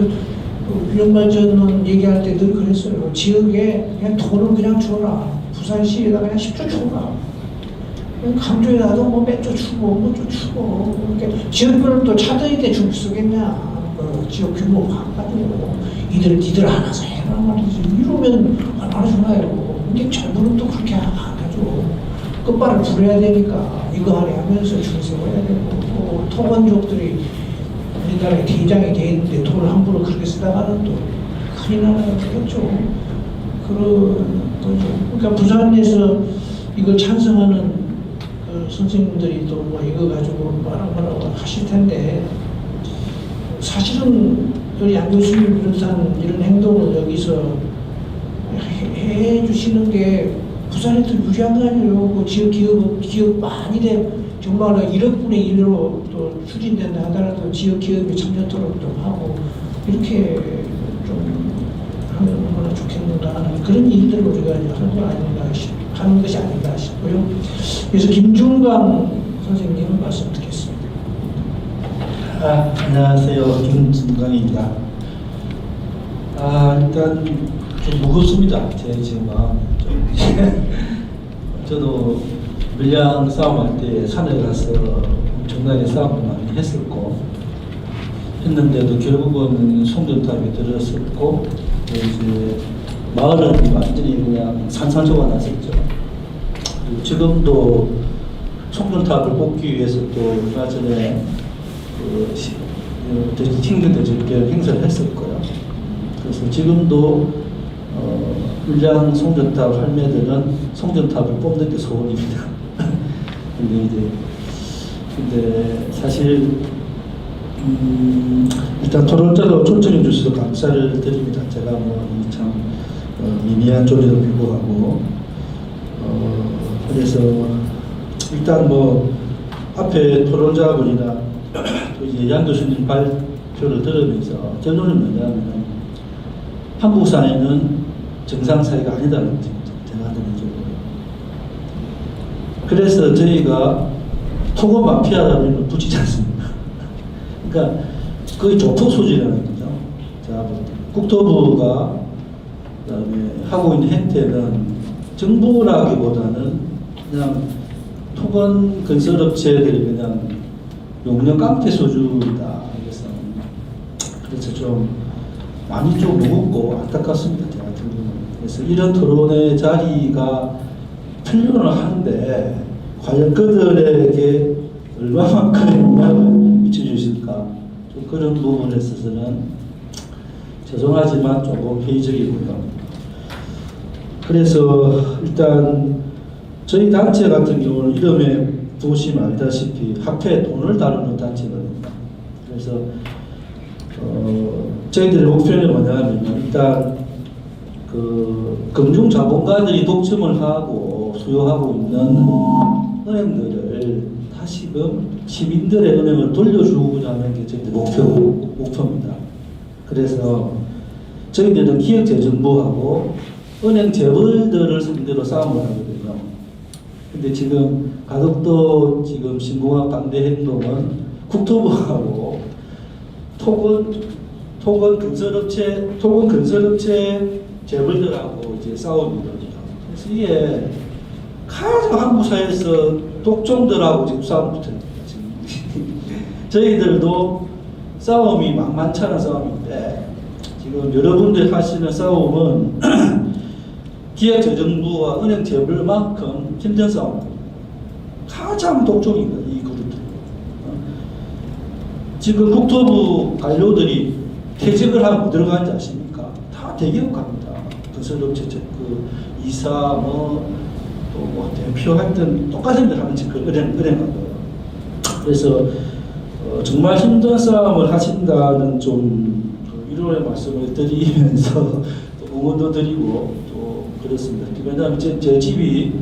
위험발전론 얘기할 때 늘 그랬어요. 지역에 그냥 돈을 그냥 줘라. 부산시에다 그냥 10조 줘라. 강조에다도 뭐 몇 조 주고 뭐 조 주고. 그러니까 지역별로 또 차등이 때 줄 쓰겠냐. 지역 규모 가가지고 니들 알아서 해라 말이지. 이러면 얼마나 좋아요. 근데 정부는 또 그렇게 안 하죠. 끝발을 부려야 되니까 이거 하래 하면서 줄 세워야 되고, 토건족들이 우리나라의 대장이 돼 있는데 돈을 함부로 그렇게 쓰다가는 또 큰일 나겠죠. 그런 거죠. 그러니까 부산에서 이걸 찬성하는 선생님들이 또 뭐 이거 가지고 뭐라고 하실 텐데, 사실은 우리 양 교수님 비롯한 이런 행동을 여기서 해 주시는 게 부산에 더 유리한 거 아니에요. 그 지역 기업 많이 정말 1억분의 1로 또 추진된다 하더라도 지역 기업이 참여토록 좀 하고 이렇게 좀 하면 얼마나 좋겠는가 하는 그런 일들을 우리가 하는 것이 아닌가 싶고요. 그래서 김중광 선생님 말씀 듣겠습니다. 안녕하세요. 김준광입니다. 일단 좀 무겁습니다. 제 지금 마음이 좀. 저도 물량 싸움할 때 산에 가서 엄청나게 싸움을 많이 했는데도 결국은 송전탑이 들었었고, 이제 마을은 완전히 그냥 산산조가 났었죠. 그리고 지금도 송전탑을 뽑기 위해서 또 얼마 전에 팀들도 저렇게 행사를 했었고요. 그래서 지금도 물량 송전탑 할매들은 송전탑을 뽑는 게 소원입니다. 근데 사실 일단 토론자로 초청해 주셔서 감사를 드립니다. 제가 참 미미한 존재도 불구하고 그래서 일단 앞에 토론자분이나 또 이제 양 교수님 발표를 들으면서 결론은 뭐냐면 한국사회는 정상사회가 아니다는 거죠. 제가 들은. 그래서 저희가 토건 마피아라는 걸 붙이지 않습니다. 그러니까 거의 조폭 소지라는 거죠. 자, 국토부가 그다음에 하고 있는 행태는 정부라기보다는 그냥 토건 건설업체들이 그냥 용역 깡패 소주이다. 그래서 좀 많이 좀 무겁고 안타깝습니다. 제가 같은 경우는. 그래서 이런 토론의 자리가 필요는 한데 과연 그들에게 얼마만큼의 영향을 미쳐주실까, 좀 그런 부분에 있어서는 죄송하지만 조금 회의적이고요. 그래서 일단 저희 단체 같은 경우는 이름에 보시면 알다시피 합해 돈을 다루는 단체거든요. 그래서 저희들의 목표는 뭐냐면 일단 금융 자본가들이 독점을 하고 소유하고 있는 은행들을 다시금 시민들의 은행을 돌려주고자 하는 게 저희들 목표입니다. 그래서 저희들은 기획재정부하고 은행 재벌들을 상대로 싸움을 하거든요. 근데 지금 가덕도 지금 신공항 반대 행동은 국토부하고 토건 건설업체 재벌들하고 이제 싸움이거든요. 그래서 이게 가장 한국 사회에서 독종들하고 지금 싸움 붙습니다. 저희들도 싸움이 만만치 않은 싸움인데 지금 여러분들 하시는 싸움은 기획재정부와 은행 재벌만큼 힘든 싸움입니다. 가장 독종입니다. 이 그룹들. 지금 국토부 관료들이 퇴직을 하고 들어가는지 아십니까? 다 대기업 갑니다. 건설업체 이사 대표 하여튼 똑같은 일 하는 은행하고요. 그래서 정말 힘든 싸움을 하신다는 좀 위로의 말씀을 드리면서 또 응원도 드리고 또 그렇습니다. 왜냐하면 제 집이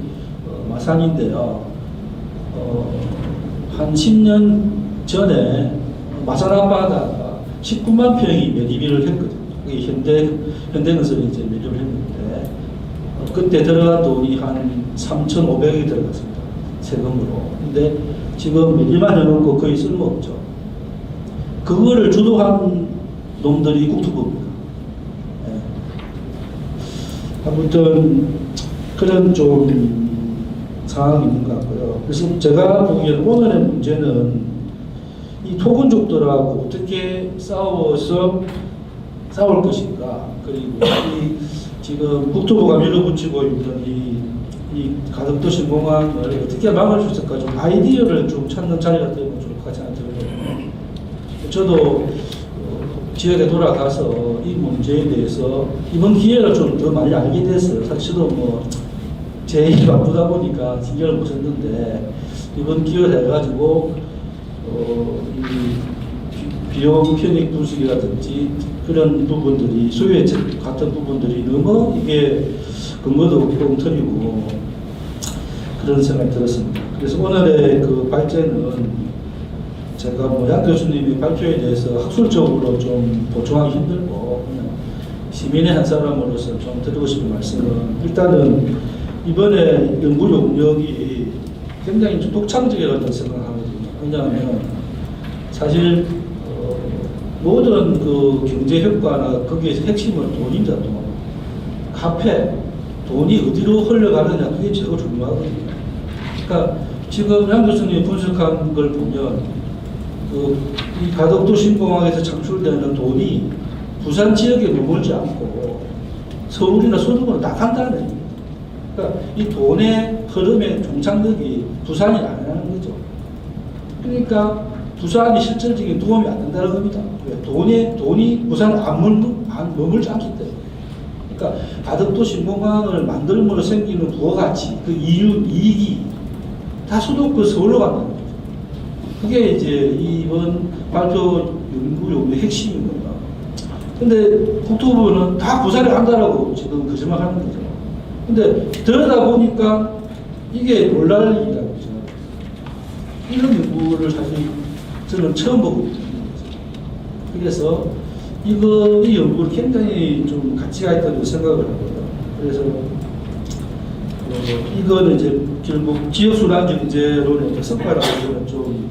마산인데요. 한 10년 전에 마산 앞바다가 19만 평이 매립을 했거든요. 그게 현대건설이 이제 매립을 했는데 그때 들어간 돈이 한 3,500억이 들어갔습니다. 세금으로. 근데 지금 매립만 해놓고 거의 쓸모없죠. 그거를 주도한 놈들이 국토부입니다. 네. 아무튼 그런 좀 상황이 있는 것 같고요. 그래서 제가 보기에는 오늘의 문제는 이 토건족들하고 어떻게 싸울 것인가, 그리고 이 지금 국토부가 밀어붙이고 있는 이 가덕도 신공항을 어떻게 막을 수 있을까 좀 아이디어를 좀 찾는 자리가 되면 좋을 것 같지 않거든요. 저도 지역에 돌아가서 이 문제에 대해서 이번 기회를 좀 더 많이 알게 됐어요. 사실 저도 제 일이 바쁘다 보니까 신경을 못 썼는데 이번 기회를 해가지고 이 비용 편익 분석이라든지 그런 부분들이 소유의 같은 부분들이 너무 이게 근거도 없고 엉터리고 그런 생각이 들었습니다. 그래서 오늘의 그 발제는 제가 양 교수님의 발표에 대해서 학술적으로 좀 보충하기 힘들고 그냥 시민의 한 사람으로서 좀 드리고 싶은 말씀은 일단은 이번에 연구 용역이 굉장히 좀 독창적이라고 생각하거든요. 왜냐하면 사실 모든 그 경제 효과나 거기에서 핵심은 돈입니다. 돈. 화폐, 돈이 어디로 흘러가느냐 그게 제일 중요하거든요. 그러니까 지금 양 교수님이 분석한 걸 보면 이 가덕도 신공항에서 창출되는 돈이 부산 지역에 머물지 않고 서울이나 수도권으로 나간다는 얘기입니다. 그러니까 이 돈의 흐름의 종착역이 부산이 아니라는 거죠. 그러니까 부산이 실질적인 도움이 안 된다는 겁니다. 돈이 부산에 안 머물지 않기 때문에. 그러니까 가덕도 신공항을 만들므로 생기는 부가가치, 그 이익이 다 수도권 서울로 간다는 거죠. 그게 이제 이번 발표 연구 용의 핵심인 겁니다. 근데 국토부는 다 부산에 간다라고 지금 거짓말 하는 거죠. 근데 들여다보니까 이게 놀랄 일이라고 저는 이런 연구를 사실 저는 처음 보고 있는 거죠. 그래서 이 연구를 굉장히 좀 가치가 있다고 생각을 하고요. 그래서 이거는 이제 결국 지역순환 경제론의 성과라고 저는 좀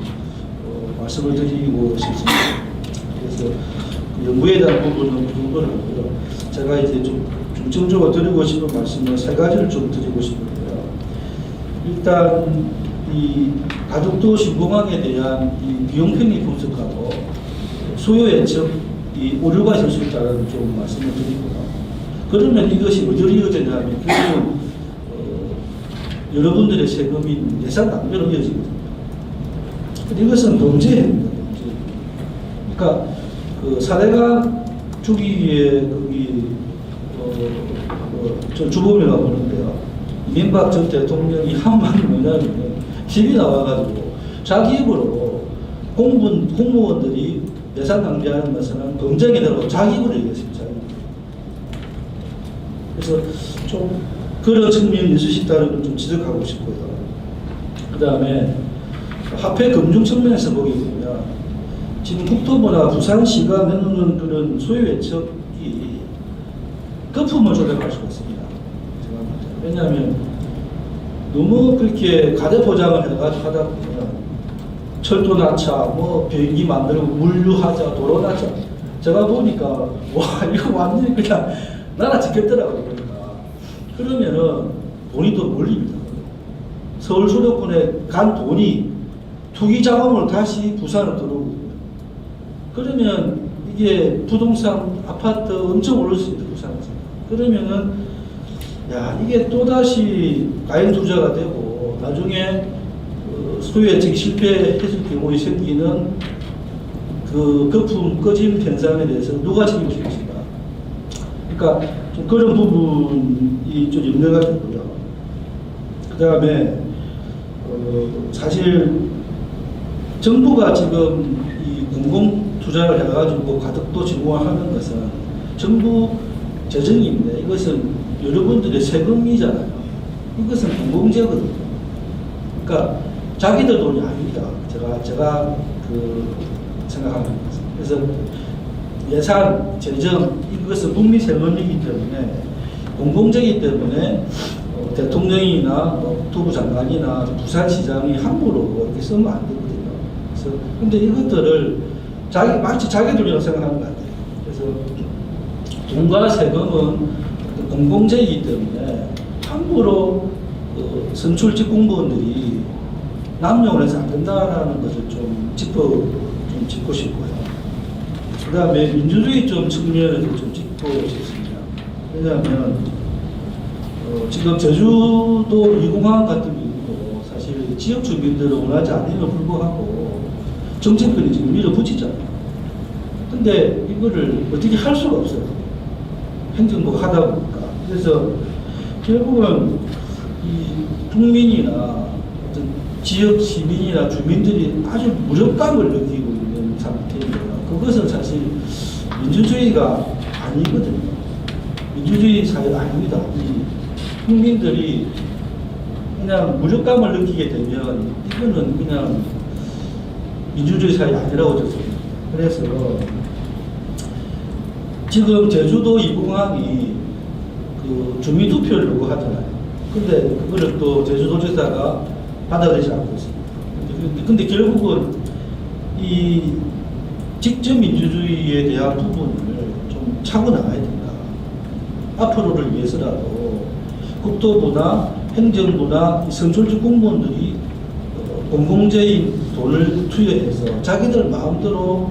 말씀을 드리고 싶습니다. 그래서 그 연구에 대한 부분은 그 정도를 하고요. 제가 이제 좀 중점적으로 드리고 싶은 말씀은 세 가지를 좀 드리고 싶은데요. 일단 이 가덕도 신공항에 대한 이 비용 편익 분석하고 수요 예측 이 오류가 있을 수 있다는 좀 말씀을 드리고요. 그러면 이것이 어디로 이어지냐면 결국은 여러분들의 세금인 예산 낭비로 이어지거든요. 이것은 범죄입니다. 그러니까 그 사대강 주기위에 거기 저 주범이라고 보는데요. 이명박 전 대통령이 한 말이 뭐냐면 TV 나와가지고 자기 입으로 공무원들이 예산 낭비하는 것은 범죄이라고 자기 입으로 얘기했습니다. 그래서 좀 그런 측면이 있을 수 있다는 걸 좀 지적하고 싶고요. 그 다음에 화폐 금융 측면에서 보게 되면 지금 국토부나 부산시가 내놓는 그런 소유 예측이 거품을 조작할 수가 있습니다. 왜냐하면 너무 그렇게 가대 포장을 해가지고 하다 보면 철도 낳자, 비행기 만들고 물류하자, 도로 낳자. 제가 보니까 와 이거 완전히 그냥 나라 짓겠더라고요. 그러니까. 그러면은 돈이 더 몰립니다. 서울 수도권에 간 돈이 투기 자금을 다시 부산으로 들어오고 그러면 이게 부동산 아파트 엄청 오를 수 있다 부산에서. 그러면은 야 이게 또다시 가행 투자가 되고 나중에 소유 예측이 실패했을 경우에 생기는 그 거품 꺼짐 현상에 대해서 누가 책임을 질 것인가. 그러니까 좀 그런 부분이 좀 염려가 되고요. 그 다음에 사실 정부가 지금 이 공공 투자를 해가지고 가덕도 진공하는 것은 정부 재정인데 이것은 여러분들의 세금이잖아요. 이것은 공공재거든요. 그러니까 자기들 돈이 아닙니다. 제가 그 생각합니다. 그래서 예산, 재정 이것은 국민 세금이기 때문에 공공재이기 때문에 대통령이나 국토부 장관이나 부산시장이 함부로 이렇게 쓰면 안 되거든요. 그래서 근데 이것들을 마치 자기 돈이라고 생각하는 것 같아요. 그래서 돈과 세금은 공공재이기 때문에 함부로 선출직 공무원들이 남용을 해서 안 된다라는 것을 좀 짚고 싶고요. 그 다음에 민주주의 좀 측면에서 좀 짚고 싶습니다. 왜냐하면 지금 제주도 2공항 같은 경우도 사실 지역 주민들은 원하지 않음에도 불구하고 정치권이 지금 밀어붙이잖아요. 근데 이거를 어떻게 할 수가 없어요. 행정부가 하다 보니까. 그래서 결국은 이 국민이나 어떤 지역 시민이나 주민들이 아주 무력감을 느끼고 있는 상태이고요. 그것은 사실 민주주의가 아니거든요. 민주주의 사회가 아닙니다. 이 국민들이 그냥 무력감을 느끼게 되면 이거는 그냥 민주주의 사회 아니라고 저습니다. 그래서 지금 제주도 2공항이 그 주민투표를 요구하잖아요. 근데 그거를 또 제주도지사가 받아들이지 않고 있습니다. 근데 결국은 이 직접 민주주의에 대한 부분을 좀 차고 나가야 된다. 앞으로를 위해서라도 국토부나 행정부나 선출직 공무원들이 공공재인 돈을 투여해서 자기들 마음대로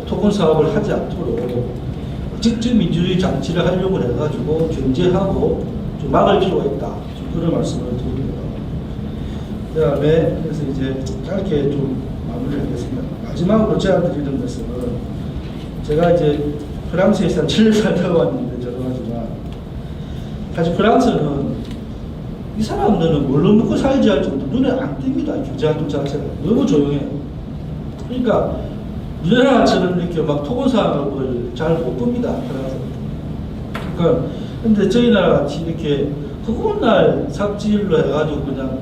토건 사업을 하지 않도록 직접 민주주의 장치를 하려고 해가지고 견제하고 좀 막을 필요가 있다. 좀 그런 말씀을 드립니다. 그 다음에 그래서 이제 짧게 좀 마무리하겠습니다. 마지막으로 제안 드리는 것은 제가 이제 프랑스에서 한 7년 살다 왔는데 죄송하지만 사실 프랑스는 이 사람들은 뭘로 먹고 살지 할 정도 눈에 안 띕니다. 규제활동 자체가 너무 조용해요. 그러니까 우리나라처럼 이렇게 막 토건사업을 잘 못 봅니다. 그러니까 근데 저희 나라 같이 이렇게 허구한 날 삽질로 해가지고 그냥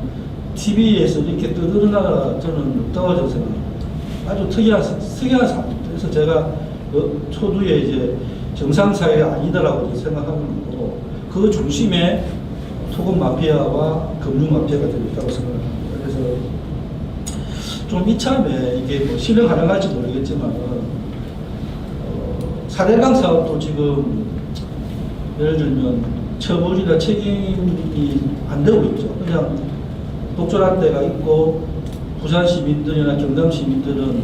TV에서 이렇게 떠드는 나라가 저는 없다고 저는 생각합니다. 아주 특이한 사람입니다. 그래서 제가 초두에 이제 정상사회가 아니다라고 생각하는 거고 그 중심에 토건 마피아와 금융 마피아가 되어있다고 생각합니다. 그래서 좀 이참에 이게 뭐 실현 가능할지 모르겠지만 4대강 사업도 지금 예를 들면 처분이나 책임이 안 되고 있죠. 그냥 독점한 데가 있고 부산 시민들이나 경남 시민들은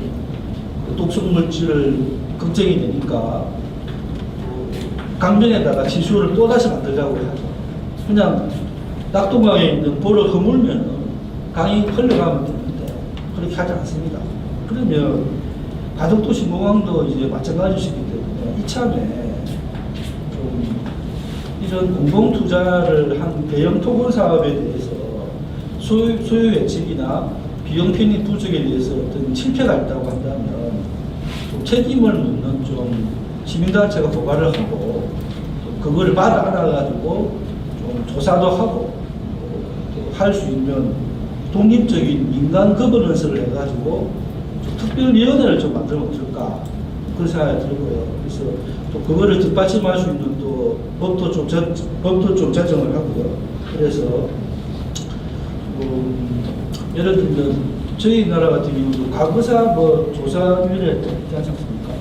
그 독성 물질을 걱정이 되니까 강변에다가 지수를 또다시 만들자고 하죠. 그냥 낙동강에 있는 볼을 허물면 강이 흘러가면 되는데 그렇게 하지 않습니다. 그러면 가덕도 신공항도 이제 마찬가지시기 때문에 이참에 좀 이런 공공 투자를 한 대형 토건 사업에 대해서 소요 예측이나 비용 편익 부족에 대해서 어떤 실패가 있다고 한다면 좀 책임을 묻는 좀 시민단체가 고발을 하고 그거를 받아 알아가지고 좀 조사도 하고 할 수 있는 독립적인 민간 거버넌스를 해가지고 좀 특별위원회를 좀 만들면 어떨까 그런 생각이 들고요. 그래서 또 그거를 뒷받침할 수 있는 또 법도 좀 제정을 하고요. 그래서 예를 들면 저희 나라 같은 경우도 과거사 뭐 조사위원회 있지 않습니까?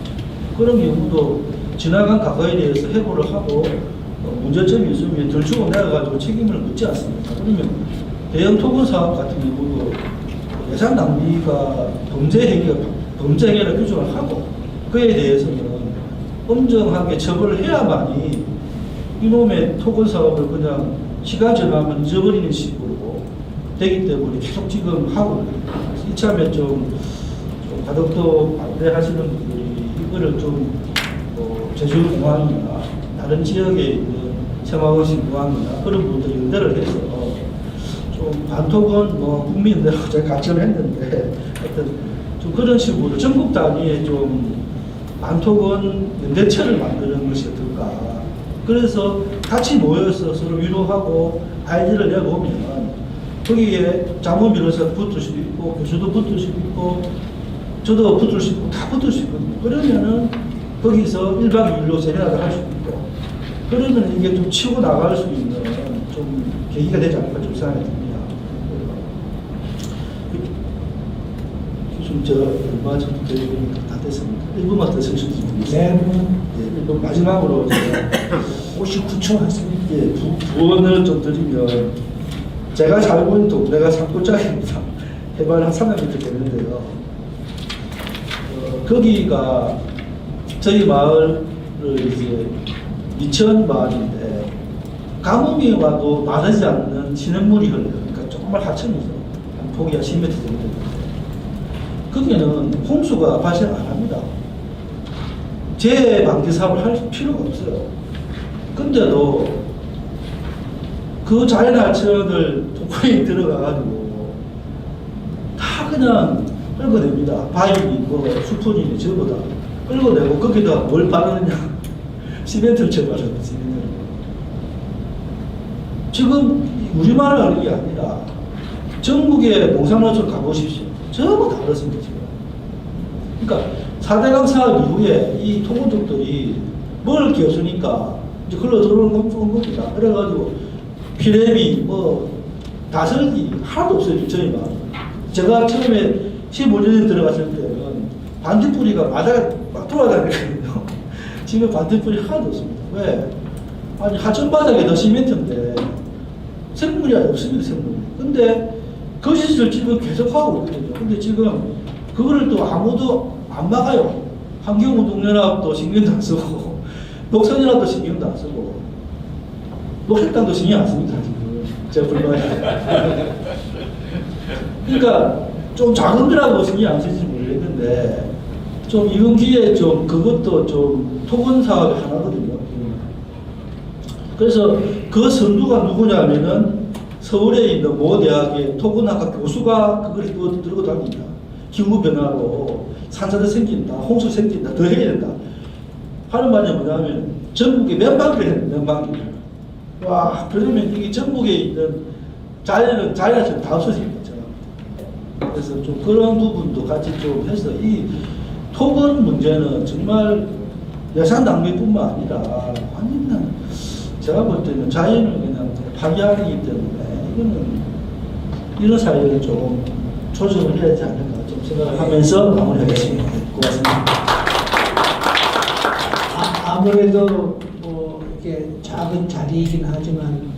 그런 경우도 지나간 과거에 대해서 해고를 하고 문제점이 있으면 들추고 내려가지고 책임을 묻지 않습니까? 그러면 대형 토건 사업 같은 경우도 예산 낭비가 범죄 행위를 규정을 하고 그에 대해서는 엄정하게 처벌을 해야만이 이놈의 토건 사업을 그냥 시간 지나면 잊어버리는 식으로 되기 때문에 계속 지금 하고 이참에 좀 가덕도 반대하시는 분들이 이거를 좀 제주공항이나 다른 지역에 있는 세마고신 공항이나 그런 분들이 연대를 해서 좀 반토건 국민들하고 제가 같이 했는데 하여튼 좀 그런 식으로 전국 단위에 좀 반토건 연대체를 만드는 것이 어떨까. 그래서 같이 모여서 서로 위로하고 아이디어를 내보면 거기에 자문 변호사 붙을 수도 있고 교수도 붙을 수도 있고 저도 붙을 수 있고 다 붙을 수 있거든요. 그러면은 거기서 1박 2일로 세미나를 할 수 있고 그러면 이게 좀 치고 나갈 수 있는 좀 계기가 되지 않을까 좀 생각이 듭니다. 교수님 저 얼마 정도 드리니까 다 됐습니다. 1분만 더 쓰실지 모르겠습니다. 네, 1분 마지막으로 제가 59초 왔습니다. 예, 부원을 좀 드리면 제가 살고 있는 동네가 산골짜기입니다. 해발 한 300m 되는데요. 거기가 저희 마을을 이제 미천 마을인데 가뭄이 와도 마르지 않는 진흙물이 흘러요. 그러니까 정말 하천이죠. 한 폭이 한 10m 정도 되는데 거기에는 홍수가 발생 안 합니다. 재방제 사업을 할 필요가 없어요. 근데도 그 자연하천을 도코에 들어가가지고 다 그냥 끌어냅니다. 바위니 뭐 수fun이니 전부 다 끌어내고 거기다 뭘 바르느냐 시멘트를 쳐바르는 시멘트를. 지금 우리말을 하는 게 아니라 전국의 농산노총 가보십시오. 전부 다 그렇습니다 지금. 그러니까 4대강 사업 이후에 이 토건족들이 먹을 게 없으니까 이제 걸러 들어오는 겁니다. 그래가지고 피레미 뭐 다슬기 하나도 없어요 저희 마을. 제가 처음에 15년에 들어갔을 때는 반딧불이가 마다가 막 돌아다녔거든요. 지금 반딧불이 하나도 없습니다. 왜? 아니 하천 바닥에도 시멘트인데 생물이 없습니다 생물이. 근데 그 짓을 지금 계속 하고 있거든요. 근데 지금 그거를 또 아무도 안 막아요. 환경운동연합도 신경도 안 쓰고 녹선연합도 신경도 안 쓰고 녹색당도 신경 안 씁니다 지금. 제가 불만이에요. 그러니까 좀 작은 거라고 신경 안 쓰실지 모르겠는데 좀 이번 기회에 좀 그것도 좀 토건 사업이 하나거든요. 그래서 그 선두가 누구냐면은 서울에 있는 모 대학의 토건학과 교수가 그걸 들고 다닙니다. 기후 변화로 산사도 생긴다, 홍수 생긴다, 더 해야 된다. 하는 말이 뭐냐면 전국에 면방기를 했는데 면방기를. 와, 그러면 이게 전국에 있는 자연은 자연처럼 다 없어집니다. 그래서 좀 그런 부분도 같이 좀 해서 이 토건 문제는 정말 예산 낭비뿐만 아니라 완전 제가 볼 때는 자연을 그냥 파괴하기 때문에 이거는 이런 사회를 좀 조정을 해야 되지 않을까 좀 생각을 하면서 마무리하겠습니다. 고맙습니다. 아무래도 뭐 이렇게 작은 자리이긴 하지만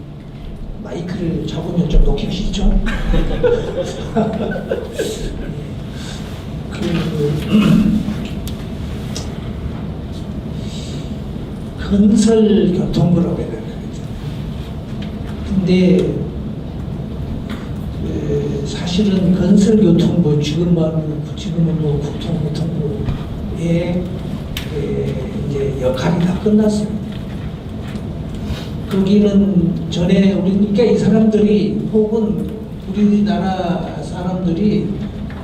마이크를 잡으면 좀 녹히시죠? 건설 교통부라고 해야 되나 근데 사실은 건설교통부 지금은 뭐 국토교통부의 이제 역할이 다 끝났습니다. 거기는 전에 그러니까 이 사람들이 혹은 우리나라 사람들이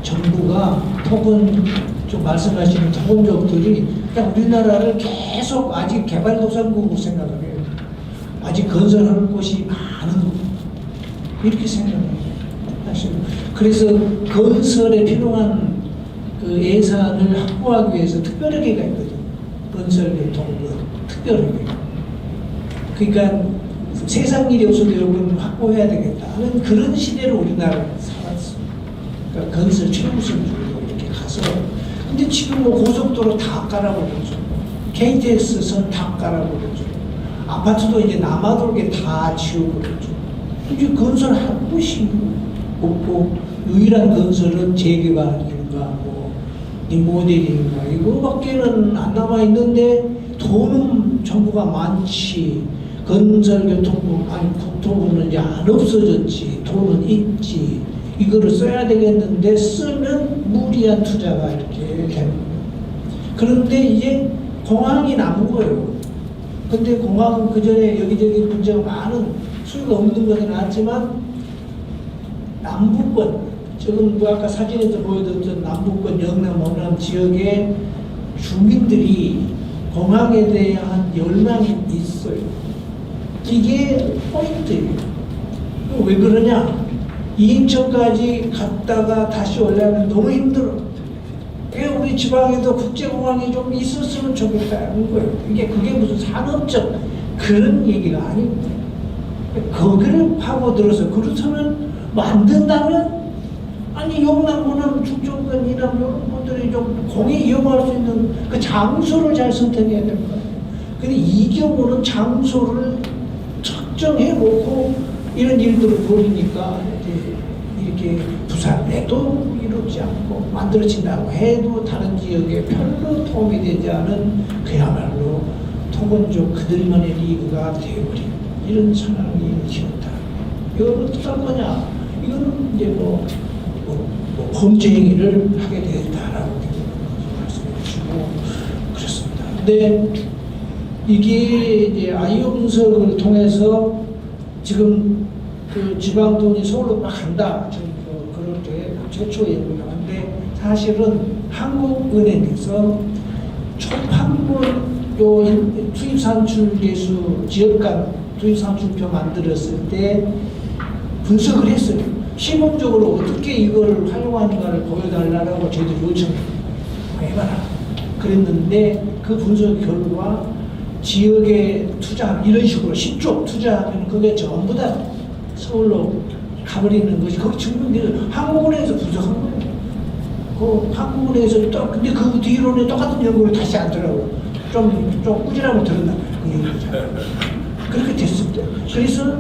정부가 혹은 좀 말씀하시는 토건족들이 그냥 우리나라를 계속 아직 개발도상국으로 생각을 해요. 아직 건설할 곳이 많은 이렇게 생각해요. 사실 그래서 건설에 필요한 그 예산을 확보하기 위해서 특별회계가 있거든요. 건설교통부 특별회계. 그러니까 세상 일이 없어도 여러분 확보해야 되겠다 하는 그런 시대로 우리나라가 살았어요. 그러니까 건설 최우선적으로 이렇게 가서 근데 지금 뭐 고속도로 다 깔아버렸죠. KTX 선 다 깔아버렸죠. 아파트도 이제 남아돌게 다 지워버렸죠. 이제 건설할 곳이 없고 유일한 건설은 재개발인가 뭐 리모델링인가 이거밖에는 안 남아있는데 돈은 정부가 많지 건설교통부 아니 국토부는 이제 안 없어졌지 돈은 있지 이거를 써야 되겠는데 쓰면 무리한 투자가 이렇게 되는 거예요. 그런데 이제 공항이 남은 거예요. 근데 공항은 그전에 여기저기 문제가 많은 수요가 없는 것은 않지만 남부권 지금 뭐 아까 사진에서 보여드렸던 남부권 영남 호남 지역의 주민들이 공항에 대한 열망이 있어요. 이게 포인트예요. 왜 그러냐? 인천까지 갔다가 다시 올라가면 너무 힘들어. 왜 우리 지방에도 국제공항이 좀 있었으면 좋겠다는 거예요. 그게 무슨 산업적 그런 얘기가 아닙니다. 거기를 파고들어서 그렇다면 만든다면 아니 영남군은 충청권 이남 이런 분들이 좀 공이 이용할 수 있는 그 장소를 잘 선택해야 될 거 아니에요. 근데 이 경우는 장소를 특정해 놓고 이런 일들을 벌이니까 이렇게 부산에도 이루지 않고 만들어진다고 해도 다른 지역에 별로 도움이 되지 않은 그야말로 토건적 그들만의 리그가 되어버린 이런 상황이 되었다. 이걸 어떻게 할 거냐? 이거는 이제 뭐 범죄 행위를 하게 되었다라고 말씀해 주시고 그렇습니다. 근데 이게 이제 아이오 분석을 통해서 지금 그 지방 돈이 서울로 막 간다. 지금 그렇게 최초 예고를 하는데 사실은 한국은행에서 초판물 요 투입산출 계수 지역 간 투입산출표 만들었을 때 분석을 했어요. 시범적으로 어떻게 이걸 활용하는가를 보여달라고 저희들이 요청을 해봐라. 그랬는데 그 분석 결과 지역에 투자 이런 식으로 10조 투자하면 그게 전부 다 서울로 가버리는 것이 거기 증명돼서 한국은행에서 분석한 거예요. 그 한국은행에서 또 근데 그 뒤로는 똑같은 연구를 다시 하더라고. 좀 꾸준하게 들었나 그 얘기죠. 그렇게 됐습니다. 그래서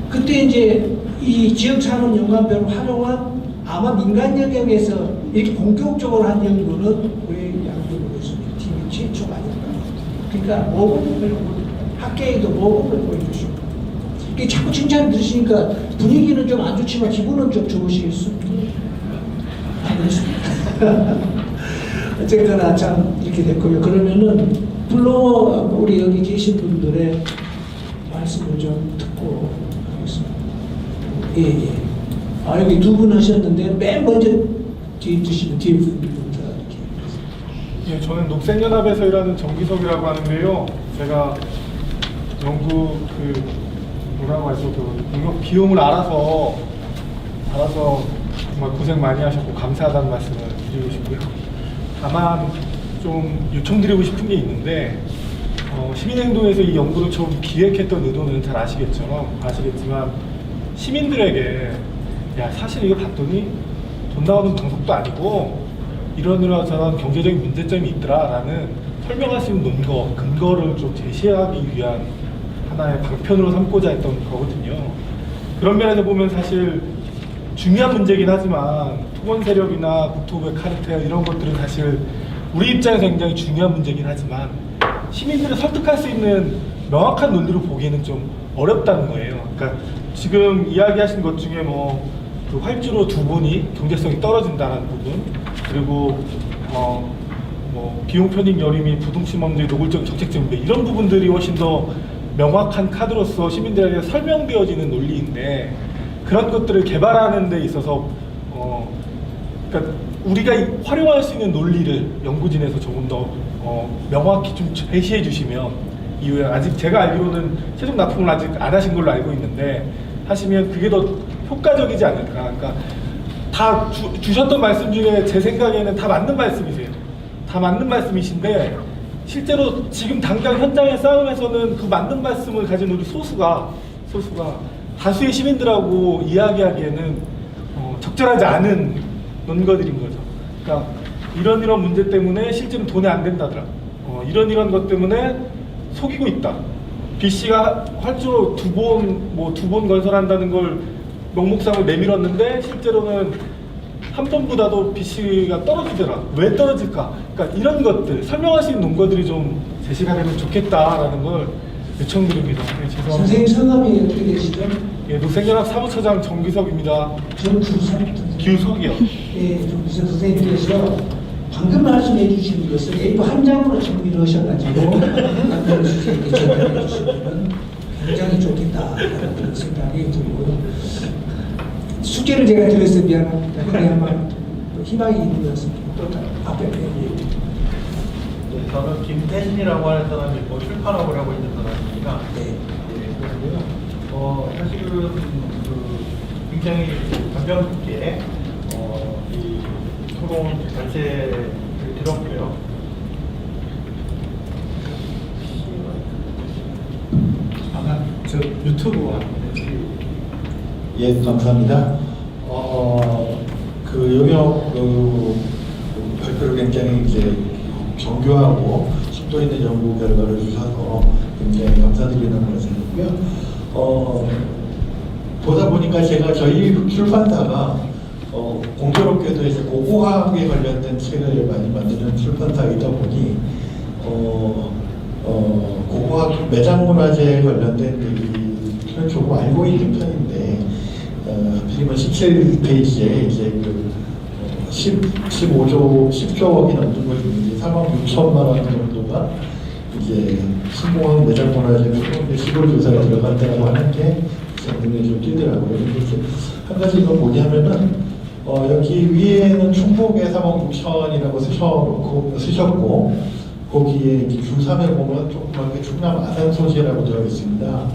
그때 이제 이 지역산업 연관별로 활용한 아마 민간 영역에서 이렇게 본격적으로 한 연구는 우리 양도부에서 팀이 최초가 아닐까. 그러니까 모범을 학계에도 모범을 보여주시고 이게 자꾸 칭찬 들으시니까 분위기는 좀 안 좋지만 기분은 좀 좋으시겠습니다. 안 그렇습니까? 어쨌거나 참 이렇게 됐고요. 그러면은 물론 우리 여기 계신 분들의 말씀을 좀 듣고 하겠습니다. 예. 아, 여기 두 분 하셨는데 맨 먼저 뒤에 드시는 뒤에 분부터 이렇게. 예, 저는 녹색연합에서 일하는 정기석이라고 하는데요. 제가 연구 뭐라고 하죠? 공격 비용을 알아서 정말 고생 많이 하셨고 감사하다는 말씀을 드리고 싶고요. 다만 좀 요청드리고 싶은 게 있는데 시민행동에서 이 연구를 처음 기획했던 의도는 잘 아시겠지만 시민들에게 야 사실 이거 봤더니 돈 나오는 방송도 아니고 이러저런 경제적인 문제점이 있더라라는 설명할 수 있는 근거를 좀 제시하기 위한 하나의 방편으로 삼고자 했던 거거든요. 그런 면에서 보면 사실 중요한 문제긴 하지만 토건 세력이나 국토부의 카르텔 이런 것들은 사실 우리 입장에서 굉장히 중요한 문제긴 하지만 시민들을 설득할 수 있는 명확한 논리로 보기에는 좀 어렵다는 거예요. 그러니까 지금 이야기하신 것 중에 그 활주로 두 분이 경제성이 떨어진다는 부분, 그리고 비용 편익 열의 부동층망주의 노골적 정책 정배 이런 부분들이 훨씬 더 명확한 카드로서 시민들에게 설명되어지는 논리인데 그런 것들을 개발하는 데 있어서 그러니까 우리가 활용할 수 있는 논리를 연구진에서 조금 더 명확히 좀 제시해 주시면 이후에 아직 제가 알기로는 최종 납품을 아직 안 하신 걸로 알고 있는데 하시면 그게 더 효과적이지 않을까. 그러니까 다 주셨던 말씀 중에 제 생각에는 다 맞는 말씀이세요. 다 맞는 말씀이신데 실제로 지금 당장 현장의 싸움에서는 그 맞는 말씀을 가진 우리 소수가 다수의 시민들하고 이야기하기에는 적절하지 않은 논거들인 거죠. 그러니까 이런 문제 때문에 실제로 돈이 안 된다더라. 이런 것 때문에 속이고 있다. B씨가 활주로 두 번 건설한다는 걸 명목상으로 내밀었는데 실제로는 한 번보다도 B씨가 떨어지더라. 왜 떨어질까? 그러니까 이런 것들 설명할 수 있는 논거들이 좀 제시가 되면 좋겠다라는 걸 요청드립니다. 네, 죄송합니다. 선생님 성함이 어떻게 되시죠? 예, 녹색연합 사무처장 정기석입니다. 규석이요. 예, 정기석 선생님께서 방금 말씀해 주신 것을 A4 한 장으로 정리를 하셔가지고 남들 선생님께 전달해 주시면 굉장히 좋겠다라는 그런 생각이 들고요. 숙제를 제가 드려서 미안합니다. 근데 아마 희망이 있는 것 같습니다. 또 앞에 저는 김태신이라고 하는 사람이 출판업을 하고 있는 사람입니다. 네. 그리고요. 사실은 굉장히 가볍게 이 토론 자체를 들었고요. 아마 저 유튜브 예, 감사합니다. 그 영역 발표를 굉장히 이제 정교하고 심도 있는 연구 결과를 주셔서 굉장히 감사드리는 말씀이고요. 보다 보니까 제가 저희 출판사가 공교롭게도 이제 고고학에 관련된 책을 많이 만드는 출판사이다 보니 고고학 매장문화재에 관련된 얘기를 조금 알고 있는 편인데 하필이면 17페이지에 이제 그 10조억이 넘는 걸 이제 4만 6천만 원 정도가 이제 신공항 매장문화재 시골 조사에 들어갔다고 하는 게 눈에 좀 띄더라고요. 그래서 한 가지 이건 뭐냐면은 여기 위에는 충북의 3억 6천이라고 쓰셨고 거기에 이제 중3에 보면 조그맣게 충남 아산소재라고 되어 있습니다.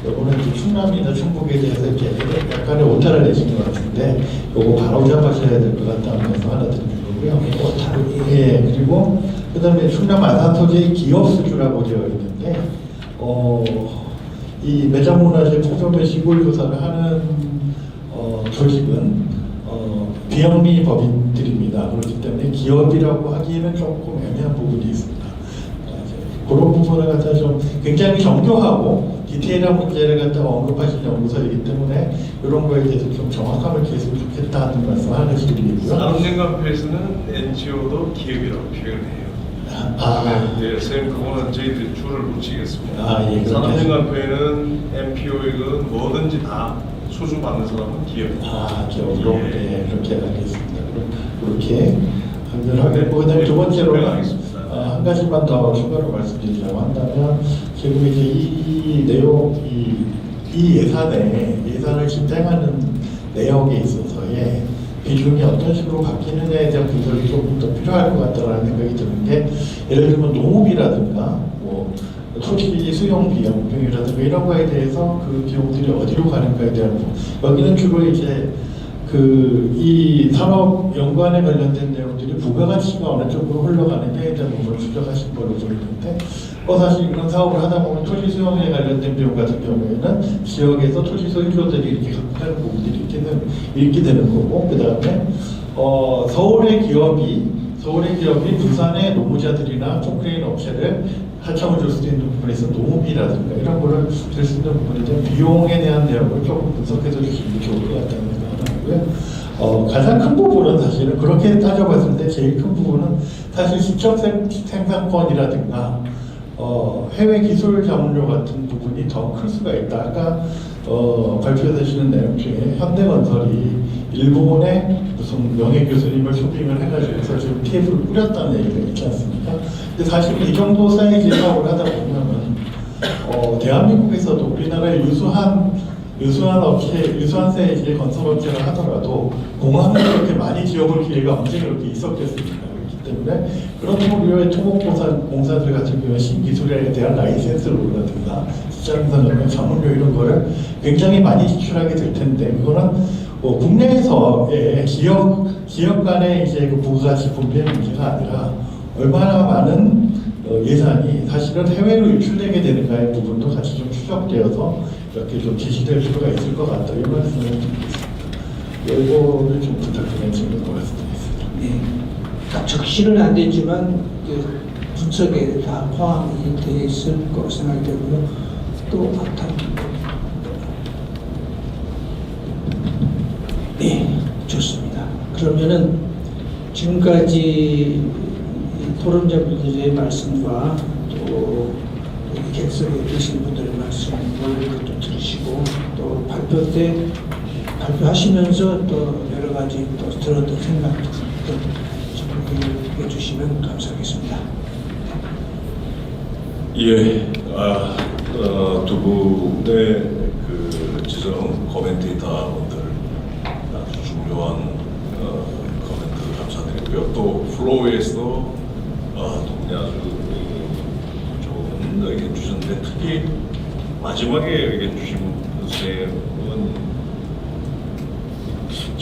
요거는 이제 충남이나 충북에 대해서 이렇게 약간의 오타를 내신 것 같은데 요거 바로 잡아셔야 될 것 같다는 말씀 하나 드리는 거고요. 예, 그리고 그 다음에 충남 아산소재의 기업수주라고 되어 있는데 이 매장문화재 포점의 시골조사를 하는 조직은 비영리 법인들입니다. 그렇기 때문에 기업이라고 하기에는 조금 애매한 부분이 있습니다. 그런 부분을 갖다 좀 굉장히 정교하고 디테일한 문제를 갖다가 언급하신 연구소이기 때문에 이런 거에 대해서 좀 정확함을 기했으면 좋겠다는 말씀 하나씩 드리고요. 산업연관표에서는 NGO도 기업이라고 표현을 해요. 네, 선생님 그거는 저희들이 줄을 붙이겠습니다. 예, 산업연관표에는 NPO이든 뭐든지 다 수주받는 사람은 기업입니다. 기업으로 네, 그렇게 알겠습니다. 그렇게 한결하고 그다음에 두 번째로는 한 가지만 더 추가로 말씀드리자고 한다면 지금 이제 이 내용 이 예산을 집행하는 내용에 있어서의 비중이 어떤 식으로 바뀌느냐에 대한 분석이 조금 더 필요할 것 같다는 생각이 드는 게 예를 들면 농업이라든가 뭐 토지 수용 비용이라든가 이런 거에 대해서 그 비용들이 어디로 가는가에 대한 여기는 주로 이제 이 산업 연관에 관련된 내용들이 부가가치가 어느 쪽으로 흘러가느냐에 대한 부분을 추적하신 걸로 보이는데 사실 이런 사업을 하다 보면 토지 수용에 관련된 비용 같은 경우에는 지역에서 토지 소유주들이 이렇게 갖고 가는 부분들이 있게 되는 거고 그 다음에 서울의 기업이 부산의 노무자들이나 콘크레인 업체를 하청을 줄 수도 있는 부분에서 농업이라든가 이런 거를 줄 수 있는 부분에 대한 비용에 대한 내용을 조금 분석해서 주시면 좋을 것 같다는 생각을 하고요. 가장 큰 부분은 사실은 그렇게 따져봤을 때 제일 큰 부분은 사실 시적 생산권이라든가 해외 기술 자문료 같은 부분이 더 클 수가 있다. 아까 발표되시는 내용 중에 현대건설이 일본의 무슨 명예 교수님을 쇼핑을 해가지고서 지금 TF를 뿌렸다는 얘기가 있지 않습니까? 근데 사실 이 정도 사이즈 사업을 하다 보면은 대한민국에서도 우리나라의 유수한 사이즈의 건설업체를 하더라도 공항을 그렇게 많이 지어볼 기회가 언제 그렇게 있었겠습니까? 그렇기 때문에 그런 우리의 토목공사들 같은 경우에 신기술에 대한 라이센스로라든가 시장상의 자문료 이런 거를 굉장히 많이 지출하게 될 텐데 그거는 국내에서의 기업 간의 이제 그 부가가치 분배의 문제가 아니라 얼마나 많은 예산이 사실은 해외로 유출되게 되는가의 부분도 같이 좀 추적되어서 이렇게 좀 제시될 필요가 있을 것 같다. 이 말씀을 드리겠습니다. 이거를 좀 부탁드리는 질문을 말씀드리겠습니다. 네. 다 적시는 안 되지만 분석에 다 포함이 되어 있을 거로 생각이 되고요. 또 네, 좋습니다. 그러면은 지금까지 토론자분들의 말씀과 또 객석에 계신 분들의 말씀을 또 들으시고 또 발표 때 발표하시면서 또 여러 가지 또 들었던 생각도 정리해 주시면 감사하겠습니다. 예, 두 분의 그 지정 코멘테이터분들 아주 중요한 코멘트 감사드리고요. 또 플로우에서도 동료 아주 좋은 의견 주셨는데 특히 마지막에 의견 주신 선생님은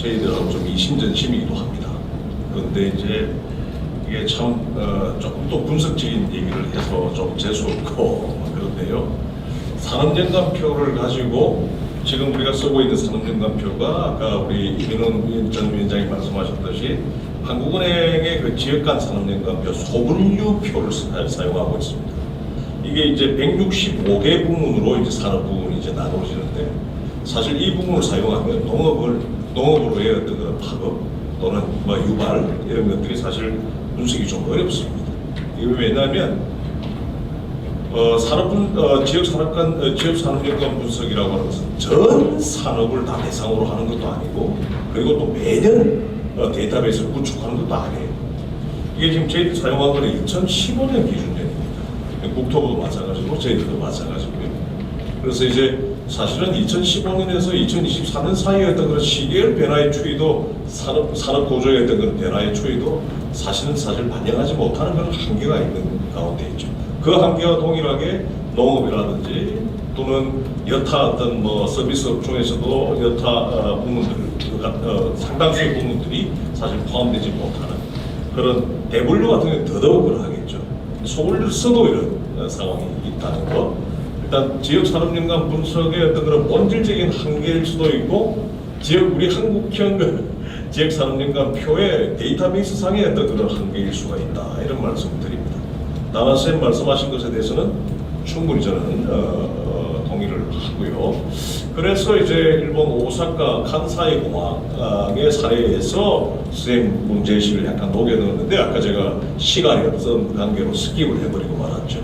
저희들하고 좀 이심전심이기도 합니다. 그런데 이제 이게 참 조금 또 분석적인 얘기를 해서 좀 재수없고 그런데요. 산업연관표를 가지고 지금 우리가 쓰고 있는 산업연관표가 아까 우리 이민훈 전 위원장이 말씀하셨듯이 한국은행의 그 지역간 산업연관표 소분류표를 사용하고 있습니다. 이게 이제 165개 부문으로 이제 산업 부문이 이제 나눠지는데 사실 이 부분을 사용하면 농업으로의 어떤 그런 파급 또는 뭐 유발 이런 것들이 사실 분석이 좀 어렵습니다. 이게 왜냐하면 지역 산업연관 분석이라고 하는 것은 전 산업을 다 대상으로 하는 것도 아니고 그리고 또 매년 데이터베이스를 구축하는 것도 아니에요. 이게 지금 저희들이 사용한 거는 2015년 기준점입니다. 국토부도 마찬가지고 저희들도 마찬가지고요. 그래서 이제 사실은 2015년에서 2024년 사이에 어떤 그런 시계열 변화의 추이도 산업 구조의 어떤 그런 변화의 추이도 사실 반영하지 못하는 그런 한계가 있는 가운데 있죠. 그 한계와 동일하게 농업이라든지 또는 여타 어떤 뭐 서비스업 중에서도 여타 부문들 상당수의 부문들이 사실 포함되지 못하는 그런 대분류 같은 경우는 더더욱 그러하겠죠. 소분류를 써도 이런 상황이 있다는 것. 일단 지역 산업연관 분석의 어떤 그런 본질적인 한계일 수도 있고 우리 한국형 지역 산업연관 표의 데이터베이스 상의 어떤 그런 한계일 수가 있다 이런 말씀을 드립니다. 다만 선생님 말씀하신 것에 대해서는 충분히 저는 동의를 하고요. 그래서 이제 일본 오사카 칸사이 공항의 사례에서 선생님 문제의식을 약간 녹여넣었는데 아까 제가 시간이 없던 관계로 스킵을 해버리고 말았죠.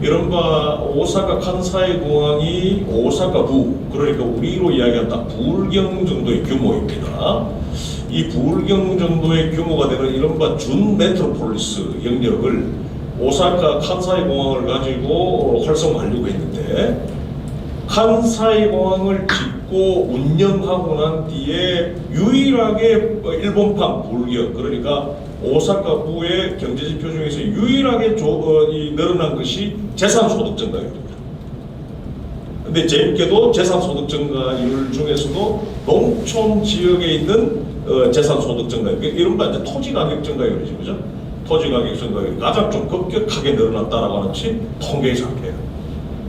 이른바 오사카 칸사이 공항이 오사카부, 그러니까 우리로 이야기한 딱 부울경 정도의 규모입니다. 이 부울경 정도의 규모가 되는 이른바 준 메트로폴리스 영역을 오사카 칸사이 공항을 가지고 활성화하려고 했는데 칸사이 공항을 짓고 운영하고 난 뒤에 유일하게 일본판 부울경, 그러니까 오사카부의 경제지표 중에서 유일하게 늘어난 것이 재산소득 증가율입니다. 근데 재밌게도 재산소득 증가율 중에서도 농촌 지역에 있는 재산소득 증가율, 이른바 이제 토지가격 증가율이죠, 그죠? 토지가격 증가율이 가장 좀 급격하게 늘어났다라고 하는 것이 통계의 상태예요.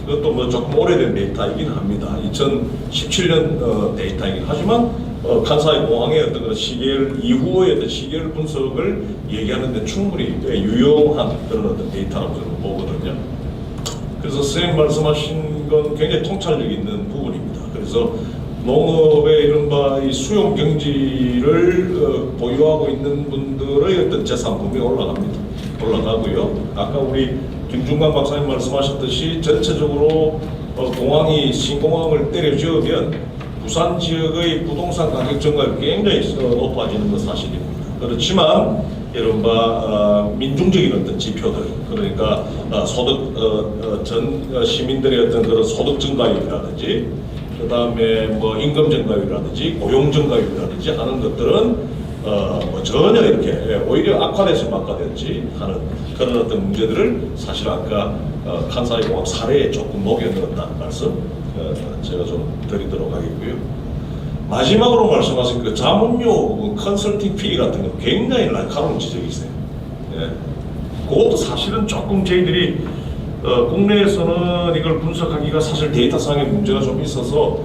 그것도 뭐 조금 오래된 데이터이긴 합니다. 2017년 데이터이긴 하지만 칸사이 공항의 어떤 그런 시계열 이후의 어떤 시계열 분석을 얘기하는데 충분히 유용한 그런 어떤 데이터라고 저는 보거든요. 그래서 선생님 말씀하신 건 굉장히 통찰력 있는 부분입니다. 그래서 농업의 이른바 이 수용 경지를 보유하고 있는 분들의 어떤 재산 부분이 올라가고요. 아까 우리 김중관 박사님 말씀하셨듯이 전체적으로 공항이 신공항을 때려 지으면 부산 지역의 부동산 가격 증가율이 굉장히 높아지는 건 사실입니다. 그렇지만 이른바 민중적인 어떤 지표들, 그러니까 전 시민들의 어떤 그런 소득 증가율이라든지 그 다음에 뭐 임금 증가율이라든지 고용 증가율이라든지 하는 것들은 뭐 전혀 이렇게 오히려 악화돼서 악화됐지 하는 그런 어떤 문제들을 사실 아까 칸사이 공항 사례에 조금 녹여넣었다는 말씀 제가 좀 드리도록 하겠고요. 마지막으로 말씀하신 그 자문료 부분 컨설팅 피 같은 거 굉장히 날카로운 지적이 있어요. 예. 그것도 사실은 조금 저희들이 국내에서는 이걸 분석하기가 사실 데이터상의 문제가 좀 있어서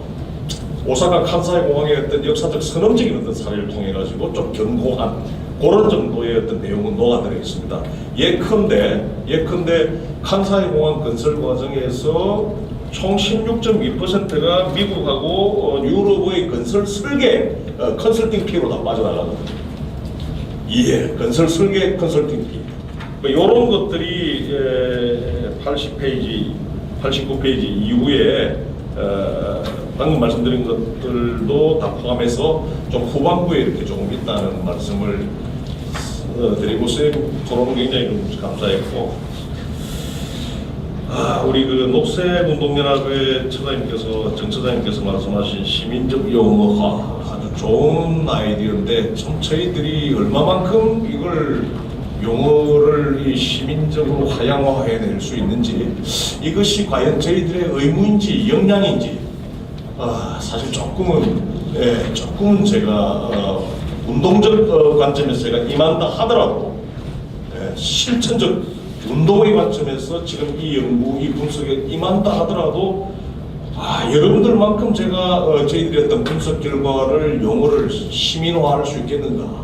오사카 칸사이 공항의 어떤 역사적 선언적인 어떤 사례를 통해 가지고 좀 견고한 그런 정도의 어떤 내용은 녹아들어 있습니다. 예컨대 칸사이 공항 건설 과정에서 총 16.2%가 미국하고 유럽의 건설 설계 컨설팅 피로 다 빠져나가거든요. 건설 설계 컨설팅 피. 이런 것들이 80페이지, 89페이지 이후에 방금 말씀드린 것들도 다 포함해서 좀 후반부에 이렇게 조금 있다는 말씀을 드리고 선생님 토론은 굉장히 좀 감사했고 우리 그 녹색운동연합의 처장님께서 정 처장님께서 말씀하신 시민적 용어화 아주 좋은 아이디어인데 참 저희들이 얼마만큼 이걸 용어를 이 시민적으로 화양화해낼 수 있는지 이것이 과연 저희들의 의무인지 역량인지 사실 조금은 예, 조금 제가 운동적 관점에서 제가 임한다 하더라도 실천적 운동의 관점에서 지금 이 연구, 이 분석에 임한다 하더라도 여러분들만큼 제가 저희들의 어떤 분석 결과를 용어를 시민화할 수 있겠는가?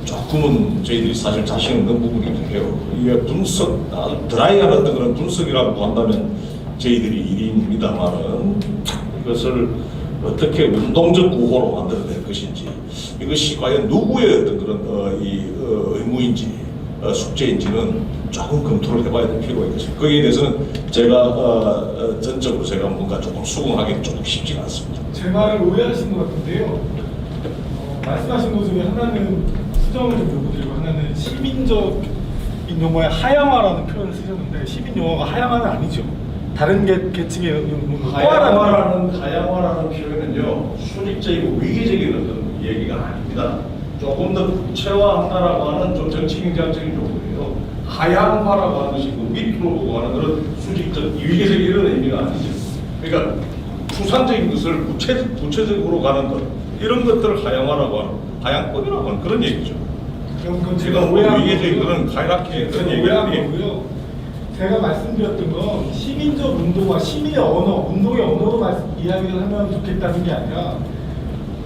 조금은 저희들이 사실 자신 없는 부분이긴 해요. 이게 분석, 드라이한 어떤 그런 분석이라고 한다면 저희들이 일입니다만은 이것을 어떻게 운동적 구호로 만들어낼 것인지, 이것이 과연 누구의 어떤 그런 의무인지 숙제인지는 조금 검토를 해봐야 될 필요가 있습니다. 거기에 대해서는 제가 전적으로 제가 뭔가 조금 수긍하기는 조금 쉽지가 않습니다. 제 말을 오해하신 것 같은데요. 말씀하신 것 중에 하나는 수정을 좀 요구드리고 하나는 시민적인 용어의 하향화라는 표현을 쓰셨는데 시민 용어가 하향화는 아니죠. 다른 계층의 하향화라는 표현은요, 수직적이고 위계적인 어떤 얘기가 아닙니다. 조금 더 구체화한다라고 하는 좀 정치경제학적인 용어예요. 하향화라고 하는 것이 밑으로 보고 하는 그런 수직적, 위계적 이런 의미가 아니죠. 그러니까 추상적인 것을 구체적으로 가는 것, 이런 것들을 하향화라고 하는, 하향권이라고 하는 그런 얘기죠. 그건 제가 위계적인 그런 하이라키 그런 얘기가 아니고요. 제가 말씀드렸던 건 시민적 운동과 시민의 언어, 운동의 언어로 이야기를 하면 좋겠다는 게 아니라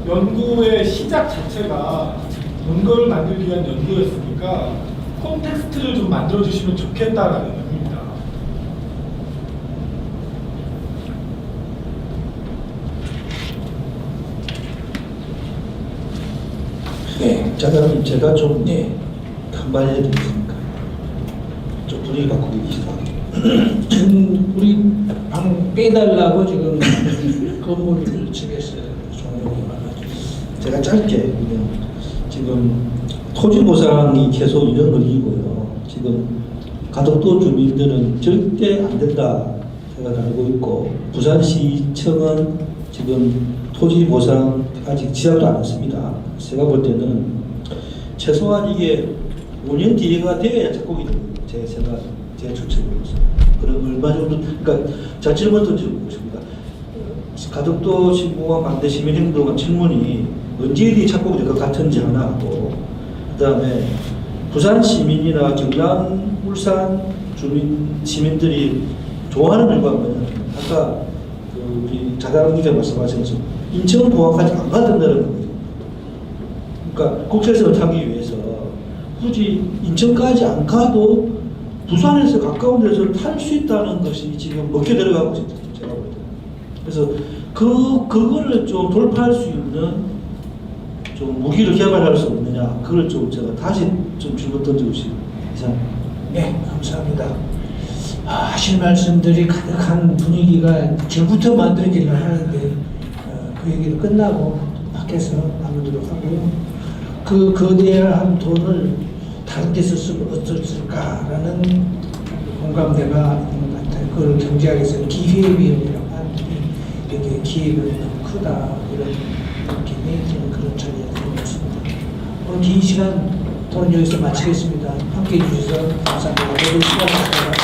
연구의 시작 자체가 근거를 만들기 위한 연구였으니까 콘텍스트를 좀 만들어주시면 좋겠다라는 의미입니다. 네, 자장님 제가 좀 한마디 해드리겠습니까? 좀 분위기 바꾸기 시작하게. 지금 우리 방 빼달라고 지금 건물 측에서 종용이 많아지고 제가 짧게 그냥 지금 토지 보상이 계속 이런 걸이고요. 지금 가덕도 주민들은 절대 안 된다 제가 알고 있고 부산시청은 지금 토지 보상 아직 지적도 안 했습니다. 제가 볼 때는 최소한 이게 5년 뒤가 되어야 작곡이 됩니다. 제 생각, 제 추측으로서. 그럼 얼마 정도, 그러니까 자 질문 던지고 싶습니다. 가덕도 신고와 반대 시민행동과 질문이 언제 착곡이 될 것 같은지 하나 하고, 그 다음에 부산 시민이나 경남, 울산 시민들이 좋아하는 일과 뭐냐면, 아까 우리 자다랑 기자 말씀하신 것처럼 인천공항까지 안 가던다는 거거든요. 그러니까 국제선을 타기 위해서 굳이 인천까지 안 가도 부산에서 가까운 데서 탈 수 있다는 것이 지금 먹혀 들어가고 있습니다. 제가 볼 때. 그래서 그거를 좀 돌파할 수 있는 좀 무기를 개발할 수 없느냐, 그걸 좀 제가 다시 좀 질문 던지고 싶습니다. 이상. 네, 감사합니다. 하실 말씀들이 가득한 분위기가 지금부터 만들어지려 하는데 그 얘기를 끝나고 밖에서 나누도록 하고요. 그 거대한 돈을 다른 데 썼으면 어땠을까라는 공감대가 있는 것 같아요. 그걸 경제학에서 기회비용이라고 하는데 여기에 기회가 너무 크다 이런 느낌이 저는 그런 자리에 들었습니다. 오늘 긴 시간 토론 여기서 마치겠습니다. 함께해 주셔서 감사합니다. 모두 수고하셨습니다.